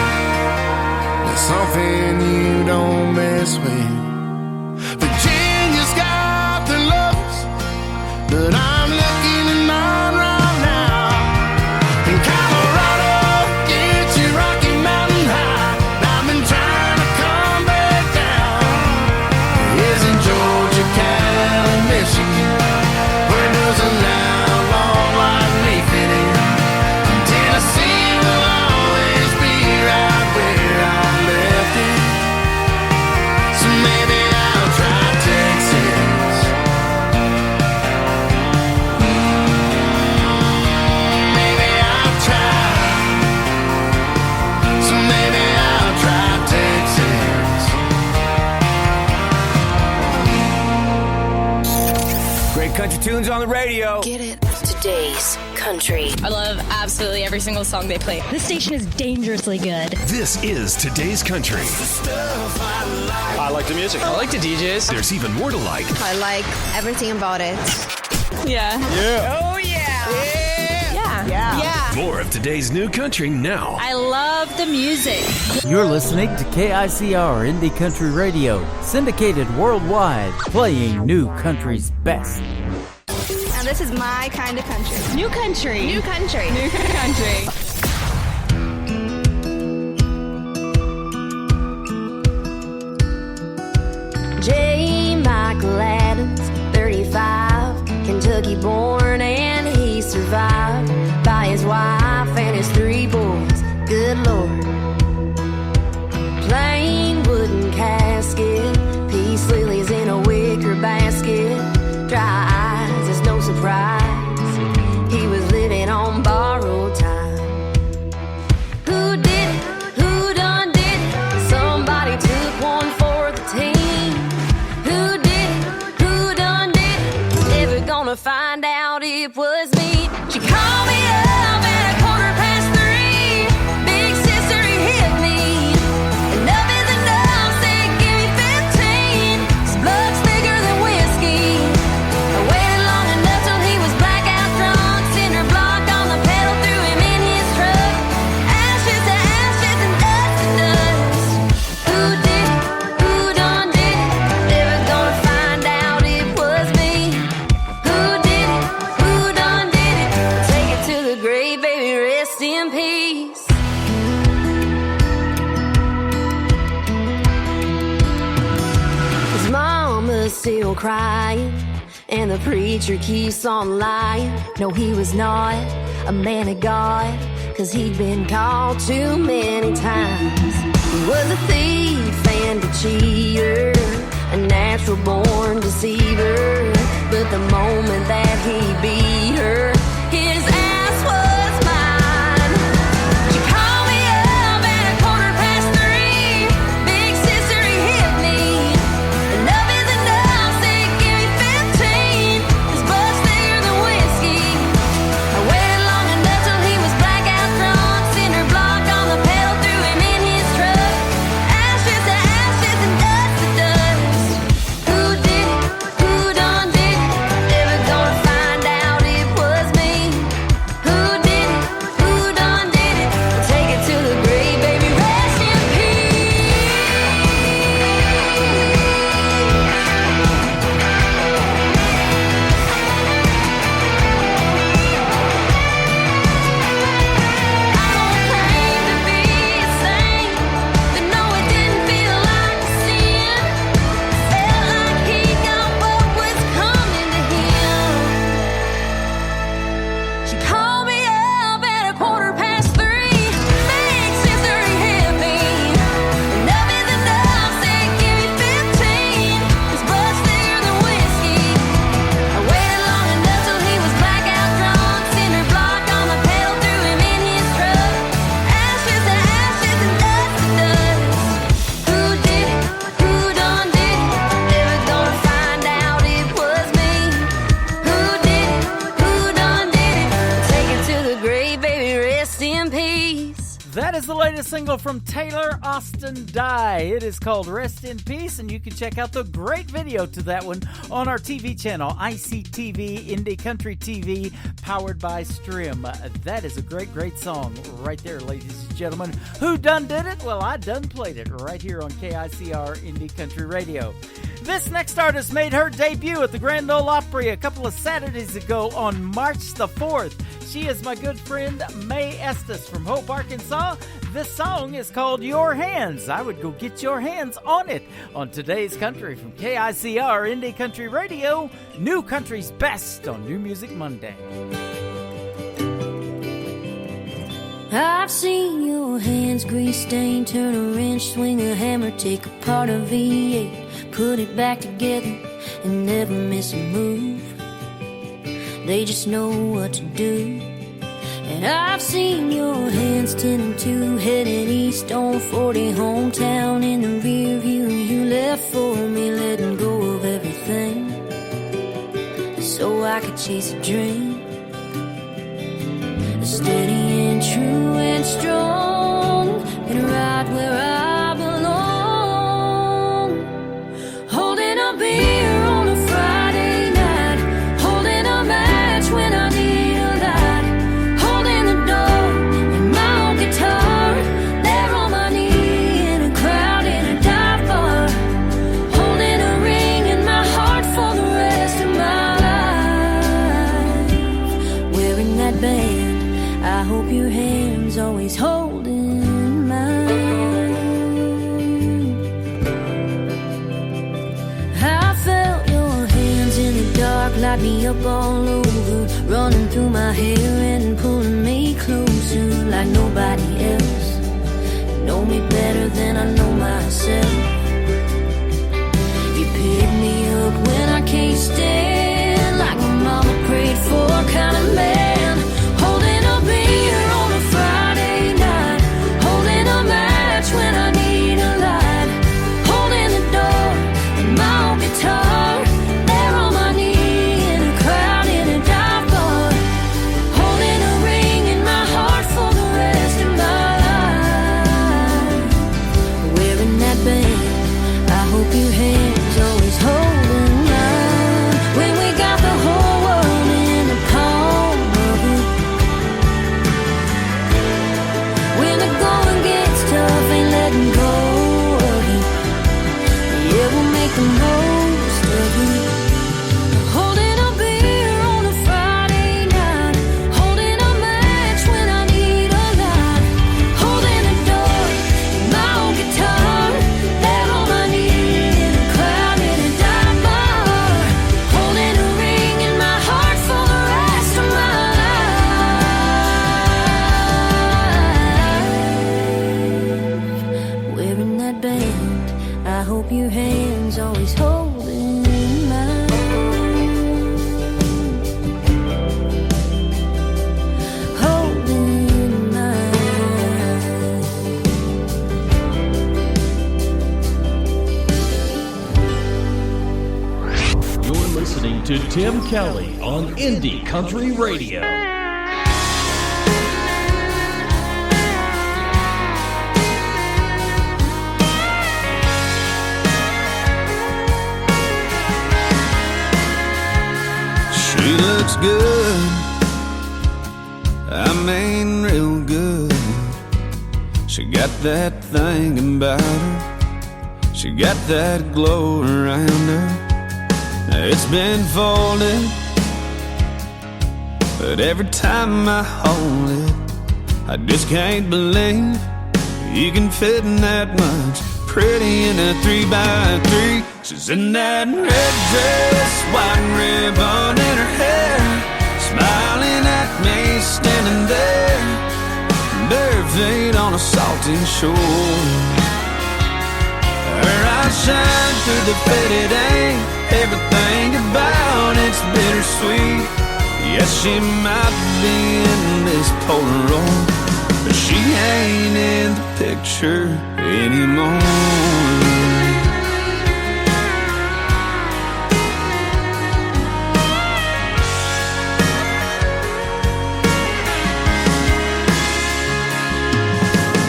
there's something you don't mess with. Virginia's got the looks, but I'm looking at mine right now. In Colorado, it's your Rocky Mountain High. I've been trying to come back down. Yes, in Georgia, Cal, and Michigan, where does an outlaw like me fit in? Tennessee will always be right where I left it. So maybe I'll try Texas. Maybe I'll try. So maybe I'll try Texas. Great country tunes on the radio. Get it? Today's Country. I love absolutely every single song they play. This station is dangerously good. This is Today's Country. I like the music. I like the DJs. There's even more to like. I like everything about it. Yeah. Yeah. Oh, yeah. Yeah. More of today's new country now. I love the music. You're listening to KICR Indie Country Radio, syndicated worldwide, playing New Country's best. Now this is my kind of country. New country. New country. New country. J. Michael Adams, 35, Kentucky born, and he survived by his wife. in peace. His mama's still crying, and the preacher keeps on lying. No, he was not a man of God, 'cause he'd been called too many times. He was a thief and a cheater, a natural born deceiver. But the moment that he beat her, his ass was mine. She called me up at 3:15. Big sister, he hit me. Enough is enough, say give me 15. His butt's thicker than whiskey. I waited long enough till he was blackout drunk. Cinder block on the pedal, threw him in his truck. Ashes to ashes and dust to dust. Who did it? Who done did it? Never gonna find out it was me. Who did it? Who done did it? Take it to the grave, baby, rest in She called me up at 3:15. Big sister, he hit me. Enough is enough, say give me 15. His butt's thicker than whiskey. I waited long enough till he was blackout drunk. Cinder block on the pedal, threw him in his truck. Ashes to ashes and dust to dust. Who did it? Who done did it? Never gonna find out it was me. Who did it? Who done did it? Take it to the grave, baby, rest in peace. That is the latest single from Taylor Austin Dye. It is called Rest in Peace, and you can check out the great video to that one on our TV channel, ICTV, Indie Country TV, powered by Strim. That is a great, great song right there, ladies and gentlemen. Who done did it? Well, I done played it right here on KICR Indie Country Radio. This next artist made her debut at the Grand Ole Opry a couple of Saturdays ago on March the 4th. She is my good friend May Estes from Hope, Arkansas. This song is called Your Hands. I would go get your hands on it on today's country from KICR Indie Country Radio, New Country's Best on New Music Monday. I've seen your hands grease stained, turn a wrench, swing a hammer, take apart a V8, put it back together and never miss a move. They just know what to do. And I've seen your hands 10 and 2, headed east on 40, hometown in the rear view. You left for me, letting go of everything so I could chase a dream. Steady and true and strong, and right where I belong. Holding a beer on a Friday night, holding a match when I need a light, holding the door and my own guitar, there on my knee in a crowd in a dive bar, holding a ring in my heart for the rest of my life, wearing that band. I hope your hand's always holding mine. I felt your hands in the dark, light me up all over, running through my hair and pulling me closer like nobody else. You know me better than I know myself. You pick me up when I can't stand, like my mama prayed for, kind of man. Holding a beer on a Friday night, holding a match when I need a light, holding the door and my own guitar, there on my knee in a crowd in a dive bar, holding a ring in my heart for the rest of my life, wearing that band. I hope your hands always holding mine, when we got the whole world in the palm of it. When the going gets tough, ain't letting go of it. Yeah, we'll make the most of it. Holding a beer on a Friday night, holding a match when I need a light. Tim Kelly on Indie Country Radio. She looks good, I mean real good. She got that thing about her, she got that glow around her. It's been folded, but every time I hold it, I just can't believe you can fit in that much. Pretty in a 3x3. She's in that red dress, white ribbon in her hair, smiling at me, standing there, bare feet on a salty shore. Her eyes shine through the faded ink, everything about it's bittersweet. Yes, she might be in this Polaroid, but she ain't in the picture anymore.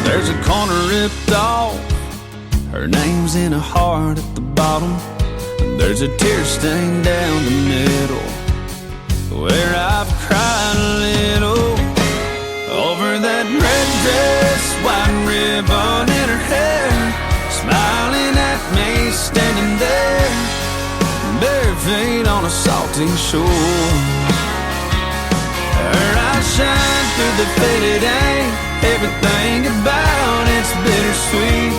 There's a corner ripped off, her name's in a heart at the bottom. There's a tear stain down the middle, where I've cried a little over that red dress, white ribbon in her hair, smiling at me, standing there, bare feet on a salty shore. Her eyes shine through the faded ink, everything about it's bittersweet.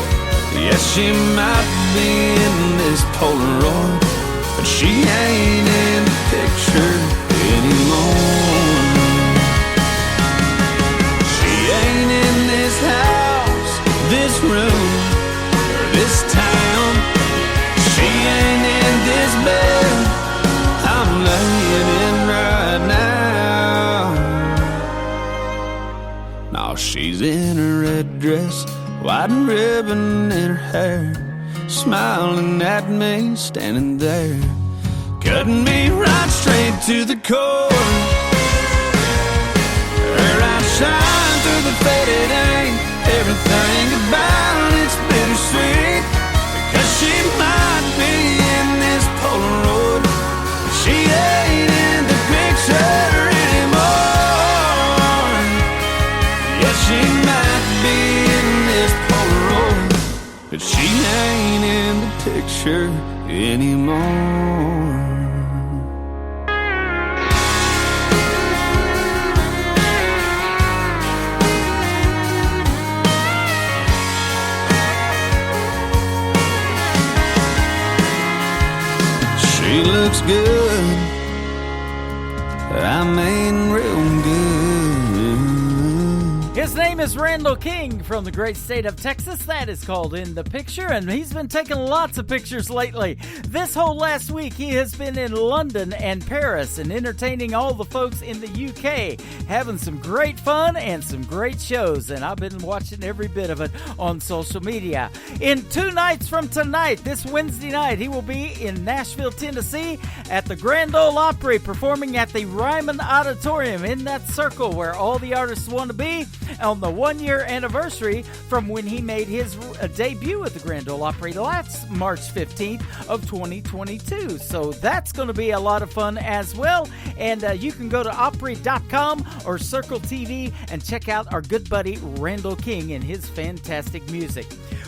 Yes, she might be in this Polaroid, but she ain't in the picture anymore. She ain't in this house, this room, or this town. She ain't in this bed I'm laying in right now. No, she's in a red dress, white ribbon in her hair, smiling at me, standing there, cutting me right straight to the core. Her eyes shine through the faded ink, everything about it's bittersweet. Because she might be in this Polaroid, but she ain't in the picture anymore. Yeah, she might be in this Polaroid, but she ain't in the picture anymore. She looks good, I mean real good. His name is Randall King from the great state of Texas. That is called In the Picture, and he's been taking lots of pictures lately. This whole last week, he has been in London and Paris and entertaining all the folks in the UK, having some great fun and some great shows, and I've been watching every bit of it on social media. In 2 nights from tonight, this Wednesday night, he will be in Nashville, Tennessee at the Grand Ole Opry, performing at the Ryman Auditorium in that circle where all the artists want to be, on the 1-year anniversary from when he made his debut at the Grand Ole Opry last March 15th of 2022. So that's going to be a lot of fun as well. And you can go to Opry.com or Circle TV and check out our good buddy Randall King and his fantastic music.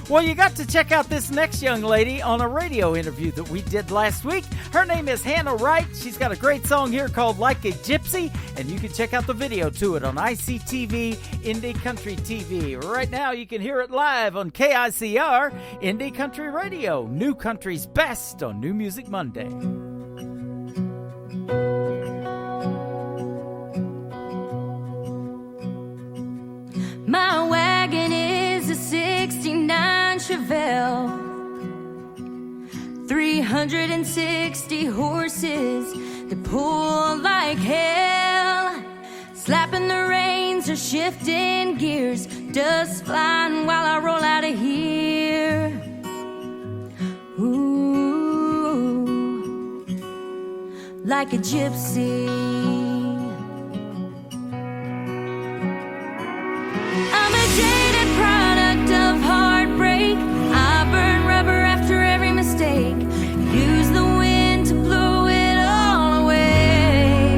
Well, you got to check out this next young lady on a radio interview that we did last week. Her name is Hannah Wright. She's got a great song here called Like a Gypsy, and you can check out the video to it on ICTV, Indie Country TV. Right now, you can hear it live on KICR, Indie Country Radio, New Country's best on New Music Monday. My wagon is a 69 Chevelle, 360 horses that pull like hell, slapping the reins or shifting gears, dust flying while I roll out of here. Ooh, like a gypsy. I'm a jaded product of heartbreak. I burn rubber after every mistake. Use the wind to blow it all away.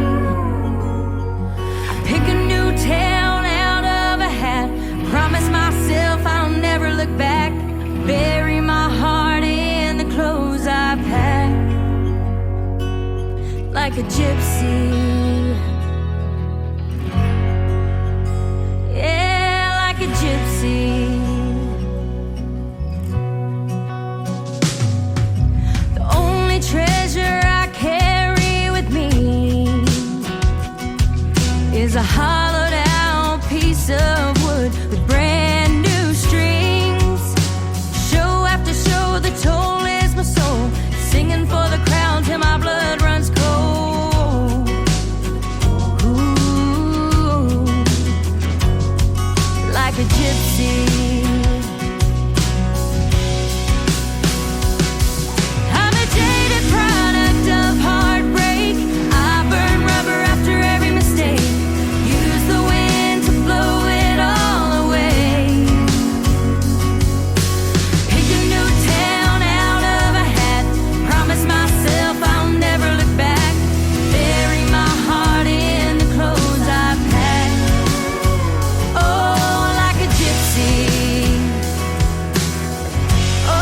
I pick a new town out of a hat. Promise myself I'll never look back. Bury my heart in the clothes I pack, like a gypsy. Yeah, like a gypsy. The only treasure I carry with me is a hollowed out piece of wood with brand new strings. Show after show, the toll is my soul, singing for the crowd till my blood runs cold. Ooh, like a gypsy. I'm a jaded product of heartbreak. I burn rubber after every mistake. Use the wind to blow it all away. Pick a new town out of a hat. Promise myself I'll never look back. Bury my heart in the clothes I pack. Oh, like a gypsy. Oh,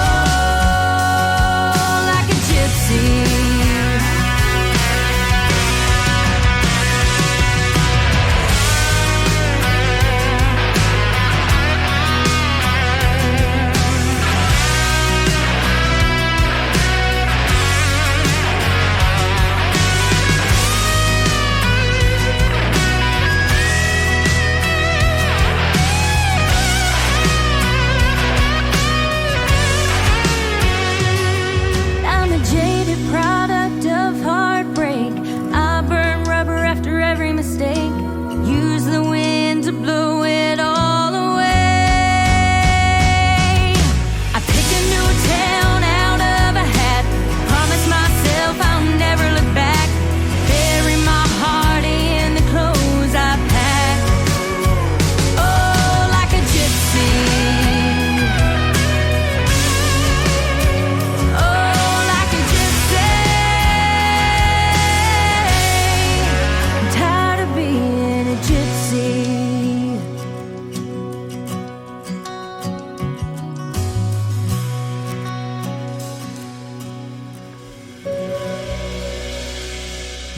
like a gypsy. I'm a jaded product of heartbreak. I burn rubber after every mistake. Use the wind to blow it all away. I pick a new town out of a hat. Promise myself I'll never look back. Bury my heart in the clothes I pack. Oh, like a gypsy. Oh, like a gypsy. I'm tired of being a gypsy.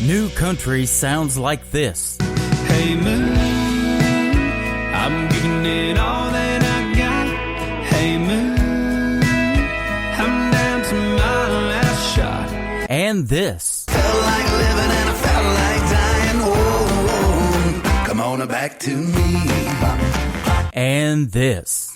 New country sounds like this. Hey moon, I'm giving it all that I got. Hey moon, I'm down to my last shot. And this. Felt like living and I felt like dying. Oh, come on back to me. And this.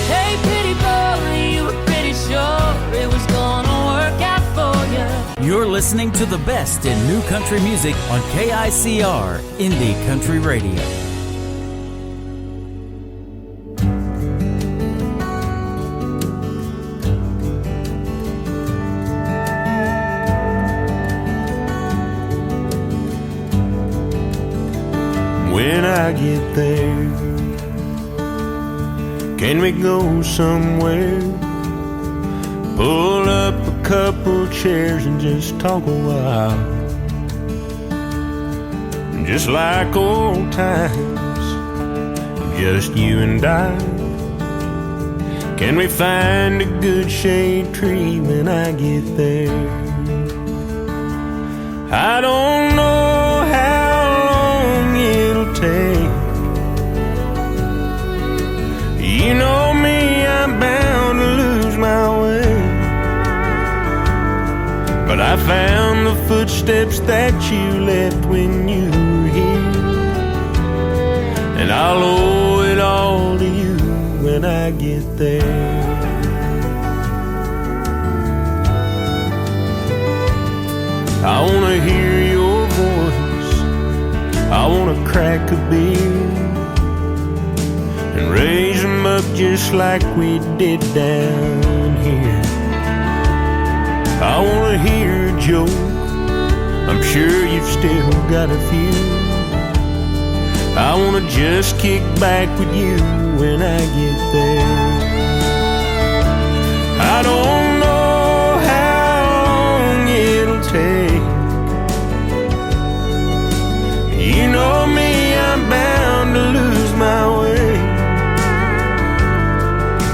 Hey, pretty boy, you were pretty sure it was gonna work out for you. You're listening to the best in new country music on KICR Indie Country Radio. When I get there, can we go somewhere? Pull up a couple chairs and just talk a while. Just like old times, just you and I. Can we find a good shade tree when I get there? I don't know how long it'll take. You know me, I'm bound to lose my way. But I found the footsteps that you left when you were here, and I'll owe it all to you when I get there. I wanna hear your voice, I wanna crack a beer and raise them up just like we did down here. I wanna hear a joke I'm sure you've still got a few. I wanna just kick back with you when I get there. I don't know how long it'll take. You know me, I'm bound to lose my way.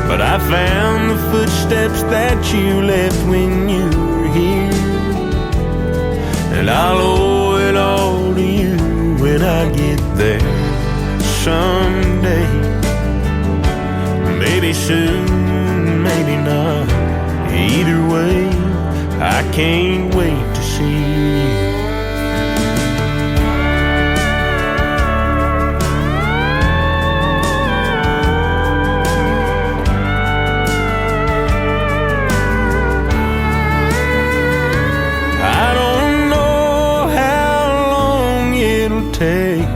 But I found the footsteps that you left when you were here, and I'll owe it all to you when I get there someday. Maybe soon, maybe not. Either way, I can't wait to see you. Take.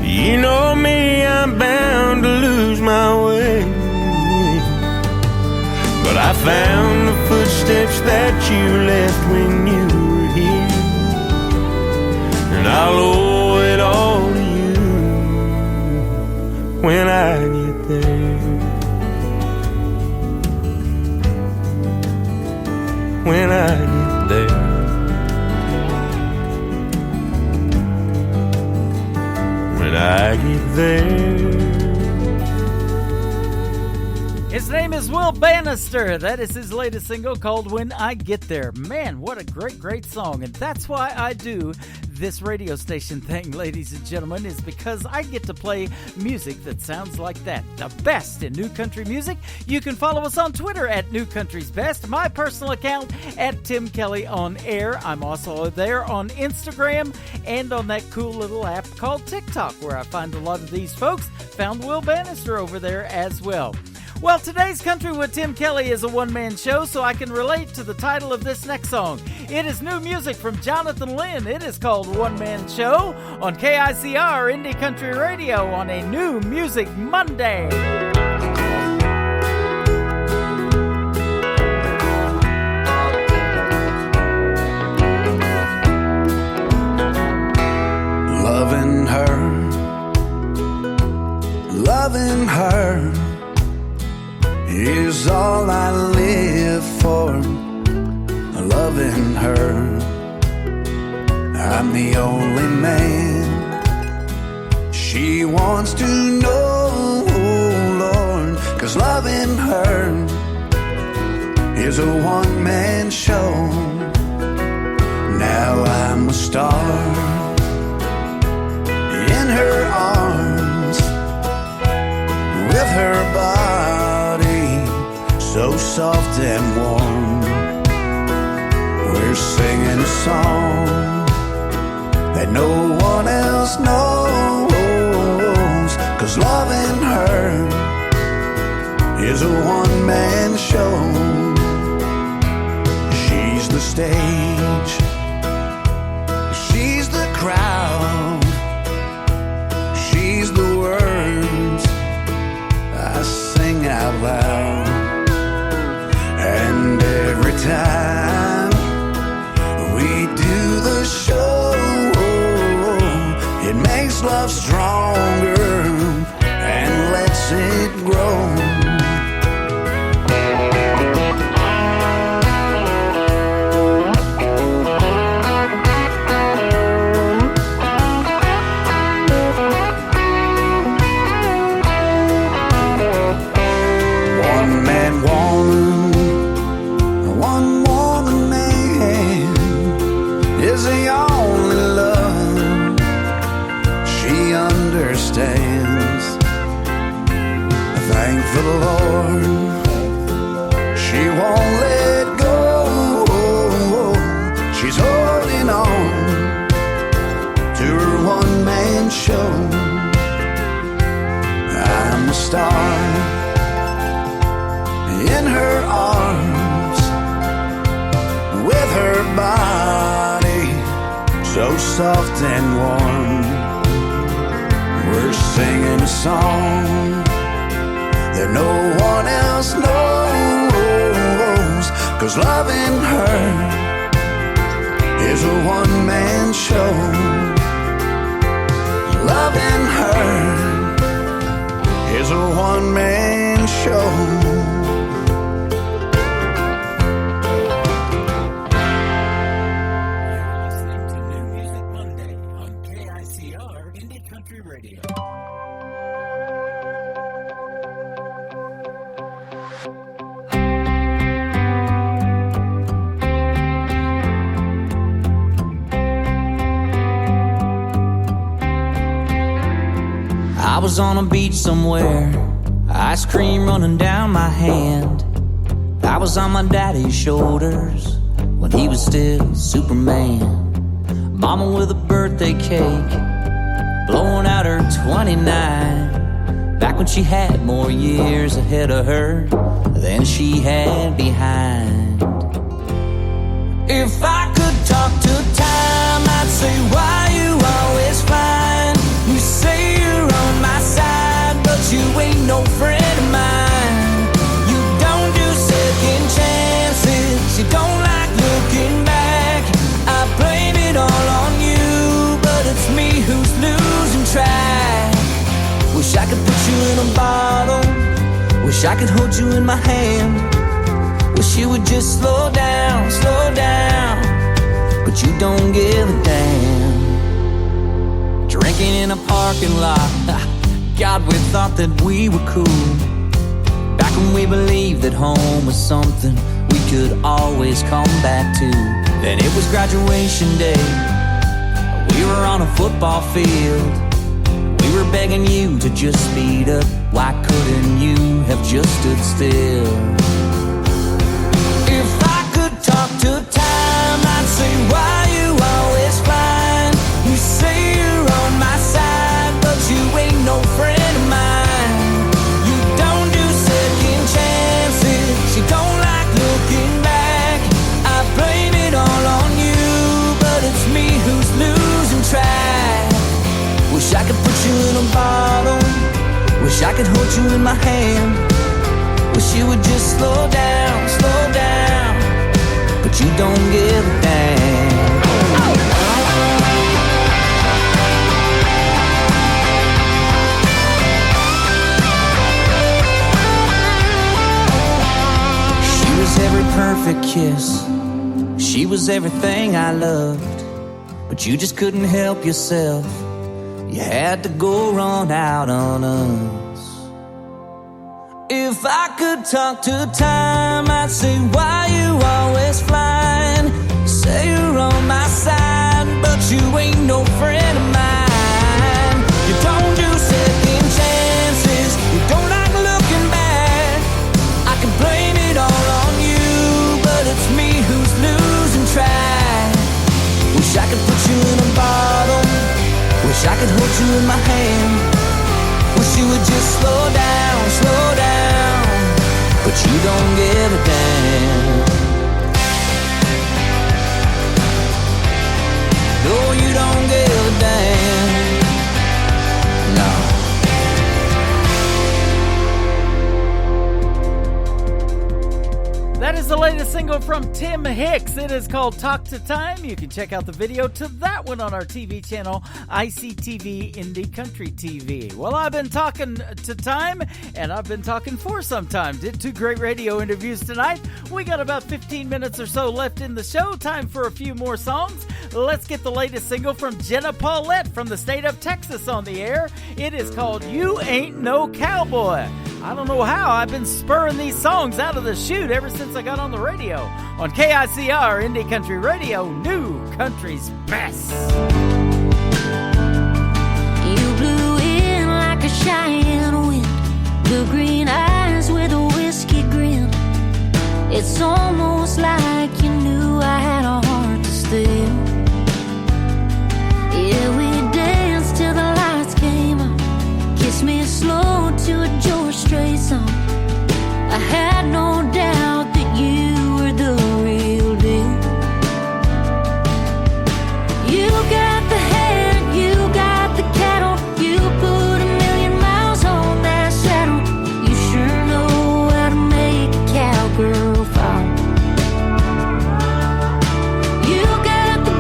You know me, I'm bound to lose my way. But I found the footsteps that you left when you were here, and I'll owe it all to you when I get there. When I get there. When I get there. His name is Will Bannister. That is his latest single called When I Get There. Man, what a great, great song. And that's why I do this radio station thing, ladies and gentlemen, is because I get to play music that sounds like that. The best in new country music. You can follow us on Twitter at New Country's Best. My personal account at Tim Kelly on Air. I'm also there on Instagram and on that cool little app called TikTok, where I find a lot of these folks. Found Will Bannister over there as well. Well, today's Country with Tim Kelly is a one-man show, so I can relate to the title of this next song. It is new music from Jonathan Lynn. It is called One Man Show on KICR Indie Country Radio on a New Music Monday. Loving her is all I live for. Loving her, I'm the only man she wants to know, Lord. 'Cause loving her is a one-man show. Now I'm a star in her arms, with her body so soft and warm. We're singing a song that no one else knows. 'Cause loving her is a one-man show. She's the stage, she's the crowd, she's the words I sing out loud. And every time we do the show, it makes love stronger and lets it grow. For the Lord, she won't let go. She's holding on to her one-man show. I'm a star in her arms, with her body so soft and warm. We're singing a song that no one else knows. 'Cause loving her is a one-man show. Loving her is a one-man show. You're listening to New Music Monday on KICR Indie Country Radio. I was on a beach somewhere, ice cream running down my hand. I was on my daddy's shoulders when he was still Superman. Mama with a birthday cake, blowing out her 29, back when she had more years ahead of her than she had behind. If I could talk to time, I'd say, why you always find? You say you're on my side, but you ain't no friend of mine. You don't do second chances, you don't like looking back. I blame it all on you, but it's me who's losing track. Wish I could put you in a bottle, wish I could hold you in my hand. Wish you would just slow down, but you don't give a damn. Drinking in a parking lot, God, we thought that we were cool. Back when we believed that home was something we could always come back to. Then it was graduation day, we were on a football field. We were begging you to just speed up, why couldn't you have just stood still? If I could talk to time, I'd say, why you always find? You say you're on my side, but you ain't no friend of mine. You don't do second chances, you don't like looking back. I blame it all on you, but it's me who's losing track. Wish I could put you in a bottle, wish I could hold you in my hand. Wish you would just slow down, but you don't give a damn. She was every perfect kiss, she was everything I loved, but you just couldn't help yourself, you had to go run out on us. If I could talk to time, I'd say, why you always flying? Say you're on my side, but you ain't no friend of mine. You don't do second chances, you don't like looking back. I can blame it all on you, but it's me who's losing track. Wish I could put you in a bottle, wish I could hold you in my hand. Wish you would just slow down, but you don't give a damn. No, you don't give a damn. No. That is the latest single from Tim Hicks. It is called Talk to Time. You can check out the video to that one on our TV channel, ICTV Indie Country TV. Well, I've been talking to time, and I've been talking for some time. Did 2 great radio interviews tonight. We got about 15 minutes or so left in the show. Time for a few more songs. Let's get the latest single from Jenna Paulette from the state of Texas on the air. It is called You Ain't No Cowboy. I don't know how I've been spurring these songs out of the chute ever since I got on the radio. On KICR Indie Country Radio, New Country's Best. You blew in like a Cheyenne wind, blue green eyes with a whiskey grin. It's almost like you knew I had a heart to steal. Yeah, we danced till the lights came on, kissed me slow to a George Strait song. I had no doubt that you were the real deal. You got the hair, you got the cattle, you put 1,000,000 miles on that saddle. You sure know how to make a cowgirl fall. You got the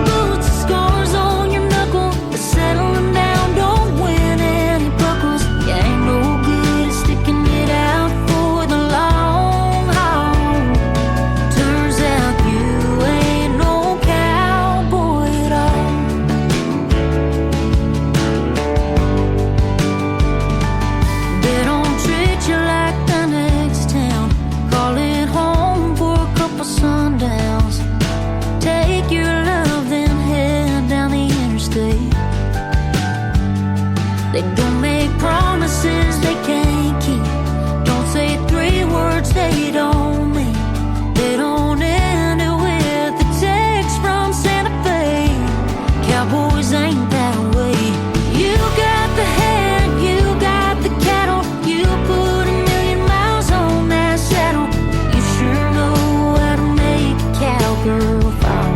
They don't make promises they can't keep. Don't say 3 words they don't mean. They don't end it with a text from Santa Fe. Cowboys ain't that way. You got the hand, you got the cattle. You put 1,000,000 miles on that saddle. You sure know how to make a cowgirl fall.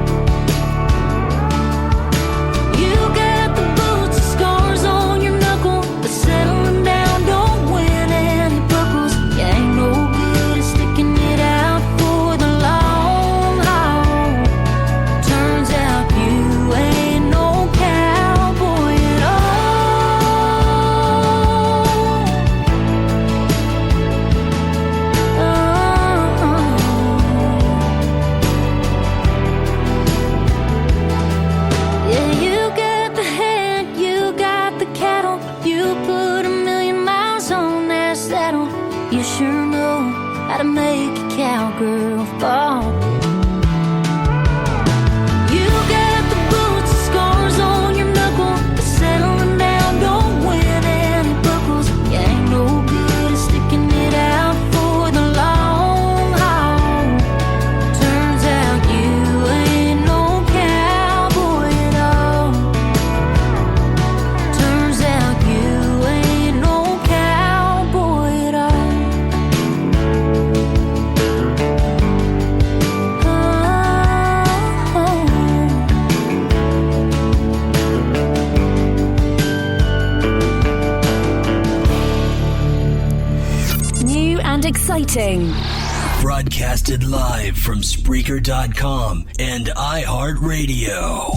You got the boots and scars on your knuckle, but settling down don't win any buckles. You ain't no good at sticking it out for the long haul. Turns out you ain't no cowboy at Yeah, you got the hand, you got the cattle. You put 1,000,000 miles on that saddle. You sure know how to make a cowgirl fall. You got the boots and scars on your knuckle, but settling down don't win any buckles. You ain't no good at sticking it out for the long haul. Turns out you ain't no cowboy at all. Turns out you ain't no cowboy at all. New and exciting. Broadcasted live from Spreaker.com and iHeartRadio.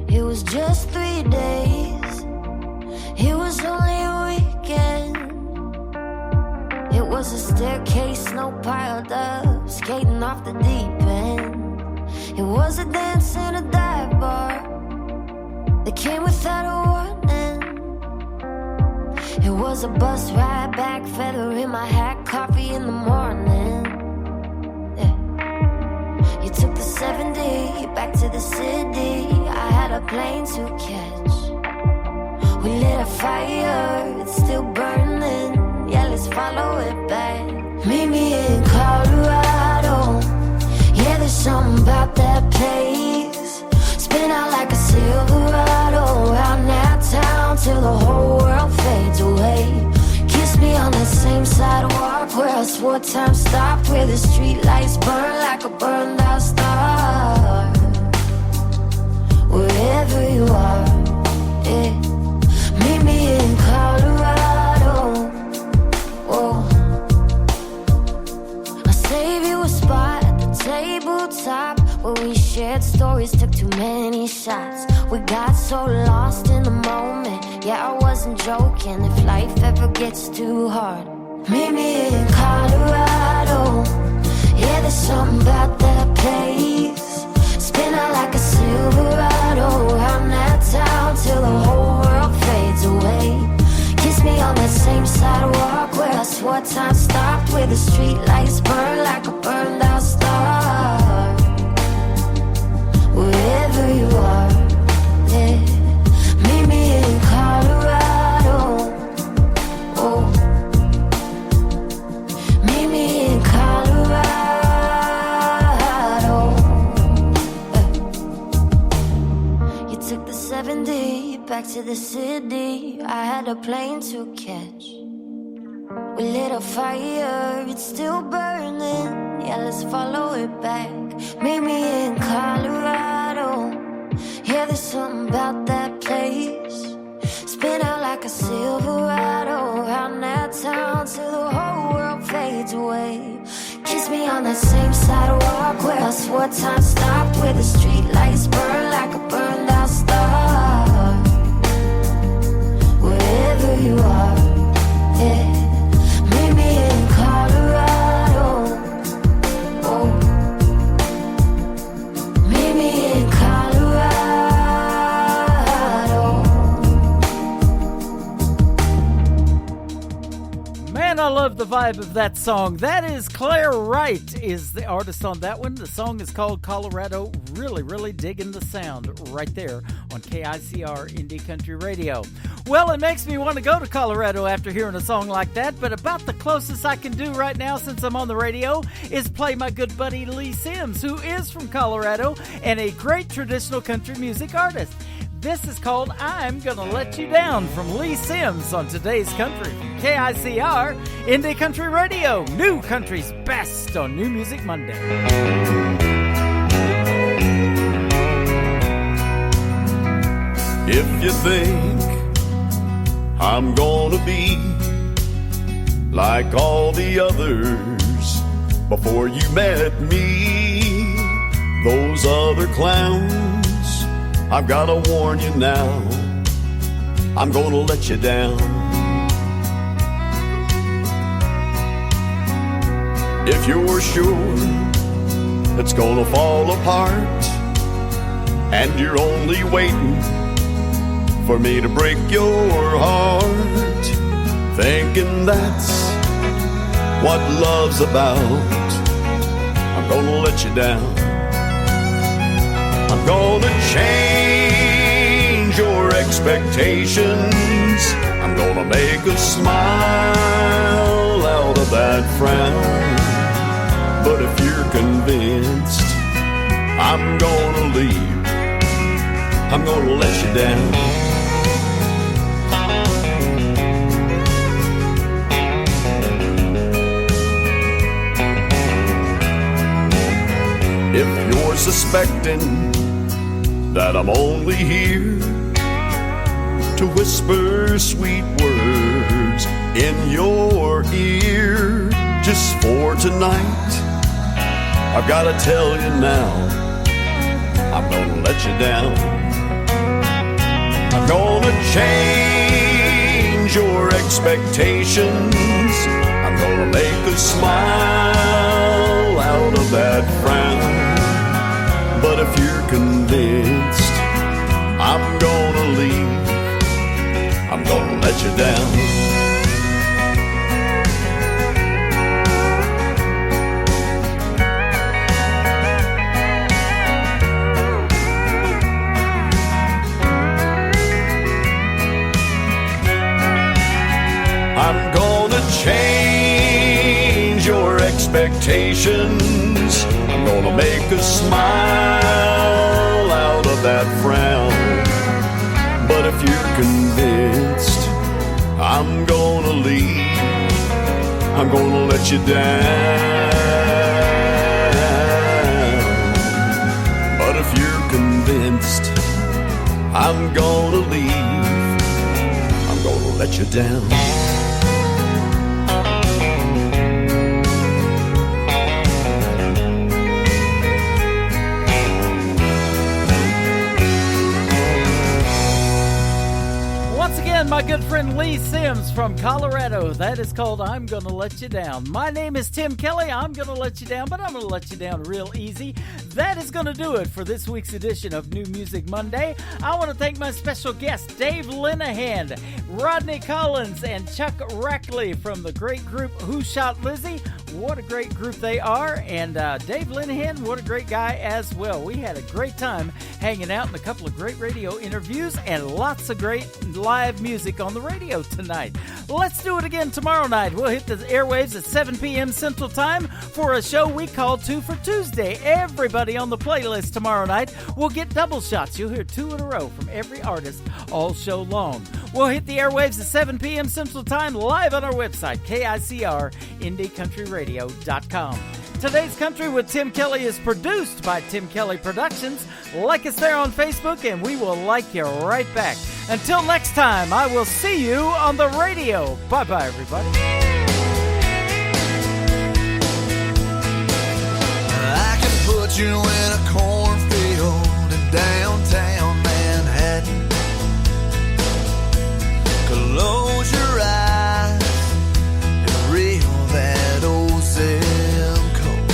It was just 3 days. It was only a weekend. It was a staircase, snow piled up, skating off the deep end. It was a dance in a dive bar that came without a warning. It was a bus ride back, feather in my hat, coffee in the morning. Yeah. You took the 70 back to the city. I had a plane to catch. We lit a fire, it's still burning. Yeah, let's follow it back. Meet me in Colorado. Yeah, there's something about that place. Spin out like a Silverado around that town till the whole world fades away. Kiss me on that same sidewalk where I swore time stopped, where the street lights burn like a burned out star. Wherever you are, yeah. Meet me in Colorado. Whoa. I'll save you a spot at the tabletop where we shared stories, took too many shots. We got so lost in the moment. Yeah, I wasn't joking. If life ever gets too hard, meet me in Colorado. Yeah, there's something about that place. Spin out like a Silverado around that town till the whole world fades away. Kiss me on that same sidewalk where I swore time stopped, where the street lights burn like a burned out star. Wherever you are, yeah. Meet me in Colorado. Oh. Meet me in Colorado. You took the 70 back to the city. I had a plane to catch. We lit a fire, it's still burning. Yeah, let's follow it back. Meet me in Colorado. Yeah, there's something about that place. Spin out like a Silverado around that town till the whole world fades away. Kiss me on that same sidewalk where I swore time stopped, where the street lights burn like a burned out star. Wherever you are, yeah. Meet me in Colorado. Oh. Meet me in Colorado. Man, I love the vibe of that song. That is Claire Wright is the artist on that one. The song is called Colorado. Really, really digging the sound right there on KICR Indie Country Radio. Well, it makes me want to go to Colorado after hearing a song like that, but about the closest I can do right now since I'm on the radio is play my good buddy Lee Sims, who is from Colorado and a great traditional country music artist. This is called I'm Gonna Let You Down from Lee Sims on Today's Country from KICR Indie Country Radio. New Country's best on New Music Monday. If you think I'm gonna be like all the others before you met me, those other clowns, I've gotta warn you now, I'm gonna let you down. If you're sure it's gonna fall apart and you're only waiting for me to break your heart, thinking that's what love's about, I'm gonna let you down. I'm gonna change your expectations. I'm gonna make a smile out of that frown. But if you're convinced I'm gonna leave, I'm gonna let you down. If you're suspecting that I'm only here to whisper sweet words in your ear just for tonight, I've gotta tell you now, I'm gonna let you down. I'm gonna change your expectations. I'm gonna make a smile out of that frown. But if you're convinced I'm gonna leave, I'm gonna let you down. I'm gonna change your expectations. I'm gonna make a smile out of that frown. But if you're convinced I'm gonna leave, I'm gonna let you down. But if you're convinced I'm gonna leave, I'm gonna let you down. My good friend Lee Sims from Colorado. That is called I'm Gonna Let You Down. My name is Tim Kelly. I'm gonna let you down, but I'm gonna let you down real easy. That is gonna do it for this week's edition of New Music Monday. I want to thank my special guests, Dave Linehan, Rodney Collins, and Chuck Rackley from the great group Who Shot Lizzie. What a great group they are. And Dave Linehan, what a great guy as well. We had a great time hanging out in a couple of great radio interviews and lots of great live music on the radio tonight. Let's do it again tomorrow night. We'll hit the airwaves at 7 p.m. Central Time for a show we call Two for Tuesday. Everybody on the playlist tomorrow night will get double shots. You'll hear two in a row from every artist all show long. We'll hit the airwaves at 7 p.m. Central Time live on our website, KICR IndieCountryRadio.com. Today's Country with Tim Kelly is produced by Tim Kelly Productions. Like us there on Facebook, and we will like you right back. Until next time, I will see you on the radio. Bye-bye, everybody. I can put you in a cornfield in downtown Manhattan. Close your eyes and reel that old zip code.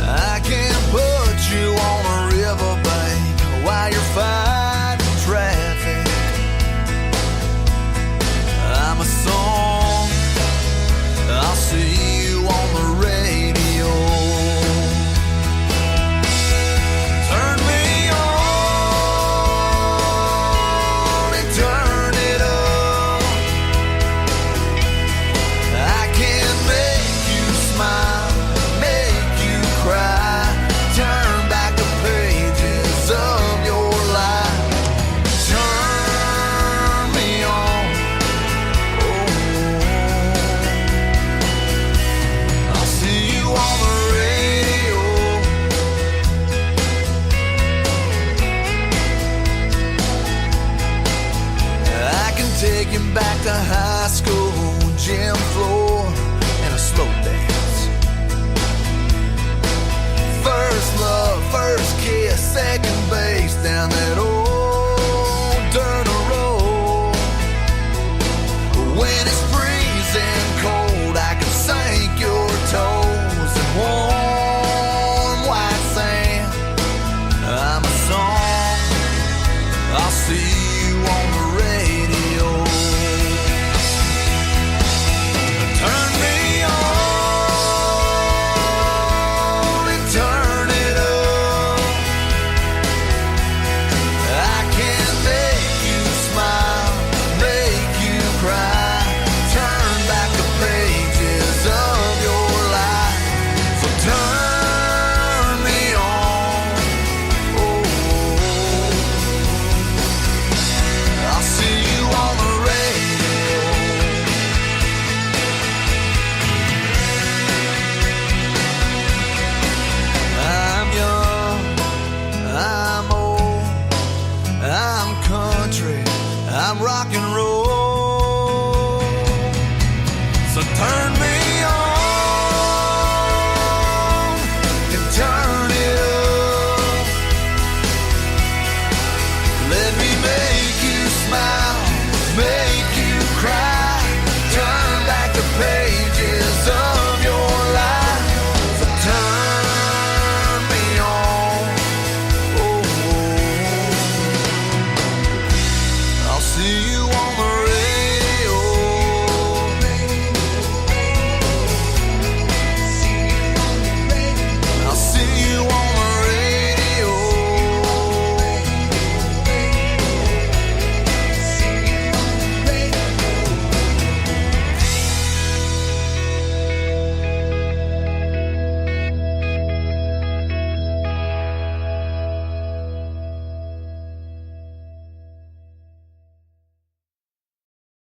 I can put you on a riverbank while you're fighting traffic. I'm a school gym floor and a slow dance. First love, first kiss, second base down that old dirt road. When it's